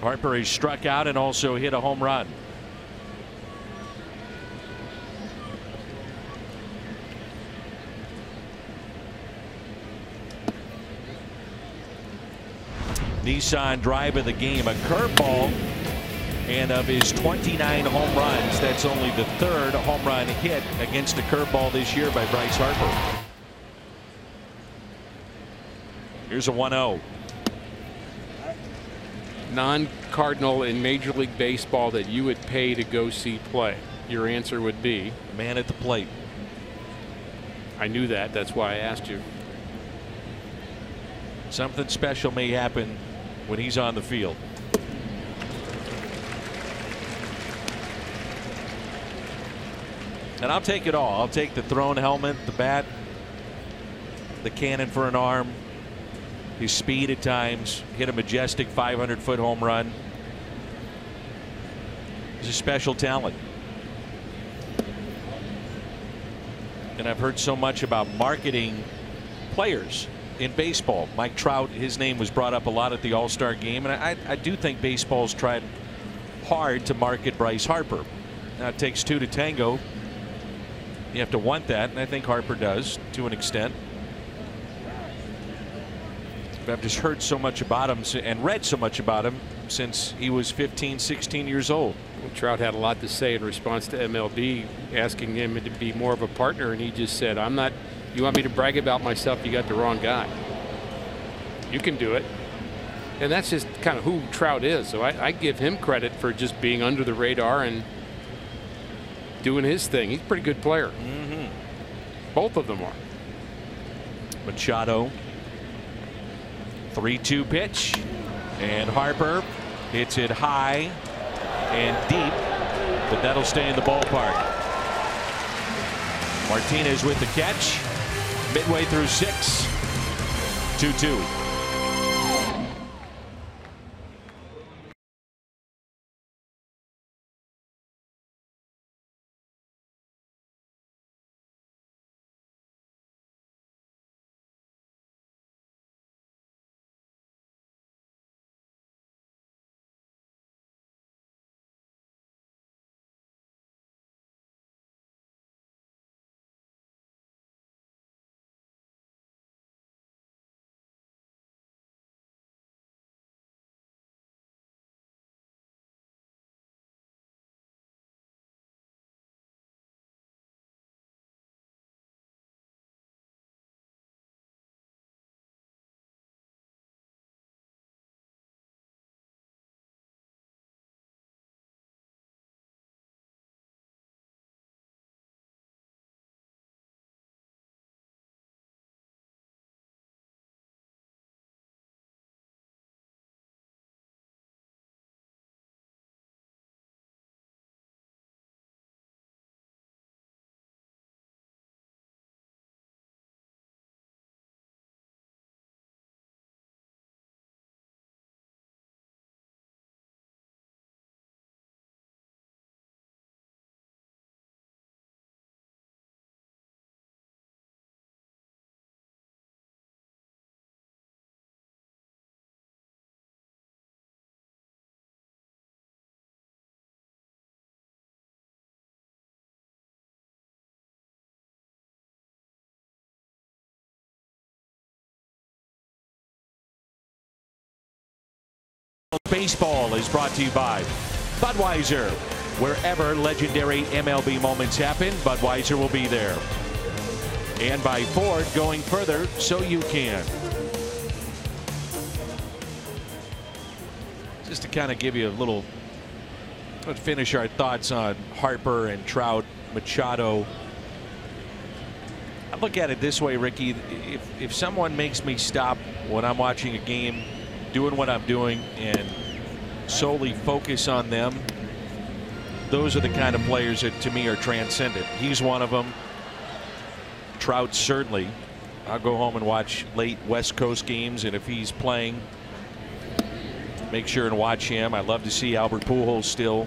Harper has struck out and also hit a home run. Nissan drive of the game, a curveball, and of his 29 home runs, that's only the 3rd home run hit against a curveball this year by Bryce Harper. Here's a 1-0. Non-Cardinal in Major League Baseball that you would pay to go see play. Your answer would be? The man at the plate. I knew that. That's why I asked you. Something special may happen when he's on the field. And I'll take it all. I'll take the thrown helmet, the bat, the cannon for an arm, his speed at times, hit a majestic 500-foot home run. He's a special talent. And I've heard so much about marketing players in baseball. Mike Trout, his name was brought up a lot at the All-Star game, and I do think baseball's tried hard to market Bryce Harper. Now it takes 2 to tango. You have to want that, and I think Harper does to an extent. But I've just heard so much about him and read so much about him since he was 15, 16 years old. Well, Trout had a lot to say in response to MLB asking him to be more of a partner, and he just said, I'm not, you want me to brag about myself, you got the wrong guy. You can do it. And that's just kind of who Trout is. So I give him credit for just being under the radar and doing his thing. He's a pretty good player. Both of them are. Machado. 3-2 pitch. And Harper hits it high and deep, but that'll stay in the ballpark. Martinez with the catch. Midway through 6. 2-2. Baseball is brought to you by Budweiser. Wherever legendary MLB moments happen, Budweiser will be there. And by Ford, going further so you can. Just to kind of give you a little, let's finish our thoughts on Harper and Trout, Machado. I look at it this way, Ricky. If someone makes me stop when I'm watching a game, doing what I'm doing, and solely focus on them, those are the kind of players that to me are transcendent. He's one of them. Trout certainly. I'll go home and watch late West Coast games, and if he's playing, make sure and watch him. I love to see Albert Pujols still.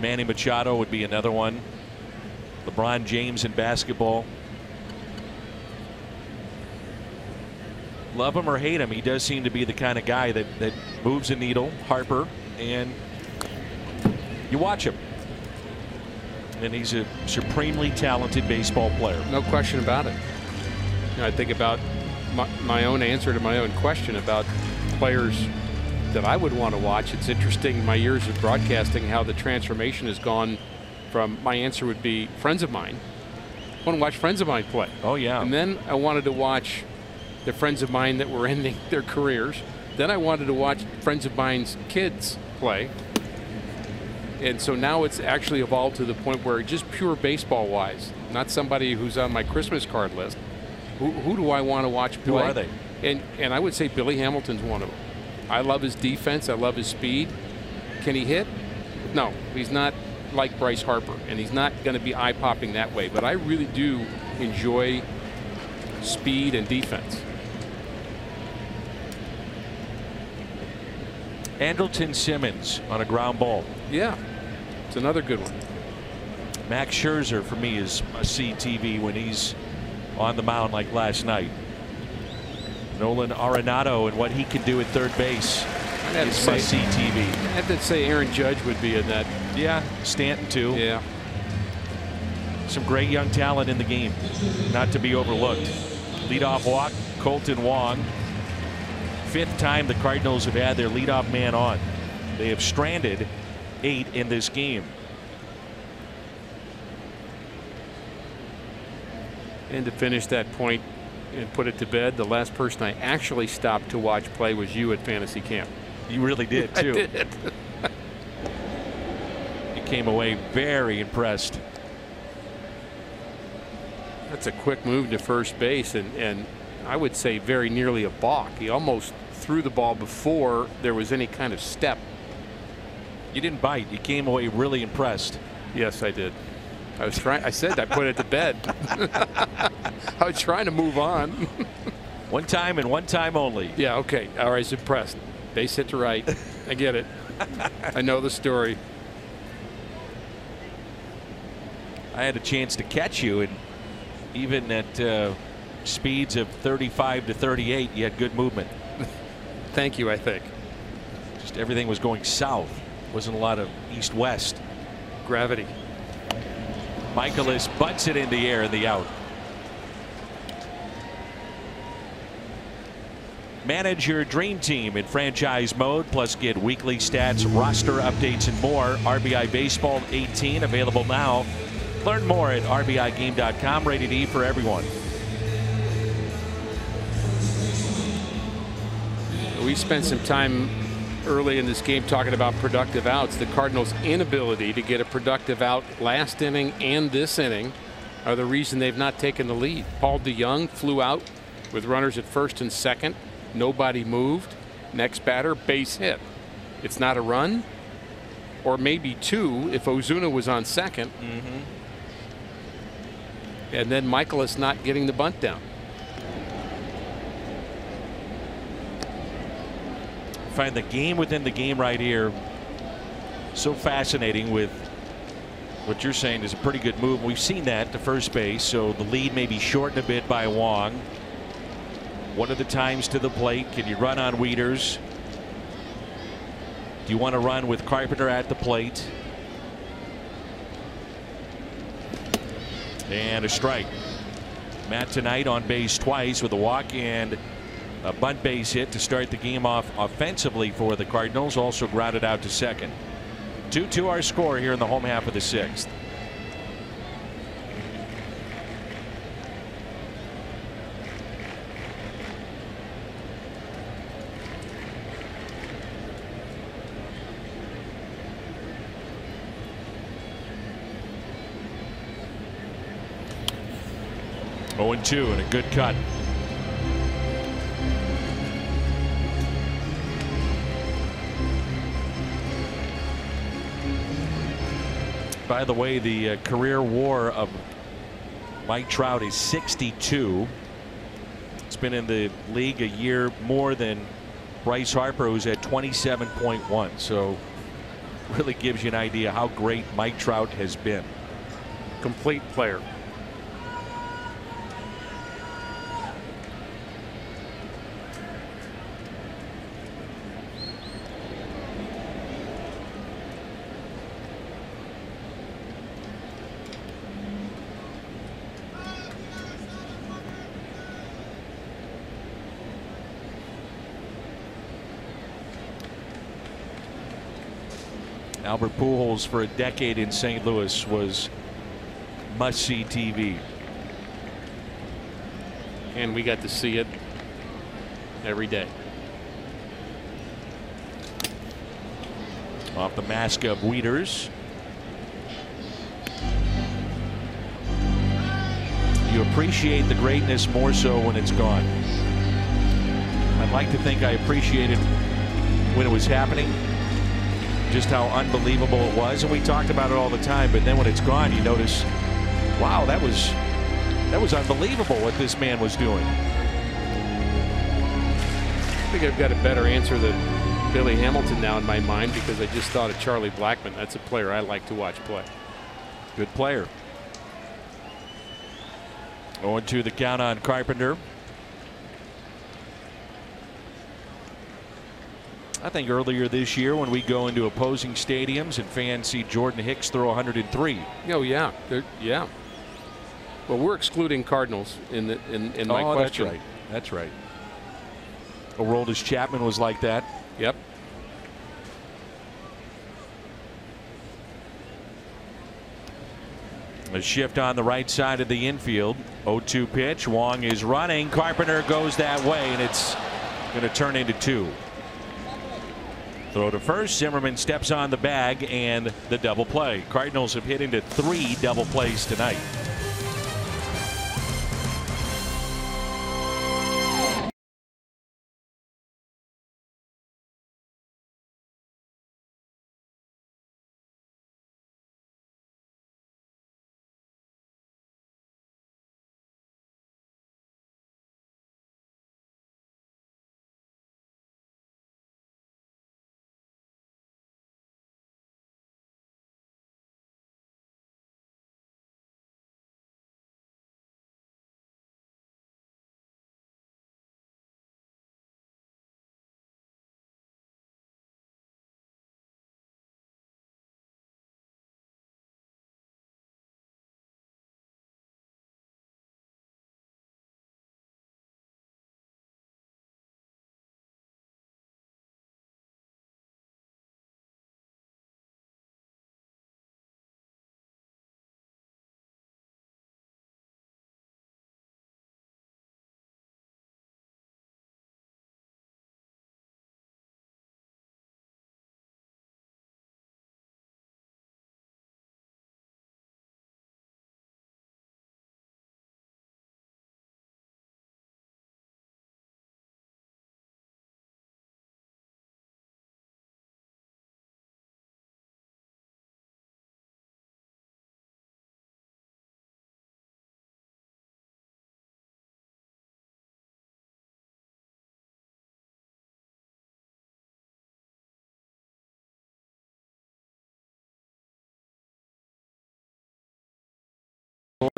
Manny Machado would be another one. LeBron James in basketball. Love him or hate him, he does seem to be the kind of guy that moves the needle. Harper, and you watch him, and he's a supremely talented baseball player. No question about it. You know, I think about my own answer to my own question about players that I would want to watch. It's interesting in my years of broadcasting how the transformation has gone from, my answer would be friends of mine. I want to watch friends of mine play. Oh yeah. And then I wanted to watch the friends of mine that were ending their careers. Then I wanted to watch friends of mine's kids play. And so now it's actually evolved to the point where just pure baseball wise, not somebody who's on my Christmas card list. Who do I want to watch play? Who are they? And I would say Billy Hamilton's one of them. I love his defense. I love his speed. Can he hit? No, he's not like Bryce Harper, and he's not going to be eye-popping that way. But I really do enjoy speed and defense. Andrelton Simmons on a ground ball. Yeah, it's another good one. Max Scherzer for me is must-see TV when he's on the mound like last night. Nolan Arenado and what he can do at third base is must-see TV. I have to say Aaron Judge would be in that. Yeah, Stanton too. Yeah. Some great young talent in the game, not to be overlooked. Leadoff walk, Colton Wong. 5th time the Cardinals have had their leadoff man on. They have stranded 8 in this game. And to finish that point and put it to bed, the last person I actually stopped to watch play was you at fantasy camp. You really did too. I did. You came away very impressed. That's a quick move to first base, and I would say very nearly a balk. He almost threw the ball before there was any kind of step. You didn't bite. You came away really impressed. Yes, I did. I was trying. I said I put it to bed. I was trying to move on. One time and one time only. Yeah. Okay. All right. I was impressed. Base hit to right. I get it. I know the story. I had a chance to catch you, and even at speeds of 35 to 38, you had good movement. Thank you. I think just everything was going south. Wasn't a lot of east-west. Gravity. Mikolas butts it in the air in the out. Manage your dream team in franchise mode, plus get weekly stats, roster updates, and more. RBI Baseball 18 available now. Learn more at rbigame.com. Rated E for everyone. We spent some time early in this game talking about productive outs. The Cardinals' inability to get a productive out last inning and this inning are the reason they've not taken the lead. Paul DeJong flew out with runners at first and second. Nobody moved. Next batter, base hit. It's not a run, or maybe two if Ozuna was on second. And then Mikolas not getting the bunt down. Find the game within the game right here. So fascinating with what you're saying is a pretty good move. We've seen that to first base, so the lead may be shortened a bit by Wong. What are the times to the plate? Can you run on Wieters? Do you want to run with Carpenter at the plate? And a strike. Matt tonight on base twice with a walk and a bunt base hit to start the game off offensively for the Cardinals. Also grounded out to second. 2-2 our score here in the home half of the sixth. Oh, 0-2 and a good cut. By the way, the career WAR of Mike Trout is 62. It's been in the league a year more than Bryce Harper, who's at 27.1. So really gives you an idea how great Mike Trout has been. Complete player. Albert Pujols for a decade in St. Louis was must-see TV. And we got to see it every day. Off the mask of Wieters. You appreciate the greatness more so when it's gone. I'd like to think I appreciated when it was happening, just how unbelievable it was, and we talked about it all the time, but then when it's gone you notice, wow, that was unbelievable what this man was doing. I think I've got a better answer than Billy Hamilton now in my mind, because I just thought of Charlie Blackmon. That's a player I like to watch play. Good player. 0-2 the count on Carpenter. I think earlier this year when we go into opposing stadiums and fans see Jordan Hicks throw 103. Oh yeah, yeah. Well, we're excluding Cardinals in my question. That's right. That's right. Aroldis Chapman was like that. Yep. A shift on the right side of the infield. 0-2 pitch. Wong is running. Carpenter goes that way, and it's going to turn into 2. Throw to first. Zimmerman steps on the bag and the double play. Cardinals have hit into 3 double plays tonight.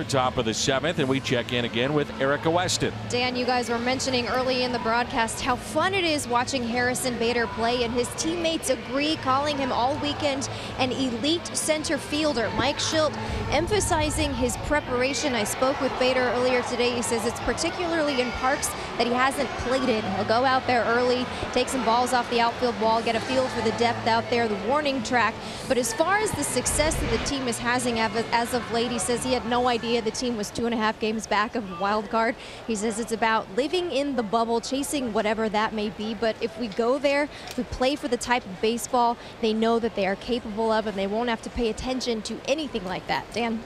Top of the 7th, and we check in again with Erica Weston. Dan, you guys were mentioning early in the broadcast how fun it is watching Harrison Bader play, and his teammates agree, calling him all weekend an elite center fielder. Mike Schilt emphasizing his preparation. I spoke with Bader earlier today. He says it's particularly in parks that he hasn't played in. He'll go out there early, take some balls off the outfield wall, get a feel for the depth out there, the warning track. But as far as the success that the team is having as of late, he says he had no idea the team was 2.5 games back of a wild card. He says it's about living in the bubble, chasing whatever that may be. But if we go there, we play for the type of baseball they know that they are capable of, and they won't have to pay attention to anything like that. Dan?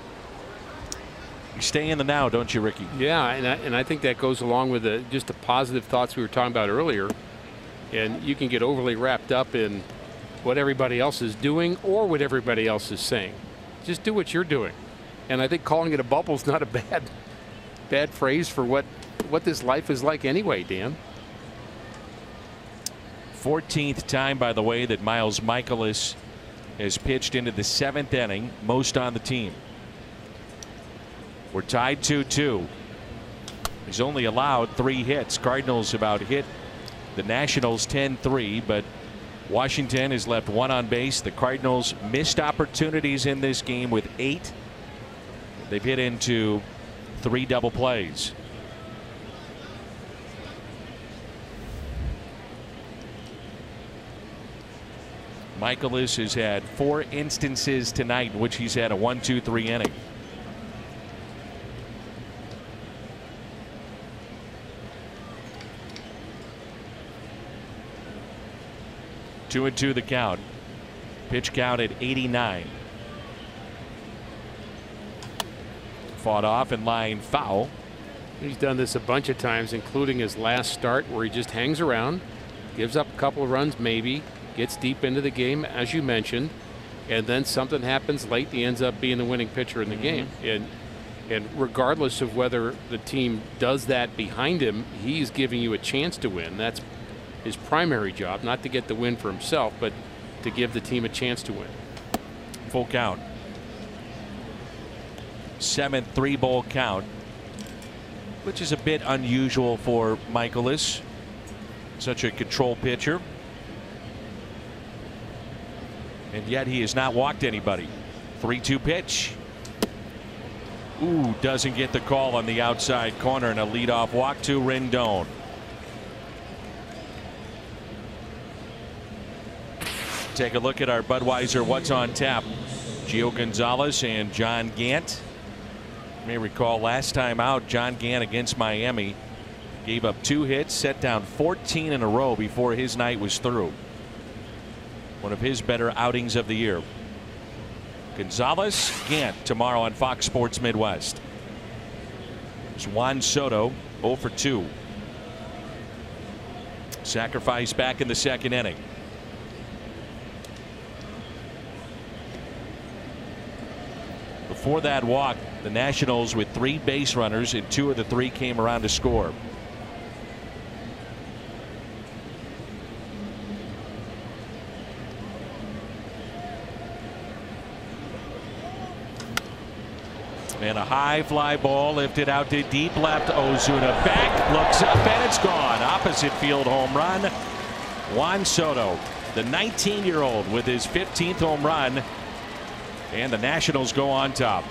You stay in the now, don't you, Ricky? Yeah, and I think that goes along with just the positive thoughts we were talking about earlier. And you can get overly wrapped up in what everybody else is doing or what everybody else is saying. Just do what you're doing. And I think calling it a bubble is not a bad phrase for what this life is like anyway, Dan. 14th time, by the way, that Miles Mikolas has pitched into the 7th inning, most on the team. We're tied 2-2. He's only allowed 3 hits. Cardinals about hit the Nationals 10-3, but Washington has left 1 on base. The Cardinals missed opportunities in this game with 8. They've hit into 3 double plays. Mikolas has had 4 instances tonight in which he's had a 1-2-3 inning. Two and 2 the count. Pitch count at 89. Fought off and line foul. He's done this a bunch of times, including his last start, where he just hangs around, gives up a couple of runs, maybe gets deep into the game, as you mentioned, and then something happens late. He ends up being the winning pitcher in the game. And regardless of whether the team does that behind him, he's giving you a chance to win. That's his primary job, not to get the win for himself, but to give the team a chance to win. Full count. 7th 3-ball count, which is a bit unusual for Mikolas, such a control pitcher, and yet he has not walked anybody. 3-2 pitch. Ooh, doesn't get the call on the outside corner, and a leadoff walk to Rendon. Take a look at our Budweiser What's on Tap. Gio Gonzalez and John Gant. You may recall last time out, John Gant against Miami gave up 2 hits, set down 14 in a row before his night was through. One of his better outings of the year. Gonzalez, Gant tomorrow on Fox Sports Midwest. It's Juan Soto 0 for 2. Sacrifice back in the 2nd inning. Before that walk, the Nationals with 3 base runners, and 2 of the 3 came around to score. And a high fly ball lifted out to deep left. Ozuna back, looks up, and it's gone. Opposite field home run. Juan Soto, the 19-year-old, with his 15th home run. And the Nationals go on top.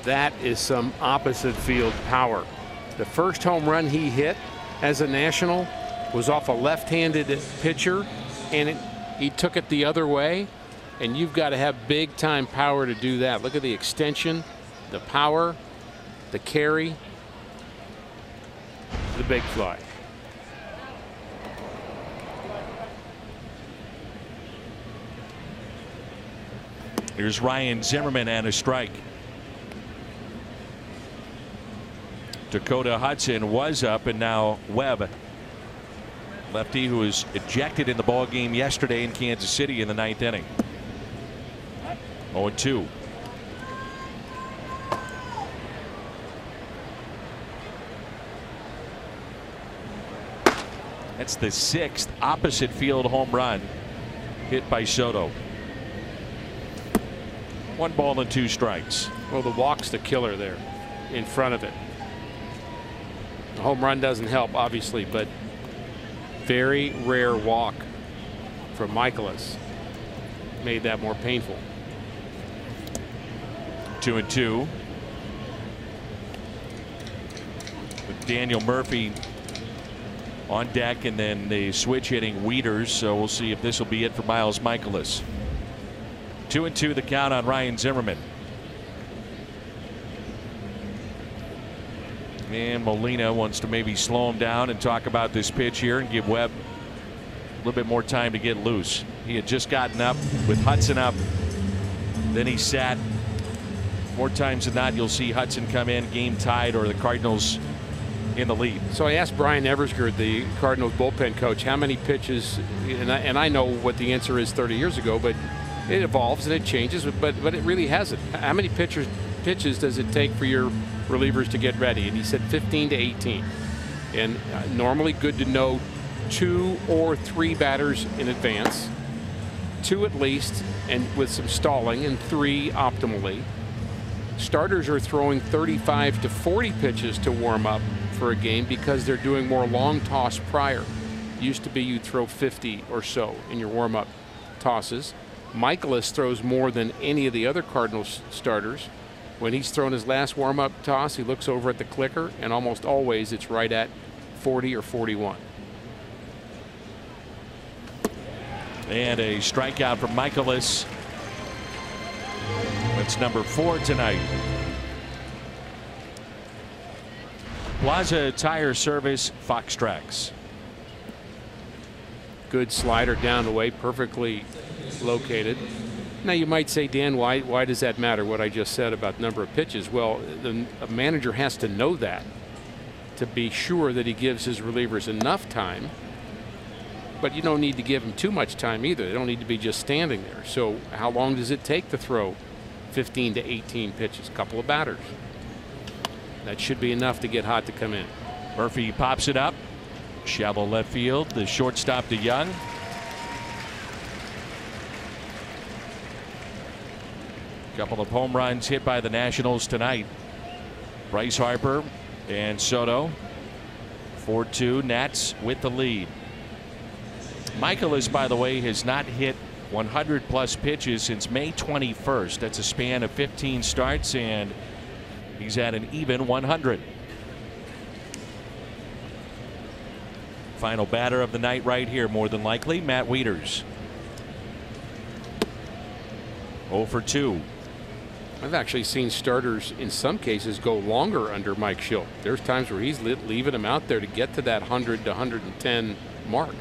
That is some opposite field power. The first home run he hit as a National was off a left-handed pitcher, and he took it the other way. And you've got to have big time power to do that. Look at the extension, the power, the carry, the big fly. Here's Ryan Zimmerman and a strike. Dakota Hudson was up, and now Webb, lefty who was ejected in the ball game yesterday in Kansas City in the 9th inning. 0-2. That's the 6th opposite field home run hit by Soto. 1 ball and 2 strikes. Well, the walk's the killer there in front of it. The home run doesn't help, obviously, but very rare walk from Mikolas made that more painful. 2-2. With Daniel Murphy on deck, and then the switch hitting Wieters, so we'll see if this will be it for Miles Mikolas. 2-2 the count on Ryan Zimmerman. And Molina wants to maybe slow him down and talk about this pitch here and give Webb a little bit more time to get loose. He had just gotten up with Hudson up. Then he sat. More times than not, you'll see Hudson come in, game tied, or the Cardinals in the lead. So I asked Brian Eversgerd, the Cardinals bullpen coach, how many pitches, and I know what the answer is 30 years ago, but it evolves and it changes, but it really hasn't. How many pitches does it take for your relievers to get ready? And he said 15 to 18. And normally good to know 2 or 3 batters in advance, 2 at least, and with some stalling, and 3 optimally. Starters are throwing 35 to 40 pitches to warm up for a game because they're doing more long toss prior. Used to be you'd throw 50 or so in your warm up tosses. Mikolas throws more than any of the other Cardinals starters. When he's thrown his last warm up toss, he looks over at the clicker, and almost always it's right at 40 or 41. And a strikeout from Mikolas. That's number 4 tonight. Plaza Tire Service, Fox Tracks. Good slider down the way, perfectly located. Now you might say, Dan, why does that matter, what I just said about number of pitches? Well, a manager has to know that to be sure that he gives his relievers enough time. But you don't need to give them too much time either. They don't need to be just standing there. So how long does it take to throw 15 to 18 pitches? A couple of batters. That should be enough to get hot to come in. Murphy pops it up. Shallow left field. The shortstop DeJong. Couple of home runs hit by the Nationals tonight. Bryce Harper and Soto. 4-2. Nats with the lead. Mikolas, by the way, has not hit 100 plus pitches since May 21st. That's a span of 15 starts, and he's at an even 100. Final batter of the night right here, more than likely, Matt Wieters. 0 for 2. I've actually seen starters in some cases go longer under Mike Schill. There's times where he's leaving him out there to get to that 100 to 110 mark,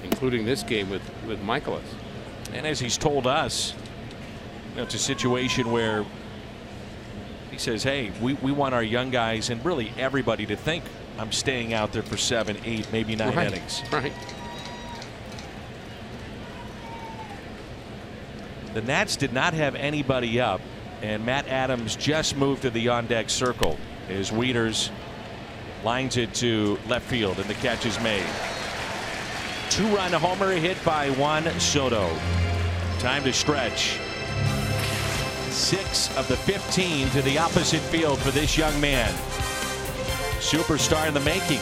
including this game with Mikolas. And as he's told us, it's a situation where he says, hey, we want our young guys and really everybody to think I'm staying out there for 7, 8, maybe 9 innings. Right. The Nats did not have anybody up, and Matt Adams just moved to the on-deck circle as Wieters lines it to left field, and the catch is made. 2-run homer hit by Juan Soto. Time to stretch. 6 of the 15 to the opposite field for this young man. Superstar in the making.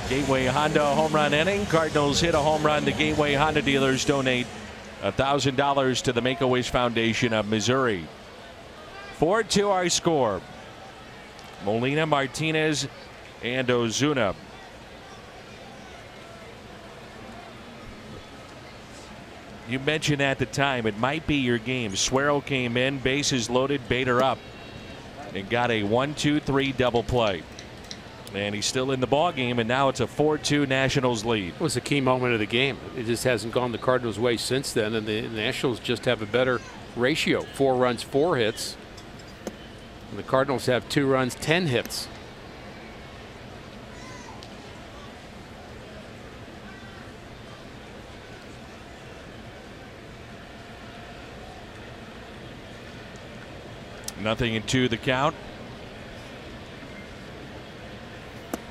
Gateway Honda home run inning. Cardinals hit a home run. The Gateway Honda dealers donate $1,000 to the Make-A-Wish Foundation of Missouri. 4-2 our score. Molina, Martinez, and Ozuna. You mentioned at the time it might be your game. Suero came in, bases loaded, Bader up, and got a 1-2-3 double play. And he's still in the ball game, and now it's a 4-2 Nationals lead. It was a key moment of the game. It just hasn't gone the Cardinals' way since then, and the Nationals just have a better ratio. 4 runs, 4 hits. And the Cardinals have 2 runs, 10 hits. Nothing in 2 the count.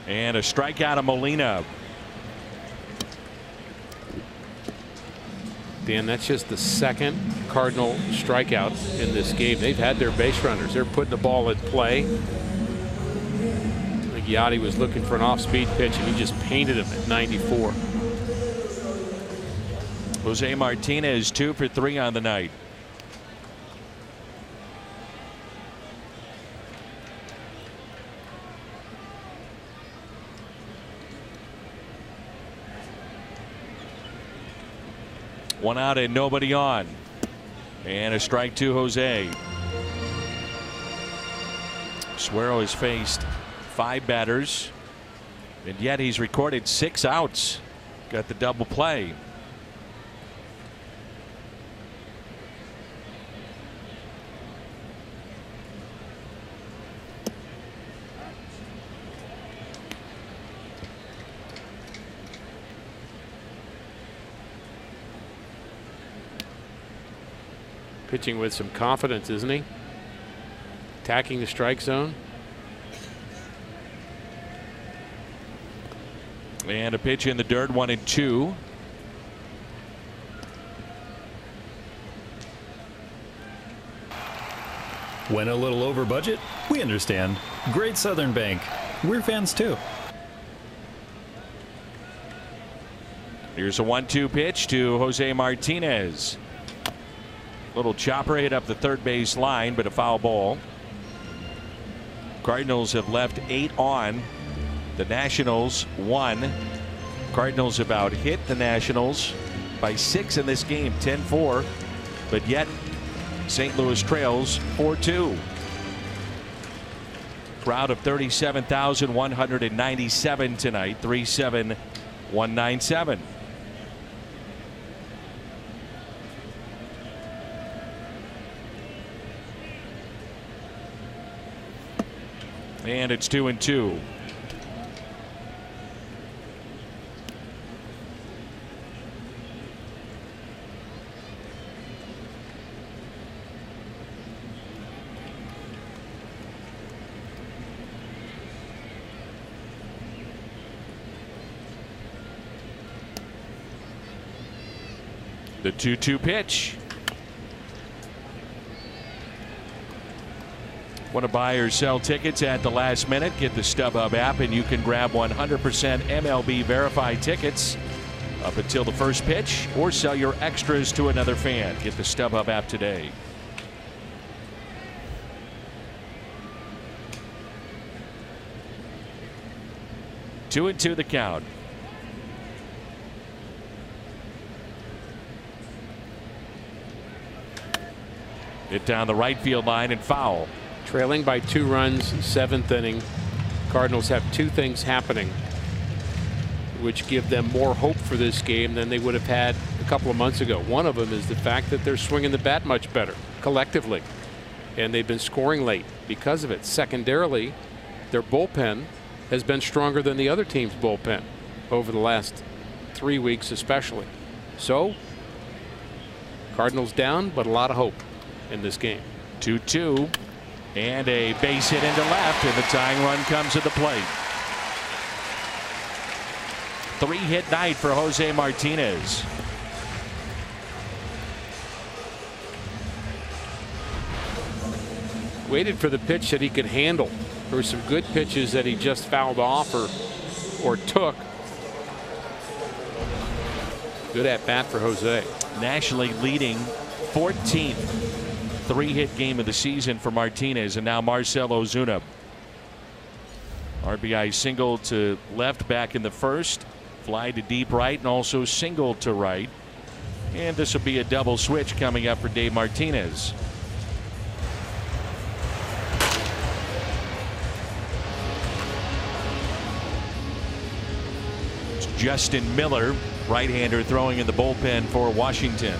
And a strikeout of Molina. Dan, that's just the second Cardinal strikeout in this game. They've had their base runners. They're putting the ball in play. I think Yachty was looking for an off-speed pitch, and he just painted him at 94. Jose Martinez 2 for 3 on the night. One out and nobody on. And a strike to Jose. Suero has faced 5 batters, and yet he's recorded 6 outs. Got the double play. Pitching with some confidence, isn't he? Attacking the strike zone. And a pitch in the dirt, 1-2. Went a little over budget? We understand. Great Southern Bank. We're fans too. Here's a 1-2 pitch to Jose Martinez. Little chopper hit up the third base line, but a foul ball. Cardinals have left 8 on. The Nationals 1. Cardinals about hit the Nationals by 6 in this game, 10-4. But yet St. Louis trails 4-2. Crowd of 37,197 tonight, 37197. And it's 2-2. The 2-2 pitch. Want to buy or sell tickets at the last minute? Get the StubHub app and you can grab 100% MLB verified tickets up until the first pitch, or sell your extras to another fan. Get the StubHub app today. Two and two the count. Hit down the right field line and foul. Trailing by 2 runs, 7th inning. Cardinals have 2 things happening which give them more hope for this game than they would have had a couple of months ago. One of them is the fact that they're swinging the bat much better collectively, and they've been scoring late because of it. Secondarily, their bullpen has been stronger than the other team's bullpen over the last 3 weeks especially. So Cardinals down, but a lot of hope in this game. 2-2. And a base hit into left, and the tying run comes to the plate. 3-hit night for Jose Martinez. Waited for the pitch that he could handle. There were some good pitches that he just fouled off or took. Good at bat for Jose. Nationally leading 14th 3-hit game of the season for Martinez, and now Marcell Ozuna. RBI single to left back in the first, fly to deep right, and also single to right. And this will be a double switch coming up for Dave Martinez. It's Justin Miller, right-hander, throwing in the bullpen for Washington.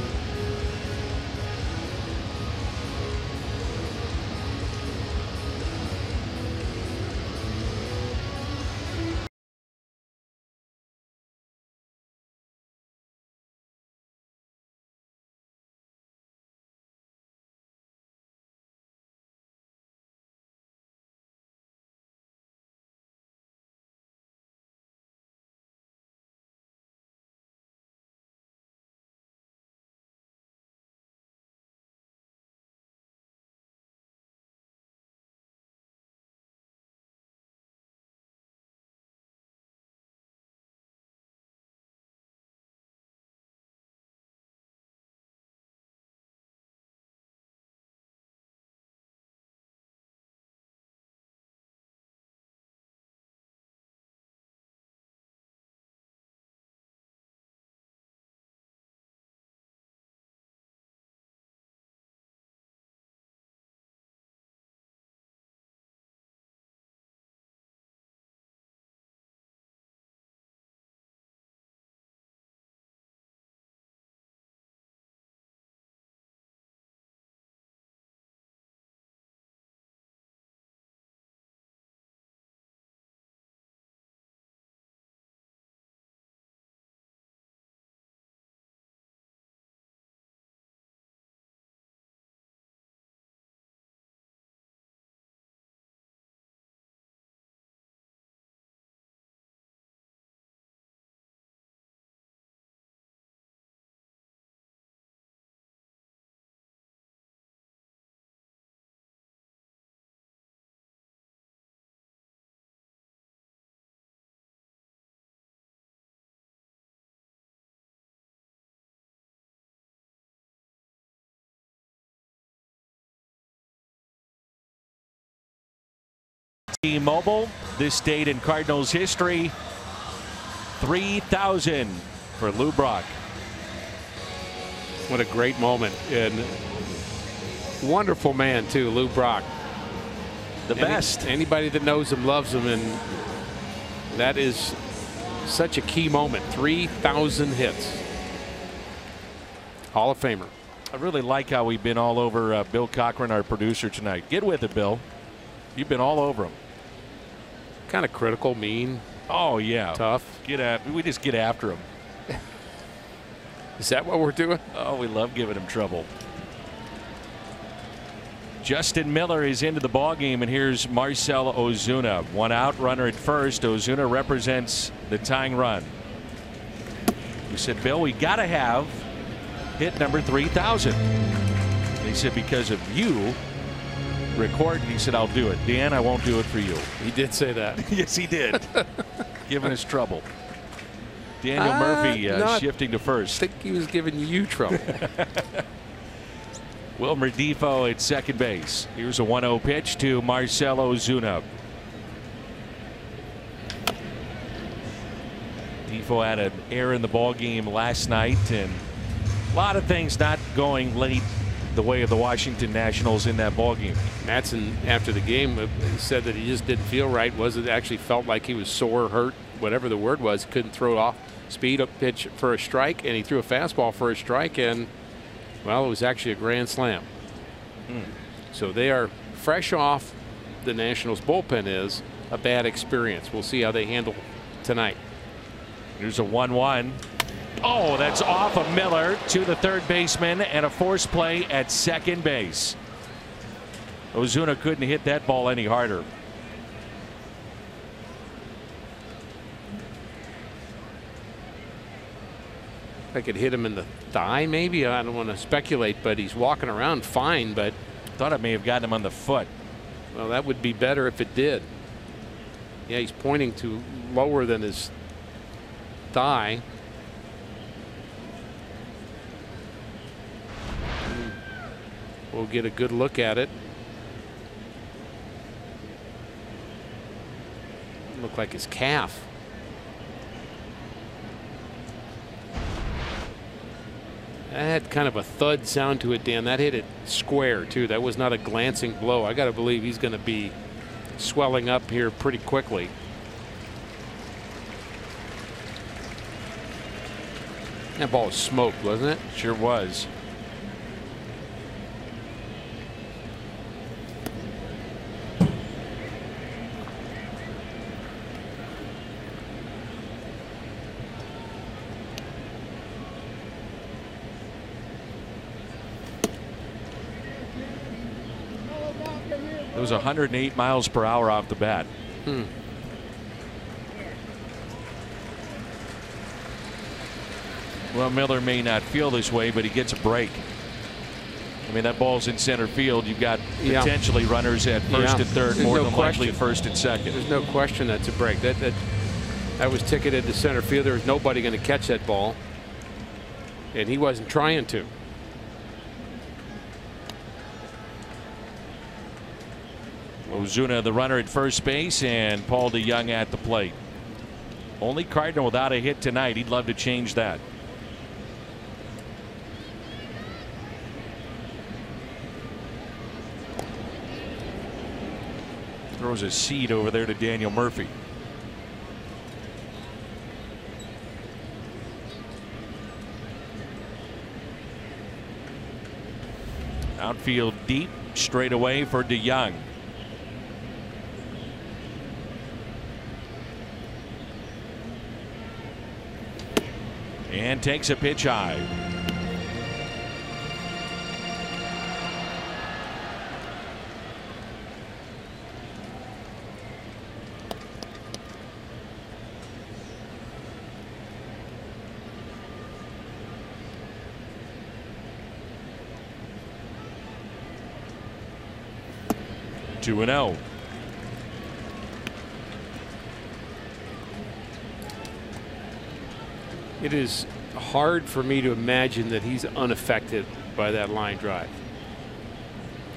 T-Mobile, this date in Cardinals history, 3,000 for Lou Brock. What a great moment, and wonderful man too, Lou Brock. The best. Anybody that knows him loves him, and that is such a key moment. 3,000 hits. Hall of Famer. I really like how we've been all over Bill Cochran, our producer tonight. Get with it, Bill. You've been all over him. Kind of critical, mean. Oh yeah, tough. We just get after him. Is that what we're doing? Oh, we love giving him trouble. Justin Miller is into the ball game, and here's Marcell Ozuna. One out, runner at first. Ozuna represents the tying run. We said, Bill, we got to have hit number 3,000. He said, because of you. Record. He said, I'll do it. Dan, I won't do it for you. He did say that. Yes, he did. Giving us trouble. Daniel Murphy shifting to first. I think he was giving you trouble. Wilmer Defoe at second base. Here's a 1-0 pitch to Marcell Ozuna. Defoe had an error in the ball game last night, and a lot of things not going late the way of the Washington Nationals in that ball game. Matson, after the game, said that he just didn't feel right. Actually felt like he was sore, hurt, whatever the word was. Couldn't throw it off speed, up pitch for a strike, and he threw a fastball for a strike, and well, it was actually a grand slam. So they are fresh off the Nationals bullpen is a bad experience. We'll see how they handle tonight. Here's a 1-1. Oh, that's off of Miller to the third baseman, and a force play at second base. Ozuna couldn't hit that ball any harder. I could hit him in the thigh, maybe. I don't want to speculate, but he's walking around fine. But thought it may have gotten him on the foot. Well, that would be better if it did. Yeah, he's pointing to lower than his thigh. We'll get a good look at it. Look like his calf. That had kind of a thud sound to it, Dan. That hit it square too. That was not a glancing blow. I got to believe he's going to be swelling up here pretty quickly. That ball was smoked, wasn't it? Sure was. It was 108 miles per hour off the bat. Well, Miller may not feel this way, but he gets a break. I mean, that ball's in center field. You've got potentially runners at first and third, more than likely first and second. There's no question that's a break. That was ticketed to center field. There was nobody going to catch that ball, and he wasn't trying to. Ozuna, the runner at first base, and Paul DeJong at the plate. Only Cardinal without a hit tonight. He'd love to change that. Throws a seed over there to Daniel Murphy. Outfield deep, straight away for DeJong. And takes a pitch high. Two and 0. It is hard for me to imagine that he's unaffected by that line drive.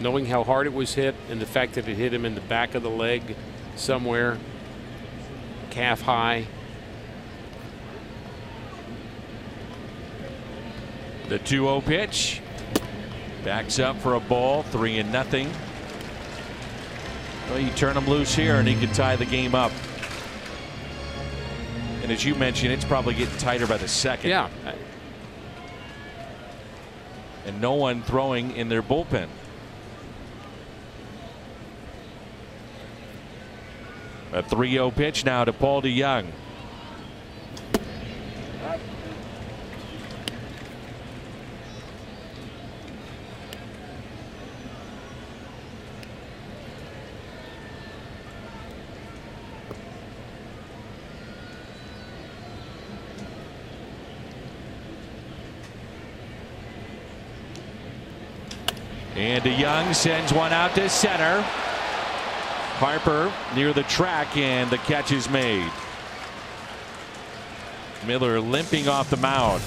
Knowing how hard it was hit and the fact that it hit him in the back of the leg somewhere, calf high. The 2-0 pitch. Backs up for a ball, 3-0. Well, you turn him loose here and he could tie the game up. And as you mentioned, it's probably getting tighter by the second. Yeah. And no one throwing in their bullpen. A 3-0 pitch now to Paul DeJong. And DeJong sends one out to center. Harper near the track, and the catch is made. Miller limping off the mound.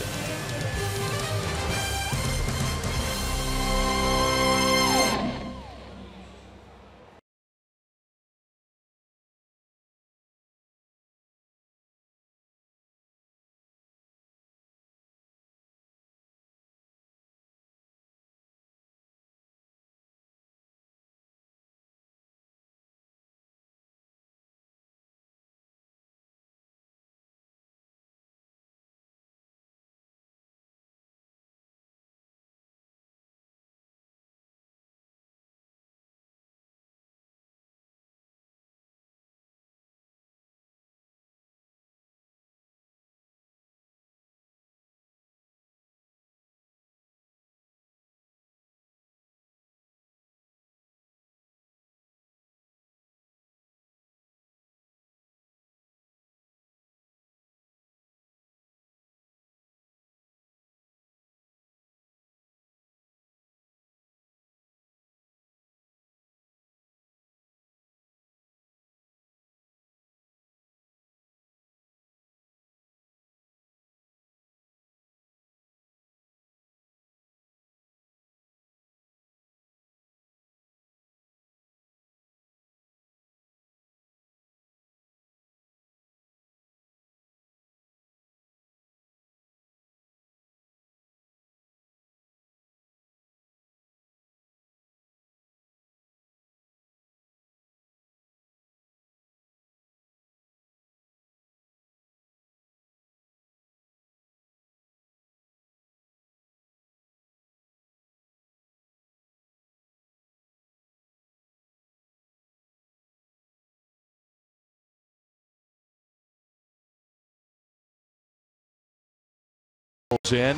Folds in.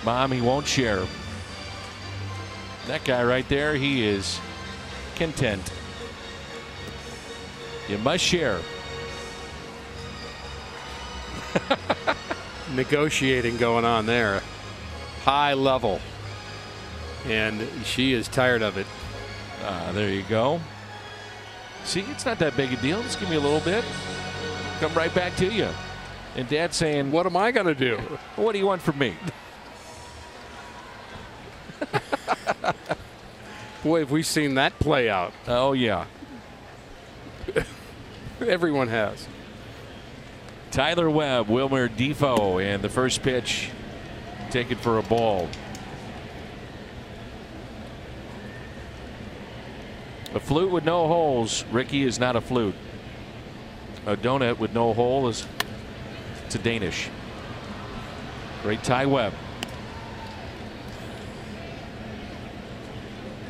Mom, he won't share. That guy right there, he is content. You must share. Negotiating going on there. High level. And she is tired of it. There you go. See, it's not that big a deal. Just give me a little bit. Come right back to you. And Dad's saying, what am I going to do? What do you want from me? Boy, have we seen that play out. Oh, yeah. Everyone has. Tyler Webb, Wilmer Defoe, and the first pitch taken for a ball. A flute with no holes, Ricky, is not a flute. A donut with no hole is it's a Danish. Great Ty Webb.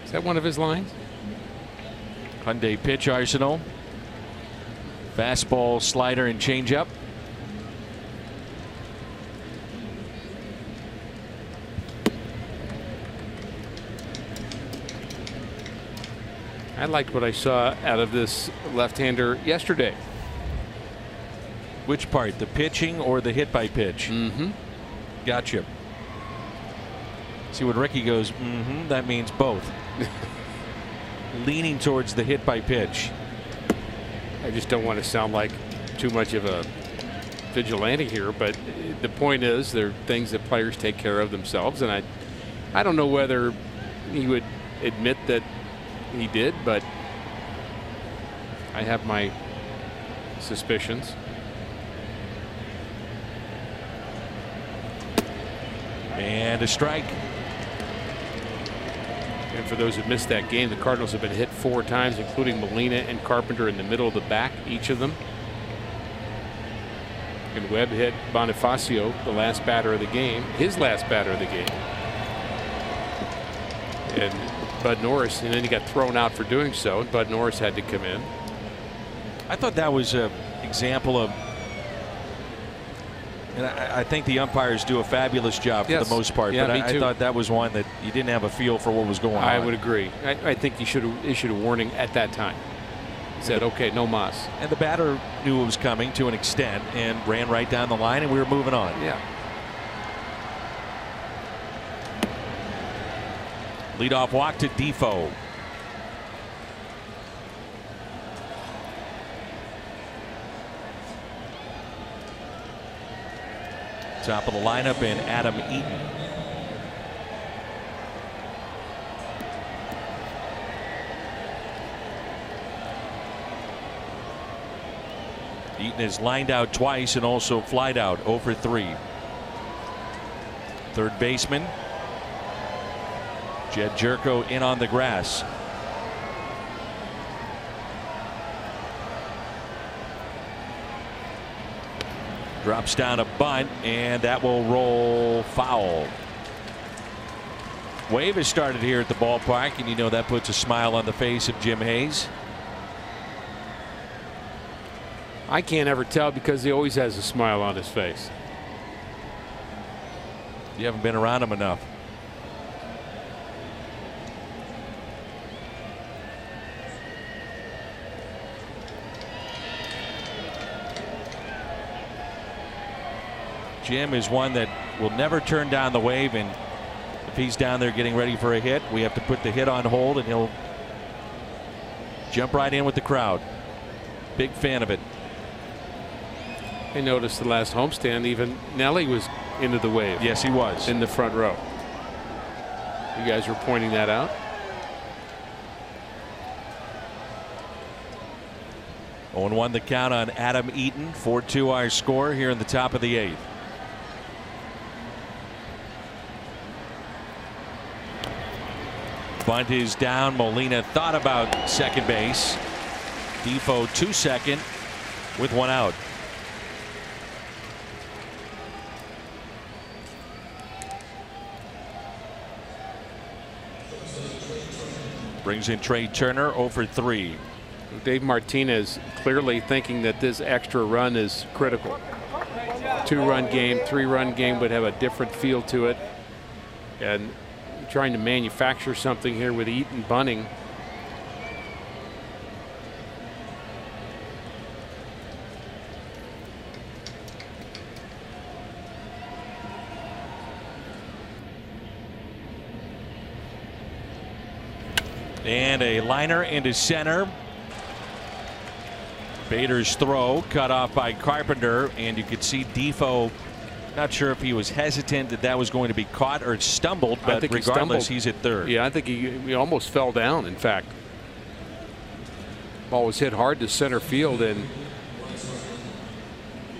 Is that one of his lines? Hyundai pitch arsenal. Fastball, slider, and changeup. I liked what I saw out of this left-hander yesterday. Which part, the pitching or the hit by pitch? Mm-hmm. Gotcha. See, when Ricky goes, mm-hmm, that means both. Leaning towards the hit by pitch. I just don't want to sound like too much of a vigilante here, but the point is there are things that players take care of themselves, and I don't know whether he would admit that he did, but I have my suspicions. And a strike. And for those who missed that game, the Cardinals have been hit 4 times, including Molina and Carpenter in the middle of the back, each of them. And Webb hit Bonifacio, the last batter of the game, his last batter of the game. And Bud Norris, and then he got thrown out for doing so, and Bud Norris had to come in. I thought that was an example of, and I think the umpires do a fabulous job for the most part, yeah, but I too. thought that was one that you didn't have a feel for what was going on. I would agree. I think he should have issued a warning at that time. Said, okay, no mas. And the batter knew it was coming to an extent and ran right down the line, and we were moving on. Yeah. Leadoff walk to Defoe. Top of the lineup in Adam Eaton. Eaton is lined out twice and also flied out 0 for 3. Third baseman Jed Jerko in on the grass. Drops down a bunt, and that will roll foul. Wave has started here at the ballpark, and you know that puts a smile on the face of Jim Hayes. I can't ever tell because he always has a smile on his face. You haven't been around him enough. Jim is one that will never turn down the wave, and if he's down there getting ready for a hit, we have to put the hit on hold, and he'll jump right in with the crowd. Big fan of it. I noticed the last homestand, even Nelly was into the wave. Yes, he was. In the front row. You guys were pointing that out. Oh, 1 the count on Adam Eaton. 4-2 our score here in the top of the 8th. Bunt is down. Molina thought about second base. Defoe to second with 1 out. Brings in Trey Turner 0 for 3. Dave Martinez clearly thinking that this extra run is critical. 2-run game, 3-run game would have a different feel to it. And trying to manufacture something here with Eaton bunting. And a liner into center. Bader's throw cut off by Carpenter, and you could see Defoe. Not sure if he was hesitant that was going to be caught or stumbled, but regardless, he's at third. Yeah, I think he almost fell down, in fact. Ball was hit hard to center field and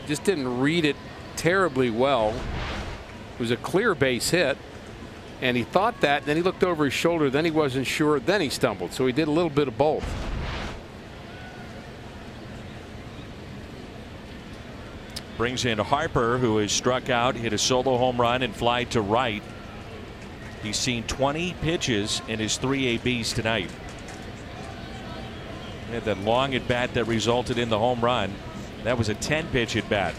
just didn't read it terribly well. It was a clear base hit, and he thought that, then he looked over his shoulder, then he wasn't sure, then he stumbled. So he did a little bit of both. Brings in Harper, who has struck out, hit a solo home run, and fly to right. He's seen 20 pitches in his 3 ABs tonight. He had that long at bat that resulted in the home run. That was a 10-pitch at bat.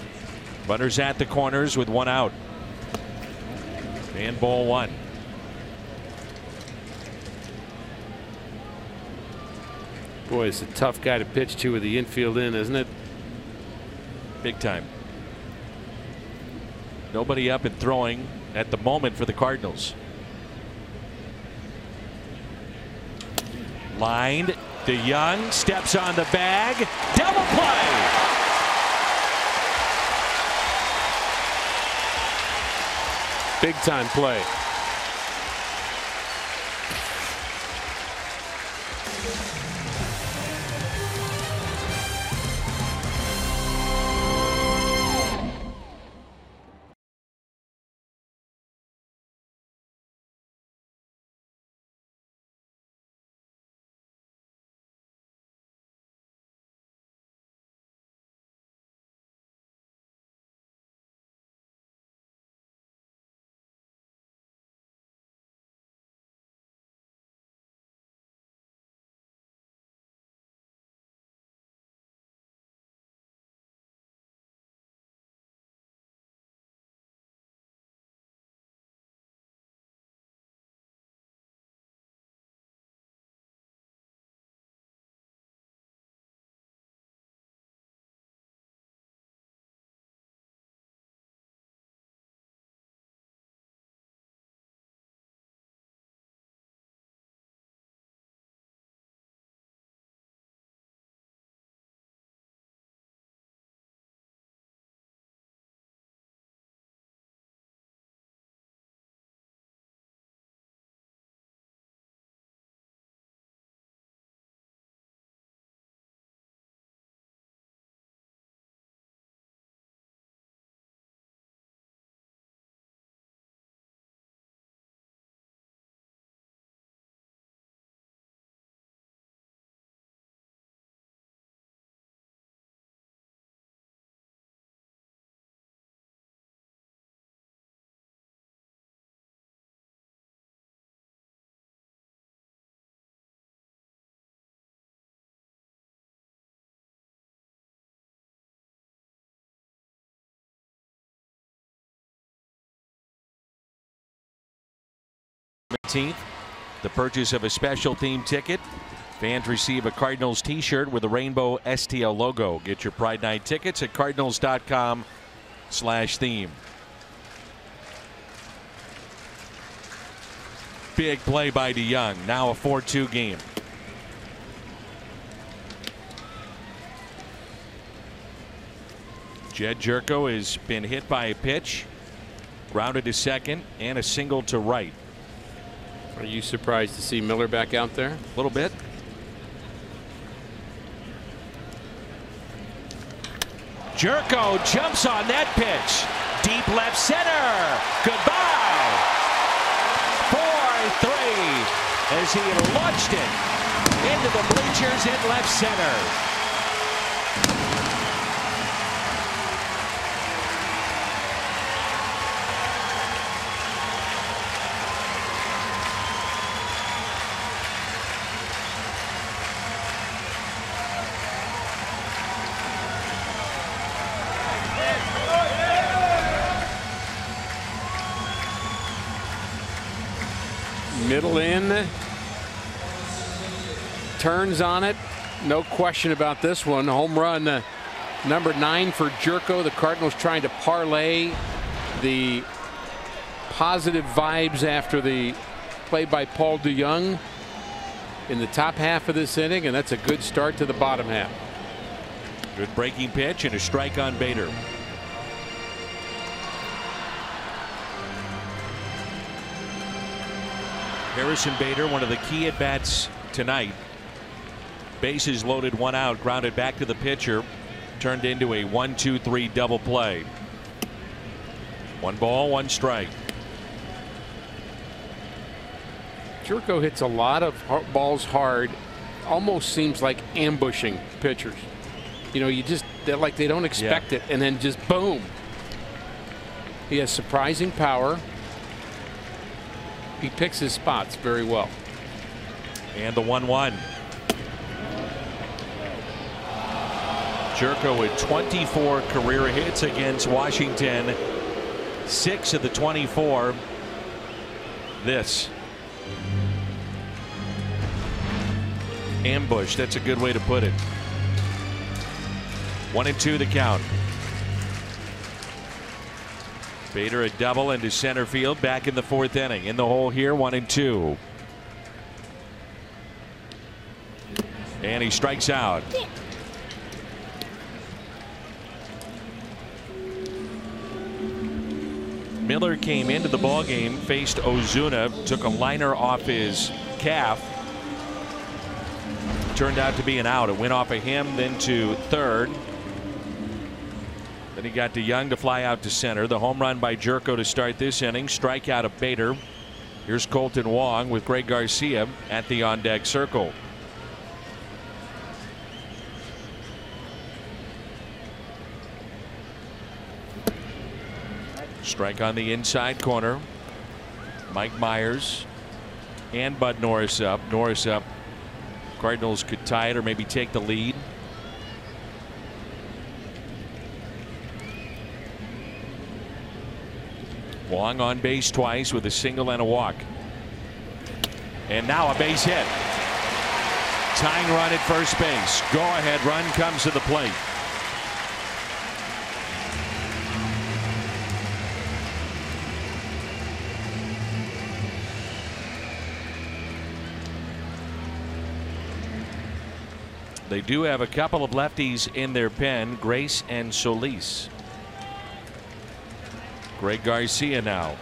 Runners at the corners with 1 out. And ball 1. Boy, it's a tough guy to pitch to with the infield in, isn't it? Big time. Nobody up and throwing at the moment for the Cardinals. Lined. DeJong steps on the bag. Double play. Big time play. The purchase of a special theme ticket. Fans receive a Cardinals t-shirt with a rainbow STL logo. Get your Pride Night tickets at cardinals.com/theme. Big play by DeJong. Now a 4-2 game. Jed Jerko has been hit by a pitch. Grounded to second and a single to right. Are you surprised to see Miller back out there? A little bit. Jerko jumps on that pitch. Deep left center. Goodbye. 4-3 as he launched it into the bleachers in left center. Middle in. Turns on it. No question about this one. Home run number 9 for Jerko. The Cardinals trying to parlay the positive vibes after the play by Paul DeJong in the top half of this inning, and that's a good start to the bottom half. Good breaking pitch and a strike on Bader. Harrison Bader, one of the key at bats tonight. Bases loaded, 1 out, grounded back to the pitcher, turned into a 1-2-3 double play. 1 ball, 1 strike. Jerko hits a lot of balls hard. Almost seems like ambushing pitchers. You know, they're like they don't expect it, and then just boom. He has surprising power. He picks his spots very well. And the 1-1. Jerko with 24 career hits against Washington. 6 of the 24. This. Ambush, that's a good way to put it. 1-2 the count. Bader a double into center field, back in the 4th inning. In the hole here, 1-2. And he strikes out. Miller came into the ballgame, faced Ozuna, took a liner off his calf. Turned out to be an out. It went off of him, then to third. Then he got DeJong to fly out to center. The home run by Jerko to start this inning. Strikeout of Bader. Here's Colton Wong with Greg Garcia at the on-deck circle. Strike on the inside corner. Mike Myers and Bud Norris up. Norris up. Cardinals could tie it or maybe take the lead. Wong on base twice with a single and a walk. And now a base hit. Tying run at first base. Go ahead run comes to the plate. They do have a couple of lefties in their pen, Grace and Solis. Greg Garcia now.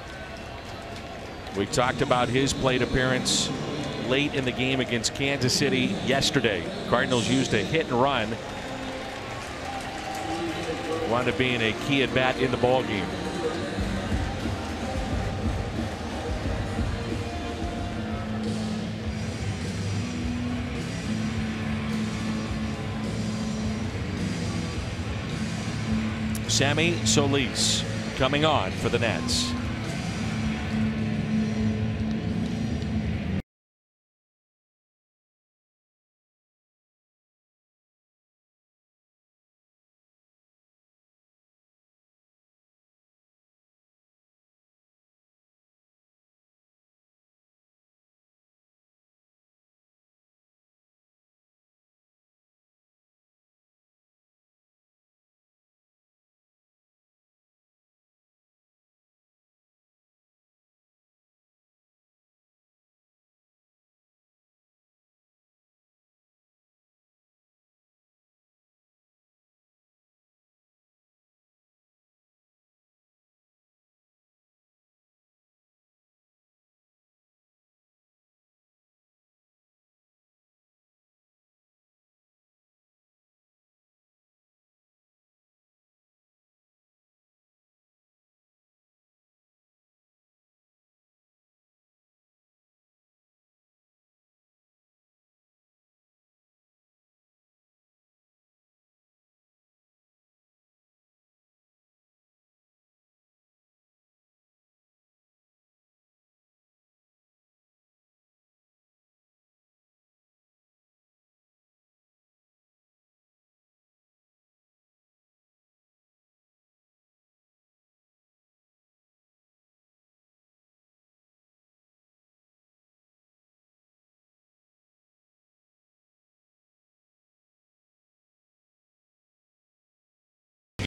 We talked about his plate appearance late in the game against Kansas City yesterday. Cardinals used a hit and run. Wound up being a key at bat in the ballgame. Sammy Solis coming on for the Nets.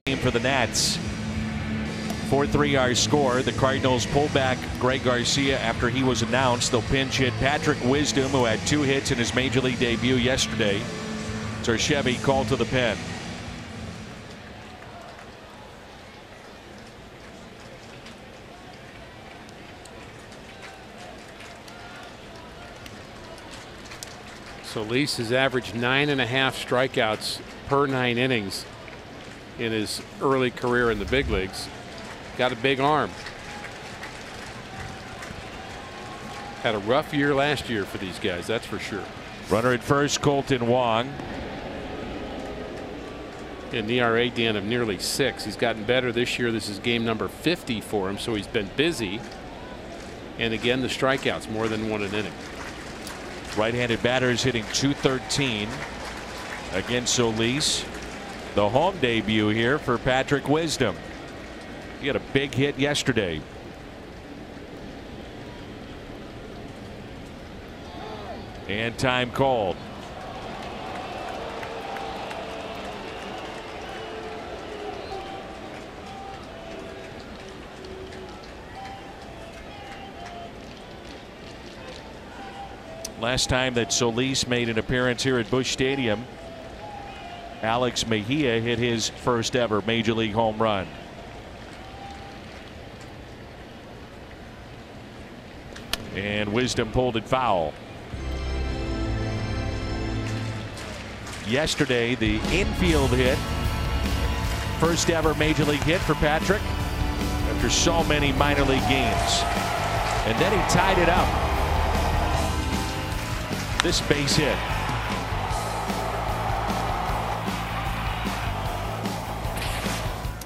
game for the Nats. 4-3 our score. The Cardinals pull back Greg Garcia after he was announced. They'll pinch hit Patrick Wisdom, who had 2 hits in his major league debut yesterday. Chevy called to the pen. Solis has averaged 9.5 strikeouts per 9 innings in his early career in the big leagues. Got a big arm. Had a rough year last year for these guys, that's for sure. Runner at first, Colton Wong. An ERA, Dan, of nearly 6. He's gotten better this year. This is game number 50 for him, so he's been busy. And again, the strikeouts, more than 1 an inning. Right-handed batters hitting .213 against Solis. The home debut here for Patrick Wisdom. He had a big hit yesterday. And time called. Last time that Solis made an appearance here at Busch Stadium, Alex Mejia hit his first ever major league home run. And Wisdom pulled it foul. Yesterday, the infield hit. First ever major league hit for Patrick after so many minor league games. And then he tied it up. This base hit.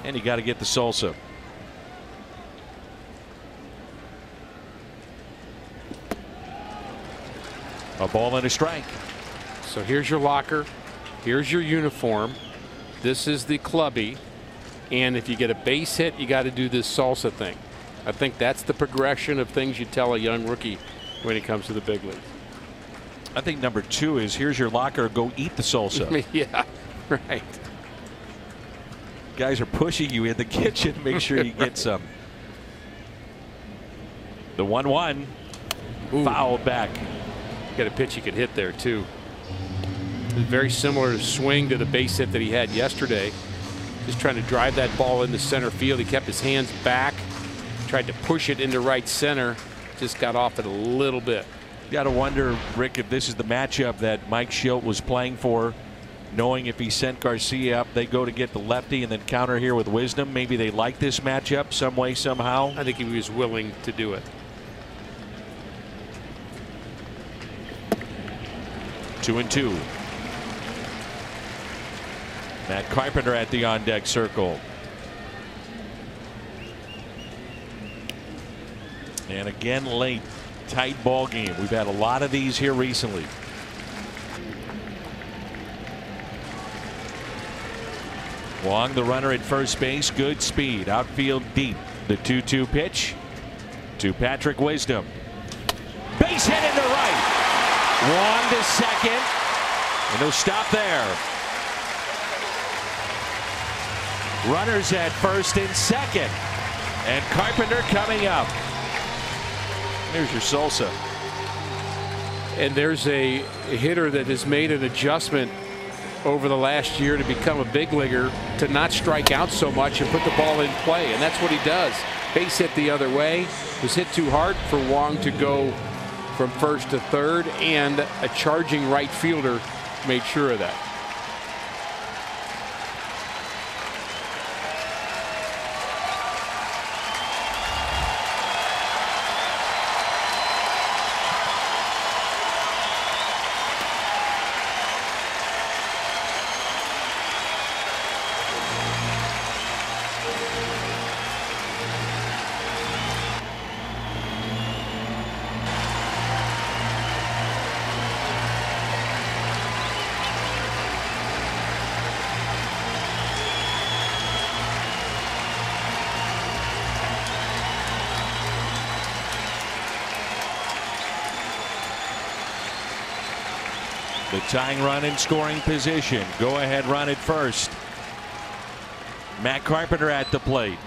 And you got to get the salsa. A ball and a strike. So here's your locker. Here's your uniform. This is the clubby. And if you get a base hit, you got to do this salsa thing. I think that's the progression of things you tell a young rookie when he comes to the big league. I think number 2 is here's your locker, go eat the salsa. Yeah, right. Guys are pushing you in the kitchen. Make sure you get some. The 1-1 fouled back. Got a pitch he could hit there too. Very similar swing to the base hit that he had yesterday. Just trying to drive that ball into center field. He kept his hands back, tried to push it into right center. Just got off it a little bit. Got to wonder, Rick, if this is the matchup that Mike Schilt was playing for, knowing if he sent Garcia up, they go to get the lefty and then counter here with Wisdom. Maybe they like this matchup some way, somehow. I think he was willing to do it. 2-2. Matt Carpenter at the on-deck circle. And again late. Tight ball game. We've had a lot of these here recently. Wong, the runner at first base, good speed, outfield deep. The 2-2 pitch to Patrick Wisdom. Base hit into right. Wong to second, and he'll stop there. Runners at first and second, and Carpenter coming up. There's your salsa. And there's a hitter that has made an adjustment over the last year to become a big leaguer, to not strike out so much and put the ball in play. And that's what he does. Base hit the other way. Was hit too hard for Wong to go from first to third, and a charging right fielder made sure of that. The tying run in scoring position. Go ahead run at first. Matt Carpenter at the plate.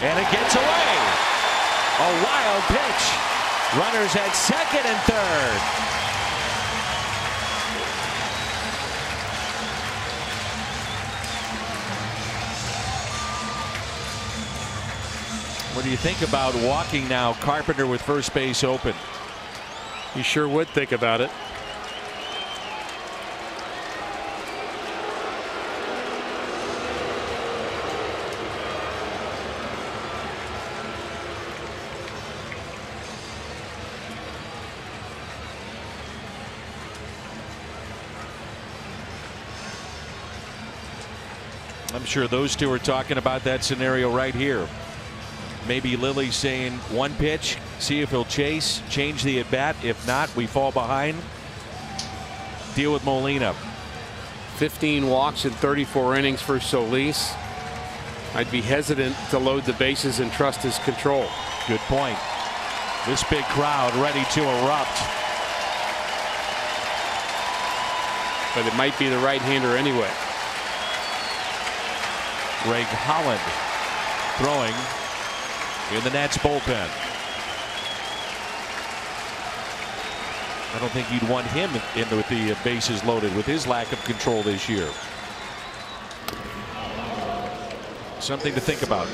And it gets away. A wild pitch. Runners at second and third. What do you think about walking now Carpenter with first base open? You sure would think about it. I'm sure those two are talking about that scenario right here. Maybe Lilly saying one pitch, see if he'll chase, change the at bat. If not, we fall behind. Deal with Molina. 15 walks in 34 innings for Solis. I'd be hesitant to load the bases and trust his control. Good point. This big crowd ready to erupt. But it might be the right-hander anyway. Greg Holland throwing in the Nats bullpen. I don't think you'd want him in with the bases loaded with his lack of control this year. Something to think about.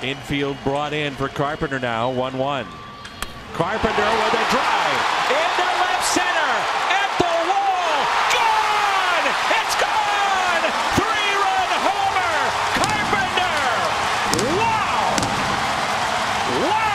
Infield brought in for Carpenter now. 1-1. Carpenter with a drive into left center at the wall. Gone! It's gone! 3-run homer. Carpenter. Wow! Wow!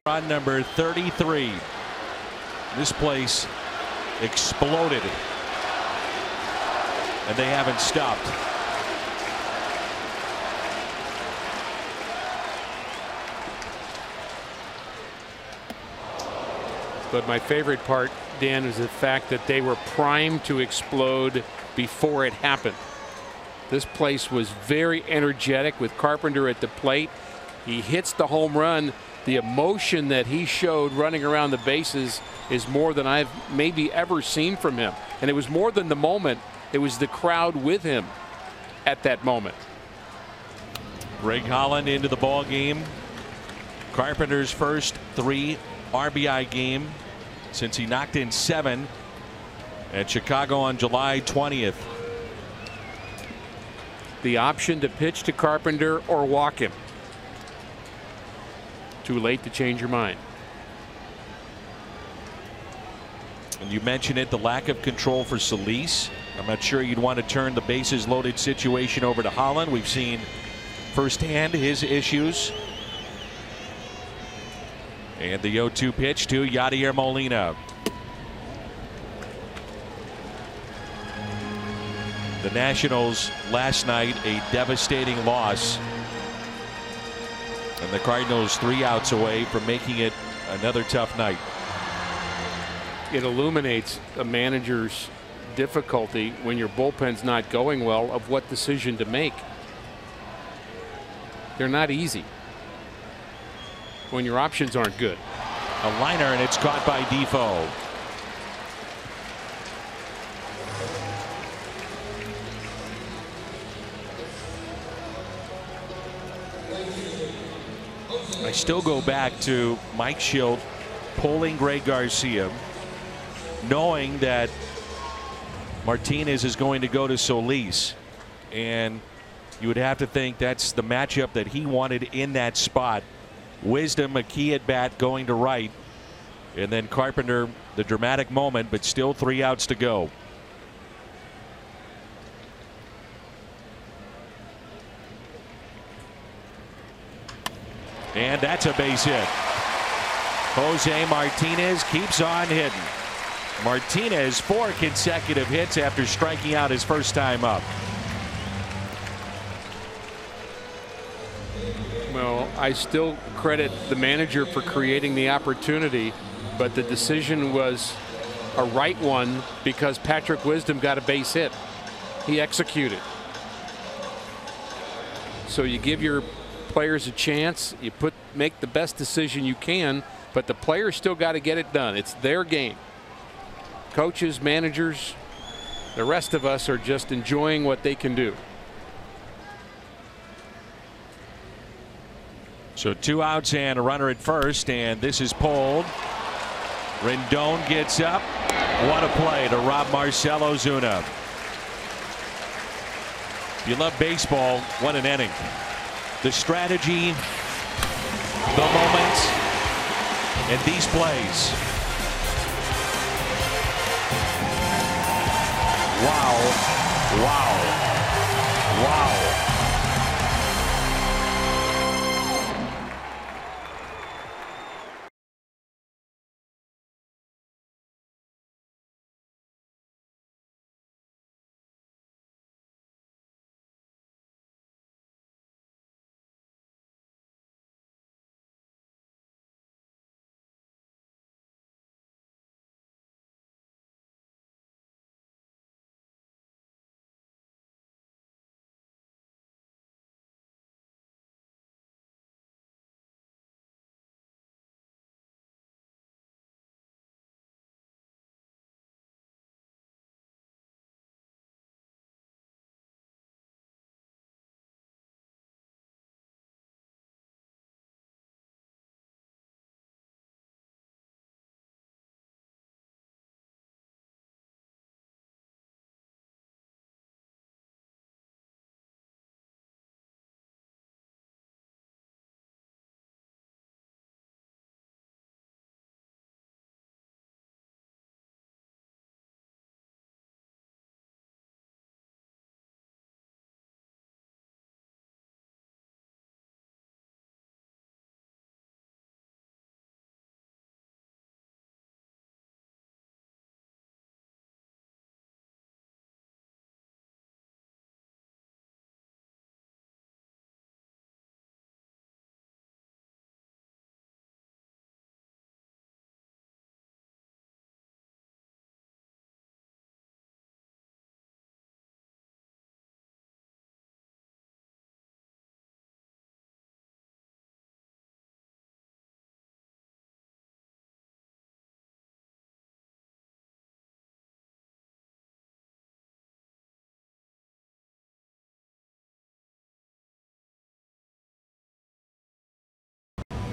On number 33. This place exploded, and they haven't stopped. But my favorite part, Dan, is the fact that they were primed to explode before it happened. This place was very energetic with Carpenter at the plate. He hits the home run. The emotion that he showed running around the bases is more than I've maybe ever seen from him. And it was more than the moment. It was the crowd with him at that moment. Greg Holland into the ball game. Carpenter's first 3 RBI game since he knocked in 7 at Chicago on July 20th. The option to pitch to Carpenter or walk him. Too late to change your mind. And you mentioned it, the lack of control for Solis. I'm not sure you'd want to turn the bases loaded situation over to Holland. We've seen firsthand his issues. And the 0-2 pitch to Yadier Molina. The Nationals last night, a devastating loss. And the Cardinals 3 outs away from making it another tough night. It illuminates a manager's difficulty when your bullpen's not going well of what decision to make. They're not easy when your options aren't good. A liner, and it's caught by Defoe. I still go back to Mike Schilt pulling Greg Garcia, knowing that Martinez is going to go to Solis, and you would have to think that's the matchup that he wanted in that spot. Wisdom, a key at bat, going to right, and then Carpenter, the dramatic moment, but still 3 outs to go. And that's a base hit. Jose Martinez keeps on hitting. Martinez 4 consecutive hits after striking out his first time up. Well, I still credit the manager for creating the opportunity, but the decision was a right one because Patrick Wisdom got a base hit. He executed. So you give your players a chance, you make the best decision you can, but the players still got to get it done. It's their game. Coaches, managers, the rest of us are just enjoying what they can do. So 2 outs and a runner at first, and this is pulled. Rendon gets up. What a play to rob Marcell Ozuna. If you love baseball, what an inning. The strategy, the moments, and these plays. Wow. Wow. Wow.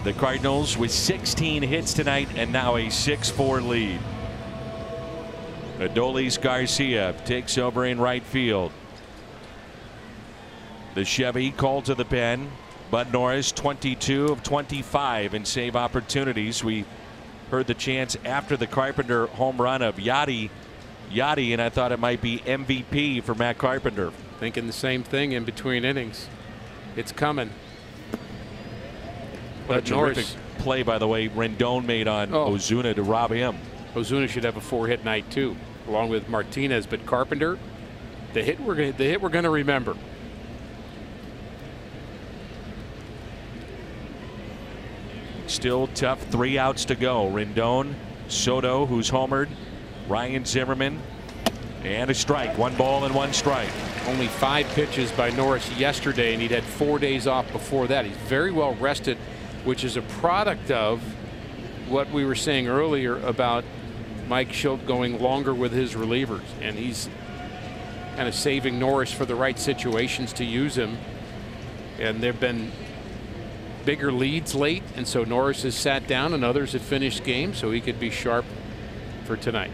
The Cardinals with 16 hits tonight and now a 6-4 lead. Adolis Garcia takes over in right field. The Chevy called to the pen. Bud Norris 22 of 25 in save opportunities. We heard the chants after the Carpenter home run of Yachty, and I thought it might be MVP for Matt Carpenter. Thinking the same thing in between innings. It's coming. What a terrific play, by the way, Rendon made on Ozuna to rob him. Ozuna should have a 4-hit night too, along with Martinez. But Carpenter, the hit we're going to remember. Still tough. 3 outs to go. Rendon, Soto, who's homered, Ryan Zimmerman, and a strike. 1 ball and 1 strike. Only 5 pitches by Norris yesterday, and he'd had 4 days off before that. He's very well rested, which is a product of what we were saying earlier about Mike Schilt going longer with his relievers, and he's kind of saving Norris for the right situations to use him. And there've been bigger leads late, and so Norris has sat down and others have finished games so he could be sharp for tonight.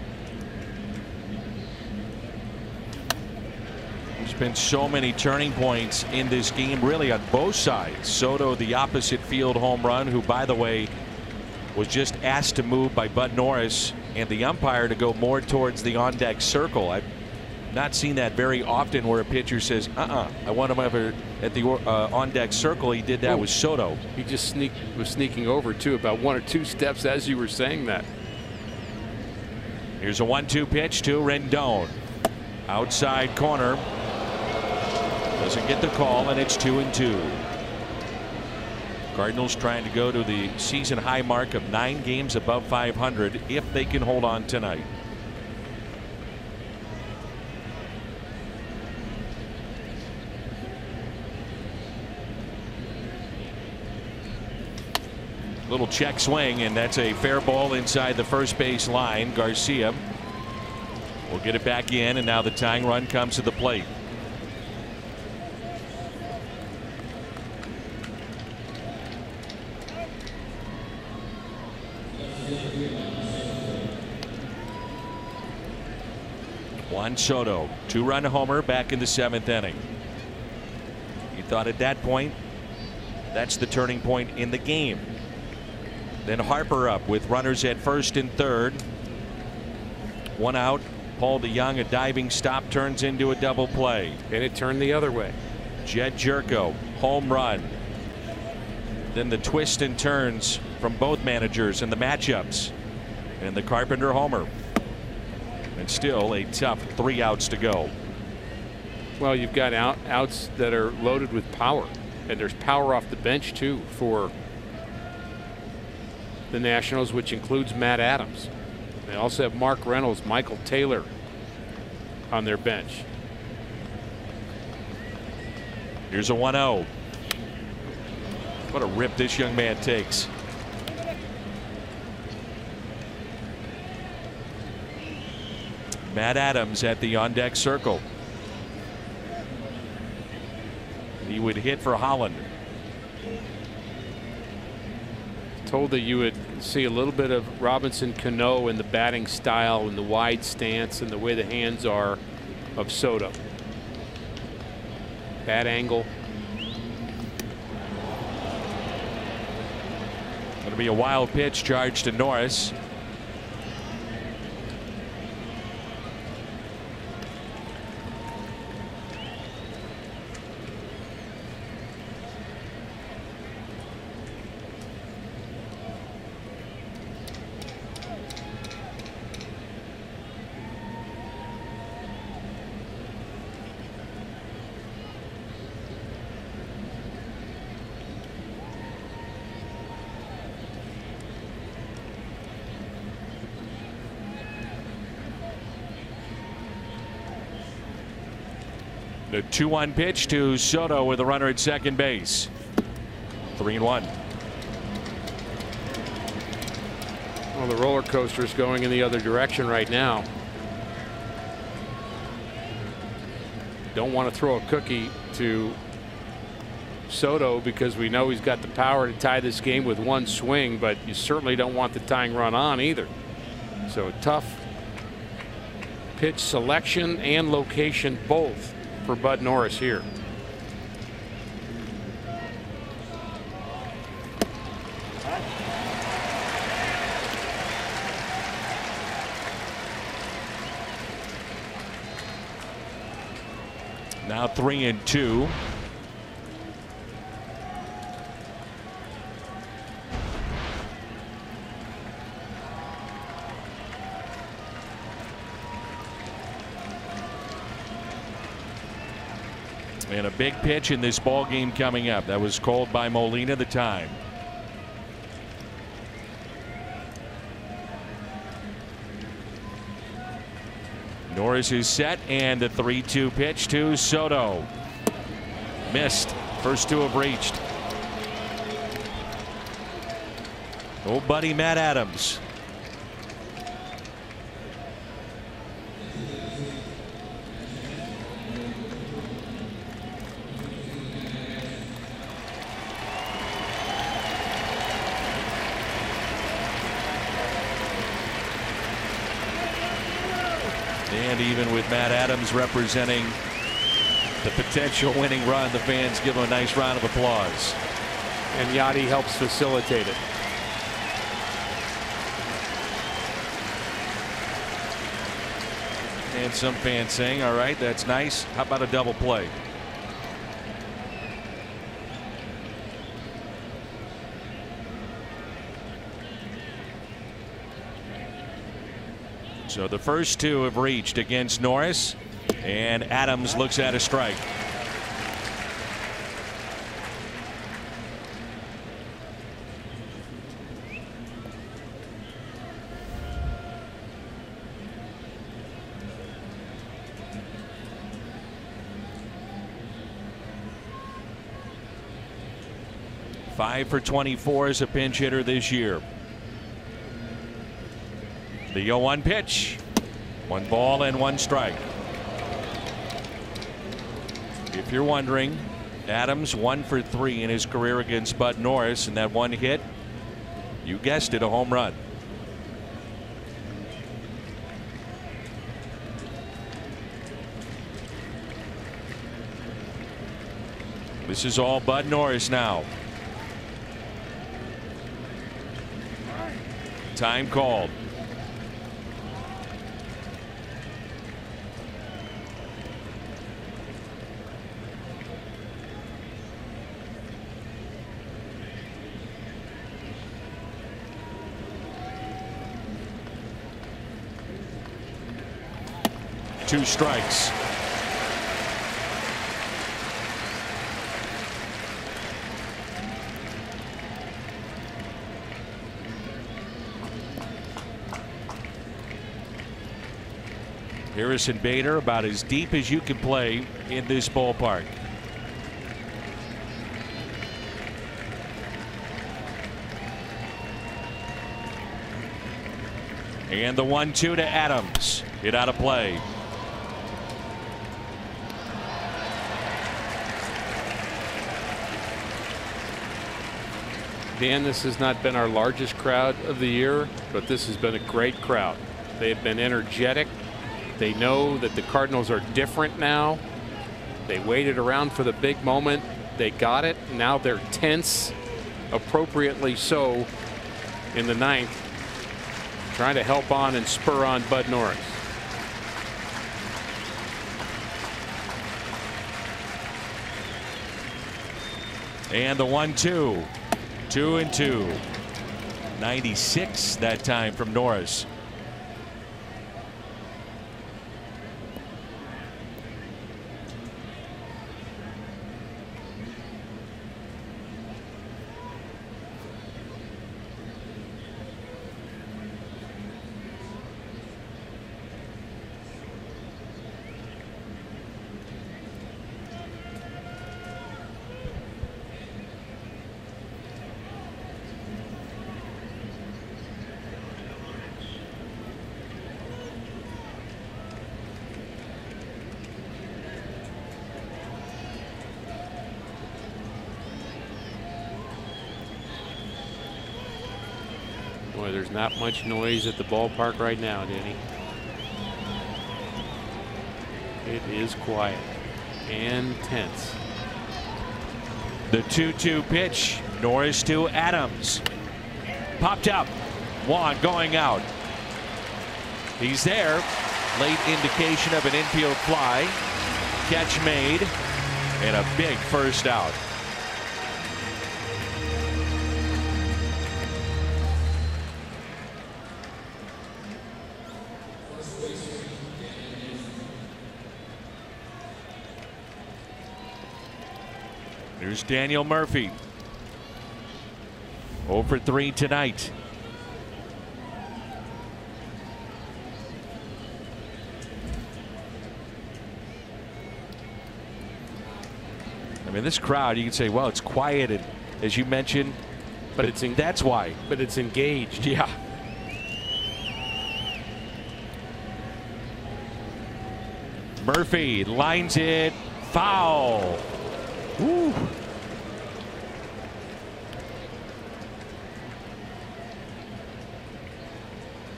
There's been so many turning points in this game, really on both sides. Soto, the opposite field home run, who, by the way, was just asked to move by Bud Norris and the umpire to go more towards the on deck circle. I've not seen that very often where a pitcher says, I want him over at the on deck circle. He did that with Soto. He just was sneaking over too, about 1 or 2 steps as you were saying that. Here's a 1-2 pitch to Rendon. Outside corner. Doesn't get the call, and it's 2-2. Cardinals trying to go to the season high mark of 9 games above 500 if they can hold on tonight. Little check swing, and that's a fair ball inside the first base line. Garcia will get it back in, and now the tying run comes to the plate. Juan Soto, 2-run homer back in the 7th inning. You thought at that point that's the turning point in the game. Then Harper up with runners at first and third. 1 out. Paul DeJong, a diving stop, turns into a double play. And it turned the other way. Jed Jerko, home run. Then the twists and turns from both managers and the matchups. And the Carpenter homer. And still a tough 3 outs to go. Well, you've got outs that are loaded with power. And there's power off the bench, too, for the Nationals, which includes Matt Adams. They also have Mark Reynolds, Michael Taylor on their bench. Here's a 1-0. What a rip this young man takes. Matt Adams at the on deck circle. He would hit for Holland. Told that you would see a little bit of Robinson Cano in the batting style and the wide stance and the way the hands are of Soto. Bad angle. Going to be a wild pitch charged to Norris. The 2-1 pitch to Soto with a runner at second base. 3-1. Well, the roller coaster is going in the other direction right now. Don't want to throw a cookie to Soto because we know he's got the power to tie this game with one swing, but you certainly don't want the tying run on either. So tough pitch selection and location both for Bud Norris here. Now 3-2. And a big pitch in this ball game coming up. That was called by Molina, the time. Norris is set, and the 3-2 pitch to Soto. Missed. First two have reached. Old buddy Matt Adams. And even with Matt Adams representing the potential winning run, the fans give him a nice round of applause. And Yachty helps facilitate it. And some fans saying, all right, that's nice. How about a double play? So the first two have reached against Norris, and Adams looks at a strike. Five for 24 as a pinch hitter this year. The 0-1 pitch. 1 ball and 1 strike. If you're wondering, Adams 1 for 3 in his career against Bud Norris, and that one hit, you guessed it, a home run. This is all Bud Norris now. Time called. Two strikes. Harrison Bader about as deep as you can play in this ballpark. And the 1-2 to Adams. Hit out of play. Dan, this has not been our largest crowd of the year, but this has been a great crowd. They have been energetic. They know that the Cardinals are different now. They waited around for the big moment. They got it. Now they're tense, appropriately so, in the 9th, trying to help on and spur on Bud Norris. And the 1-2. 2-2. 96 that time from Norris. Boy, there's not much noise at the ballpark right now, Danny. It is quiet and tense. The 2-2 pitch. Norris to Adams. Popped up. Juan going out. He's there. Late indication of an infield fly. Catch made. And a big first out. Here's Daniel Murphy. 0 for 3 tonight. I mean, this crowd, you can say, well, it's quiet, and as you mentioned, but that's why. But it's engaged, yeah. Murphy lines it foul. Woo.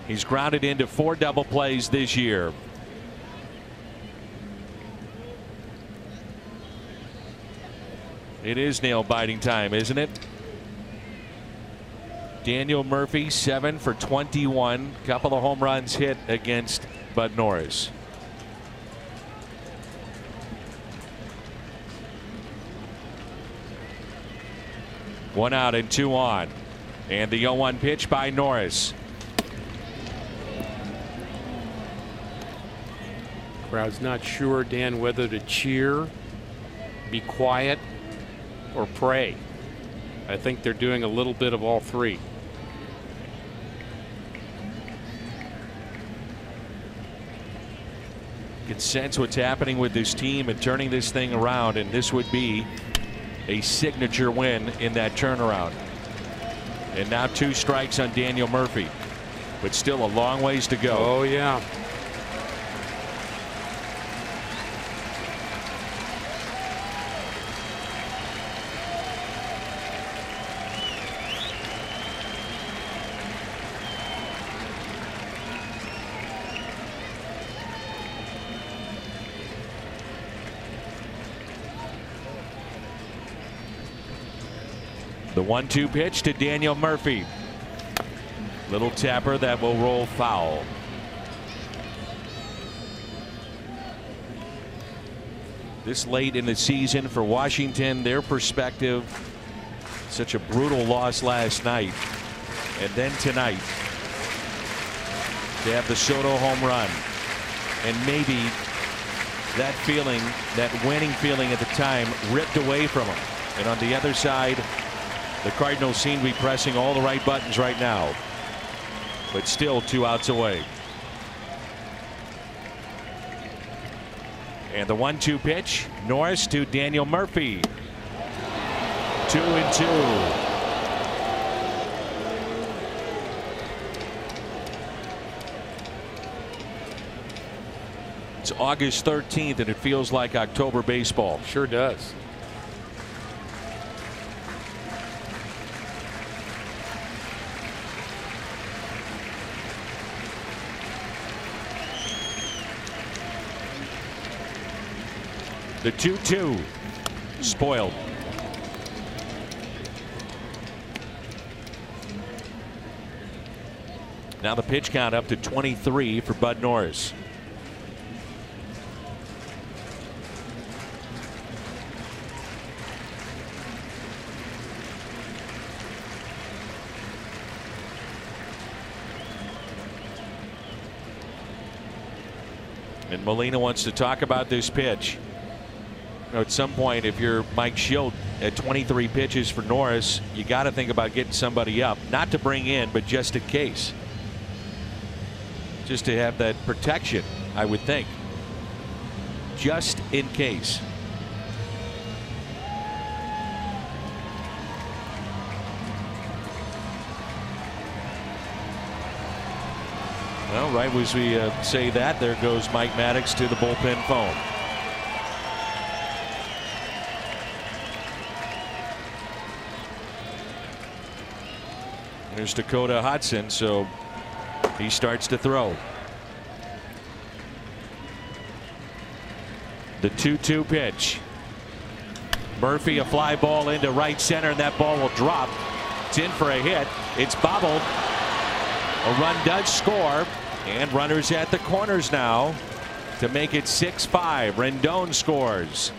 He's grounded into 4 double plays this year. It is nail biting time, isn't it? Daniel Murphy 7 for 21. Couple of home runs hit against Bud Norris. One out and 2 on. And the 0-1 pitch by Norris. Crowd's not sure, Dan, whether to cheer, be quiet, or pray. I think they're doing a little bit of all three. You can sense what's happening with this team and turning this thing around, and this would be a signature win in that turnaround. And now 2 strikes on Daniel Murphy, but still a long ways to go. Oh yeah. The 1-2 pitch to Daniel Murphy. Little tapper that will roll foul. This late in the season for Washington, their perspective, such a brutal loss last night, and then tonight they have the Soto home run, and maybe that feeling, that winning feeling at the time, ripped away from them. And on the other side, the Cardinals seem to be pressing all the right buttons right now, but still 2 outs away. And the 1-2 pitch, Norris to Daniel Murphy. 2-2. It's August 13th, and it feels like October baseball. Sure does. The 2-2 spoiled. Now the pitch count up to 23 for Bud Norris. And Molina wants to talk about this pitch. You know, at some point, if you're Mike Schilt at 23 pitches for Norris, you got to think about getting somebody up, not to bring in, but just in case, just to have that protection, I would think, just in case. Well, right as we say that, there goes Mike Maddox to the bullpen phone. Here's Dakota Hudson, so he starts to throw. The 2-2 pitch. Murphy, a fly ball into right center, and that ball will drop. It's in for a hit. It's bobbled. A run does score, and runners at the corners now to make it 6-5. Rendon scores.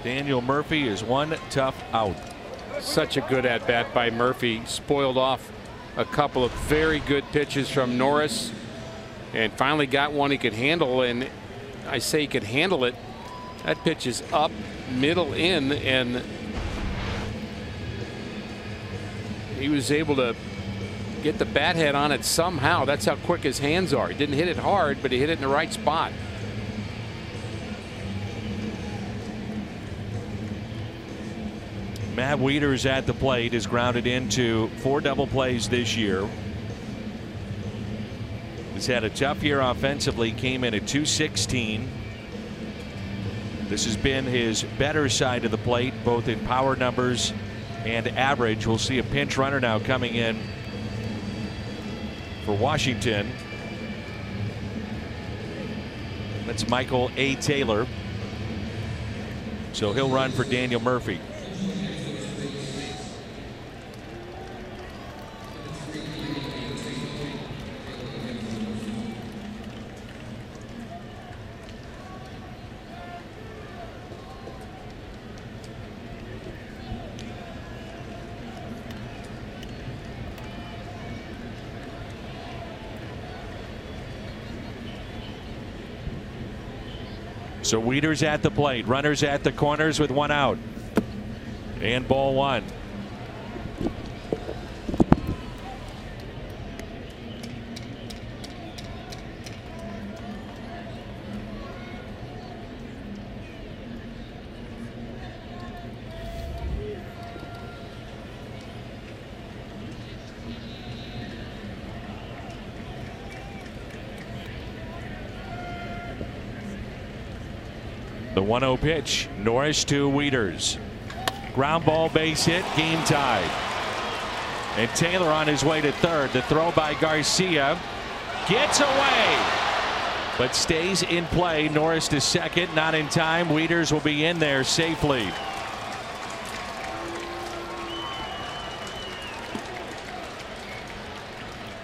Daniel Murphy is one tough out. Such a good at bat by Murphy. Spoiled off a couple of very good pitches from Norris, and finally got one he could handle. And I say he could handle it. That pitch is up, middle, in, and he was able to get the bat head on it somehow. That's how quick his hands are. He didn't hit it hard, but he hit it in the right spot. Matt Wieters at the plate is grounded into 4 double plays this year. He's had a tough year offensively, came in at .216. This has been his better side of the plate, both in power numbers and average. We'll see a pinch runner now coming in for Washington. That's Michael A. Taylor. So he'll run for Daniel Murphy. So Wieters at the plate, runners at the corners with 1 out, and ball 1. The 1-0 pitch. Norris to Wieters. Ground ball, base hit, game tied. And Taylor on his way to third. The throw by Garcia gets away, but stays in play. Norris to second, not in time. Wieters will be in there safely.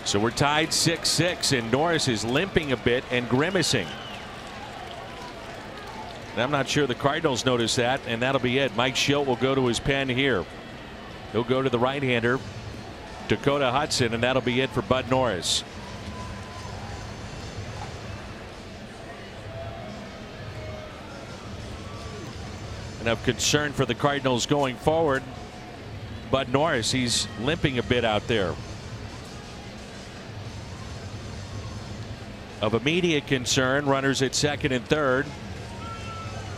So we're tied 6-6, and Norris is limping a bit and grimacing. I'm not sure the Cardinals noticed that, and that'll be it. Mike Schilt will go to his pen here. He'll go to the right-hander, Dakota Hudson, and that'll be it for Bud Norris. And of concern for the Cardinals going forward, Bud Norris, he's limping a bit out there. Of immediate concern, runners at second and third.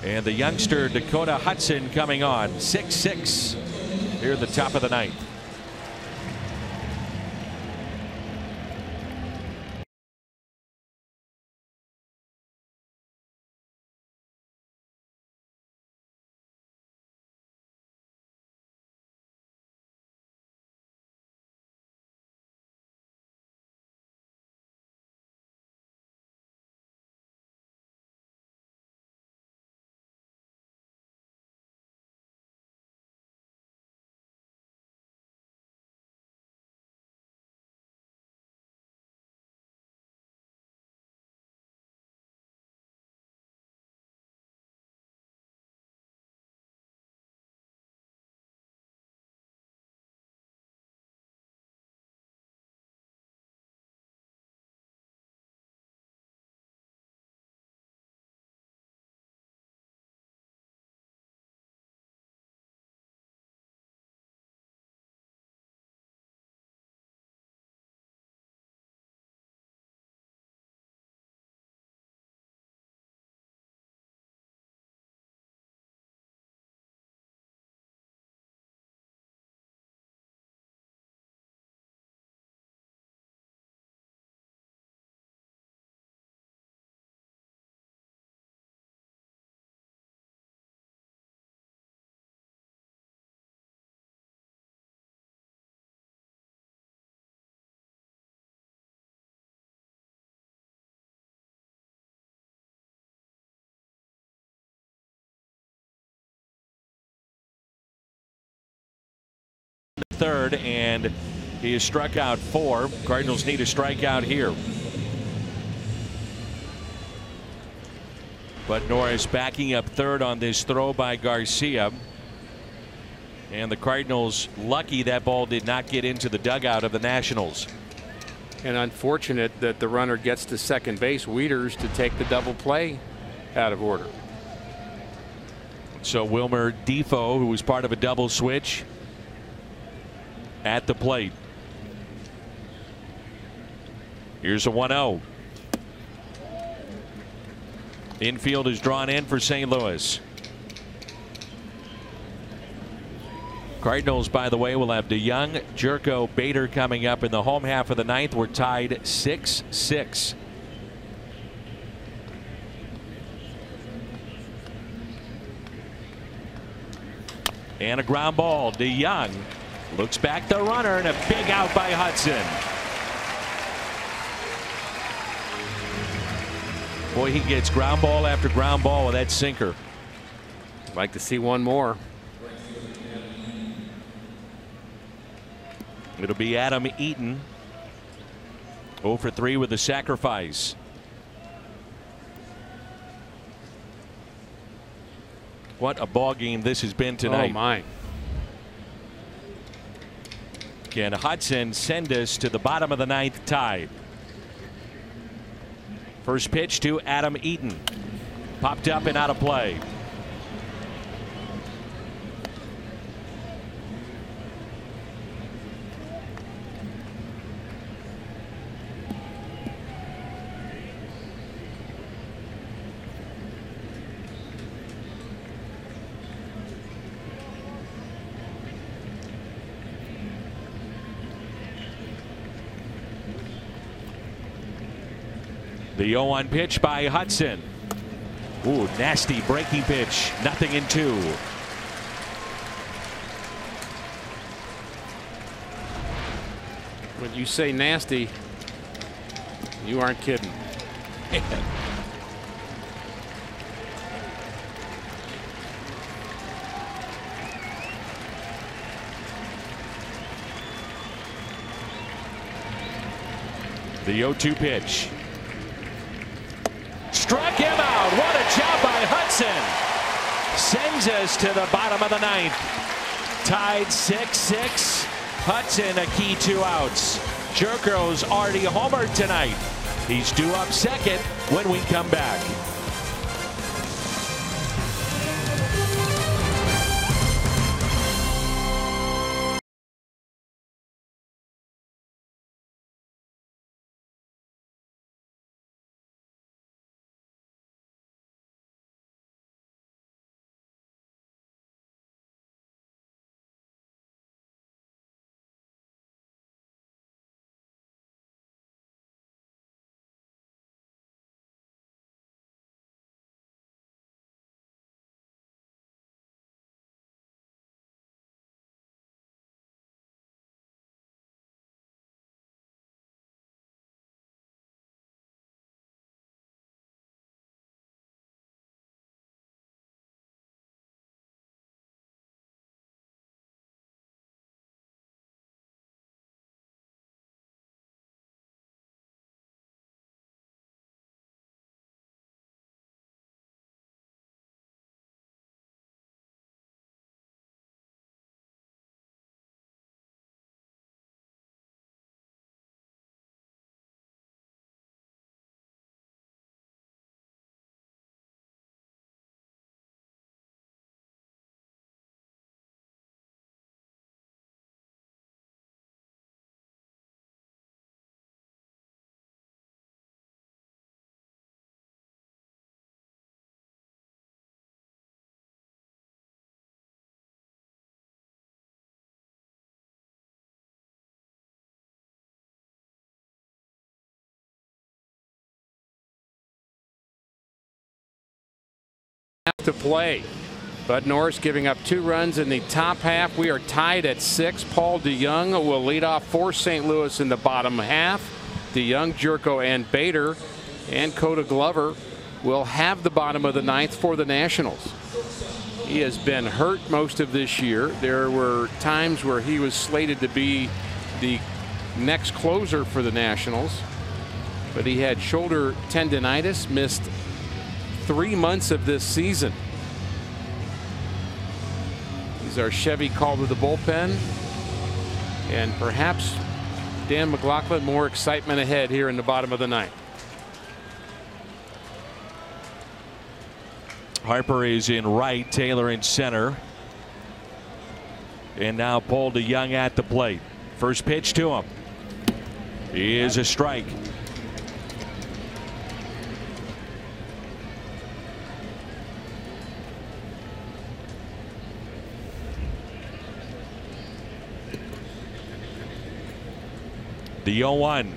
And the youngster Dakota Hudson coming on. 6-6 here at the top of the ninth. third, and he has struck out 4. Cardinals need a strikeout here. But Norris backing up third on this throw by Garcia. And the Cardinals lucky that ball did not get into the dugout of the Nationals. And unfortunate that the runner gets to second base, Wieters, to take the double play out of order. So Wilmer Defoe, who was part of a double switch, at the plate. Here's a 1-0. Infield is drawn in for St. Louis. Cardinals, by the way, will have DeJong, Jerko, Bader coming up in the home half of the 9th. We're tied 6-6. And a ground ball. DeJong looks back the runner, and a big out by Hudson. Boy, he gets ground ball after ground ball with that sinker. I'd like to see one more. It'll be Adam Eaton. 0 for 3 with the sacrifice. What a ball game this has been tonight. Oh my. Can Hudson send us to the bottom of the 9th tied? First pitch to Adam Eaton. Popped up and out of play. The 0-1 pitch by Hudson. Ooh, nasty breaking pitch. Nothing in 2. When you say nasty, you aren't kidding. The 0-2 pitch. Struck him out. What a job by Hudson. Sends us to the bottom of the 9th. Tied 6-6. Hudson a key 2 outs. Jerko's already homered tonight. He's due up second when we come back. To play, but Norris giving up 2 runs in the top half. We are tied at 6. Paul DeJong will lead off for St. Louis in the bottom half. DeJong, Jerko, and Bader and Coda Glover will have the bottom of the 9th for the Nationals. He has been hurt most of this year. There were times where he was slated to be the next closer for the Nationals, but he had shoulder tendonitis, missed 3 months of this season. He's our Chevy call to the bullpen, and perhaps Dan McLaughlin, more excitement ahead here in the bottom of the ninth. Harper is in right, Taylor in center. And now Paul DeJong at the plate. First pitch to him is a strike. The 0-1.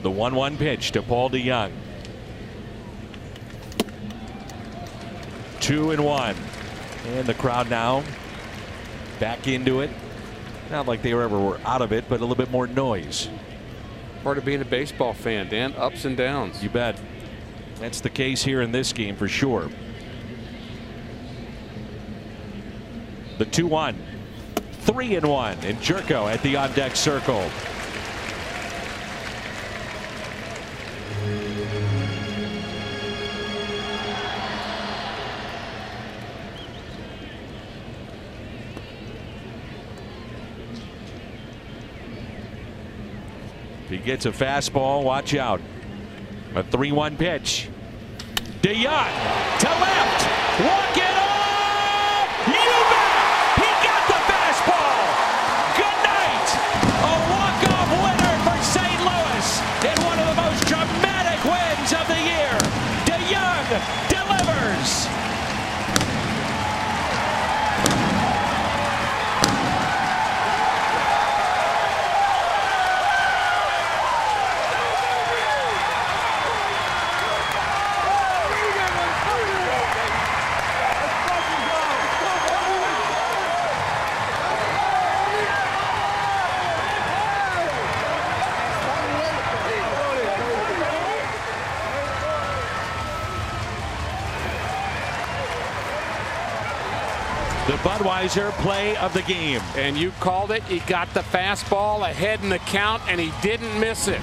The 1-1 pitch to Paul DeJong. 2-1. And the crowd now back into it. Not like they were ever out of it, but a little bit more noise. Part of being a baseball fan, Dan. Ups and downs. You bet. That's the case here in this game for sure. The 2-1. 3-1. And Jerko at the on-deck circle. He gets a fastball. Watch out. A 3-1 pitch. DeJong to left. Walk it off. You bet. He got the fastball. Good night. A walk-off winner for St. Louis in one of the most dramatic wins of the year. DeJong delivers. The Budweiser play of the game. And you called it. He got the fastball ahead in the count, and he didn't miss it.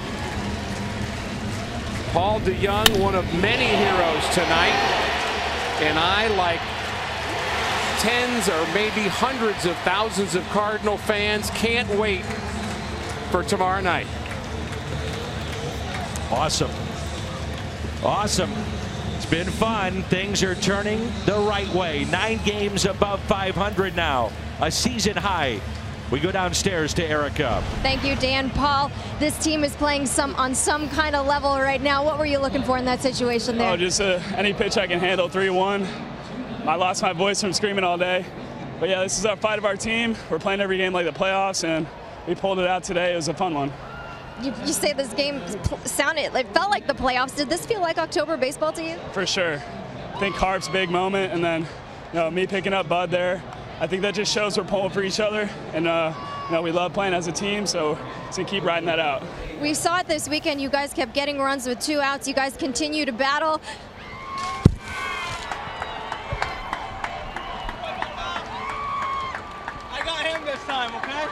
Paul DeJong, one of many heroes tonight. And I, like tens or maybe hundreds of thousands of Cardinal fans, can't wait for tomorrow night. Awesome. Awesome. It's been fun. Things are turning the right way. 9 games above 500 now. A season high. We go downstairs to Erica. Thank you, Dan. Paul, this team is playing on some kind of level right now. What were you looking for in that situation there? Oh, just any pitch I can handle. 3-1. I lost my voice from screaming all day. But yeah, this is our fight of our team. We're playing every game like the playoffs, and we pulled it out today. It was a fun one. You say this game it felt like the playoffs. Did this feel like October baseball to you? For sure. I think Carp's big moment, and then me picking up Bud there. I think that just shows we're pulling for each other, and we love playing as a team, so to keep riding that out. We saw it this weekend. You guys kept getting runs with 2 outs. You guys continue to battle. I got him this time, okay?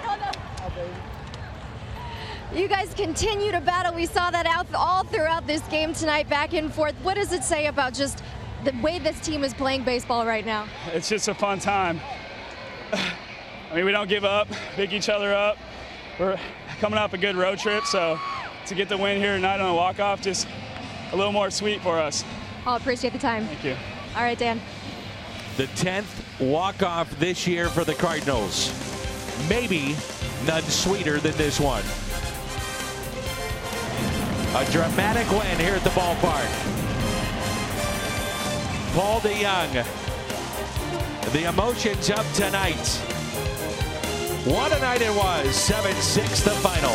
You guys continue to battle. We saw that out all throughout this game tonight, back and forth. What does it say about just the way this team is playing baseball right now? It's just a fun time. I mean, we don't give up, pick each other up. We're coming off a good road trip, so to get the win here tonight on a walk-off, just a little more sweet for us. I'll appreciate the time. Thank you. All right, Dan. The 10th walk-off this year for the Cardinals. Maybe none sweeter than this one. A dramatic win here at the ballpark. Paul DeJong. The emotions of tonight. What a night it was. 7-6 the final.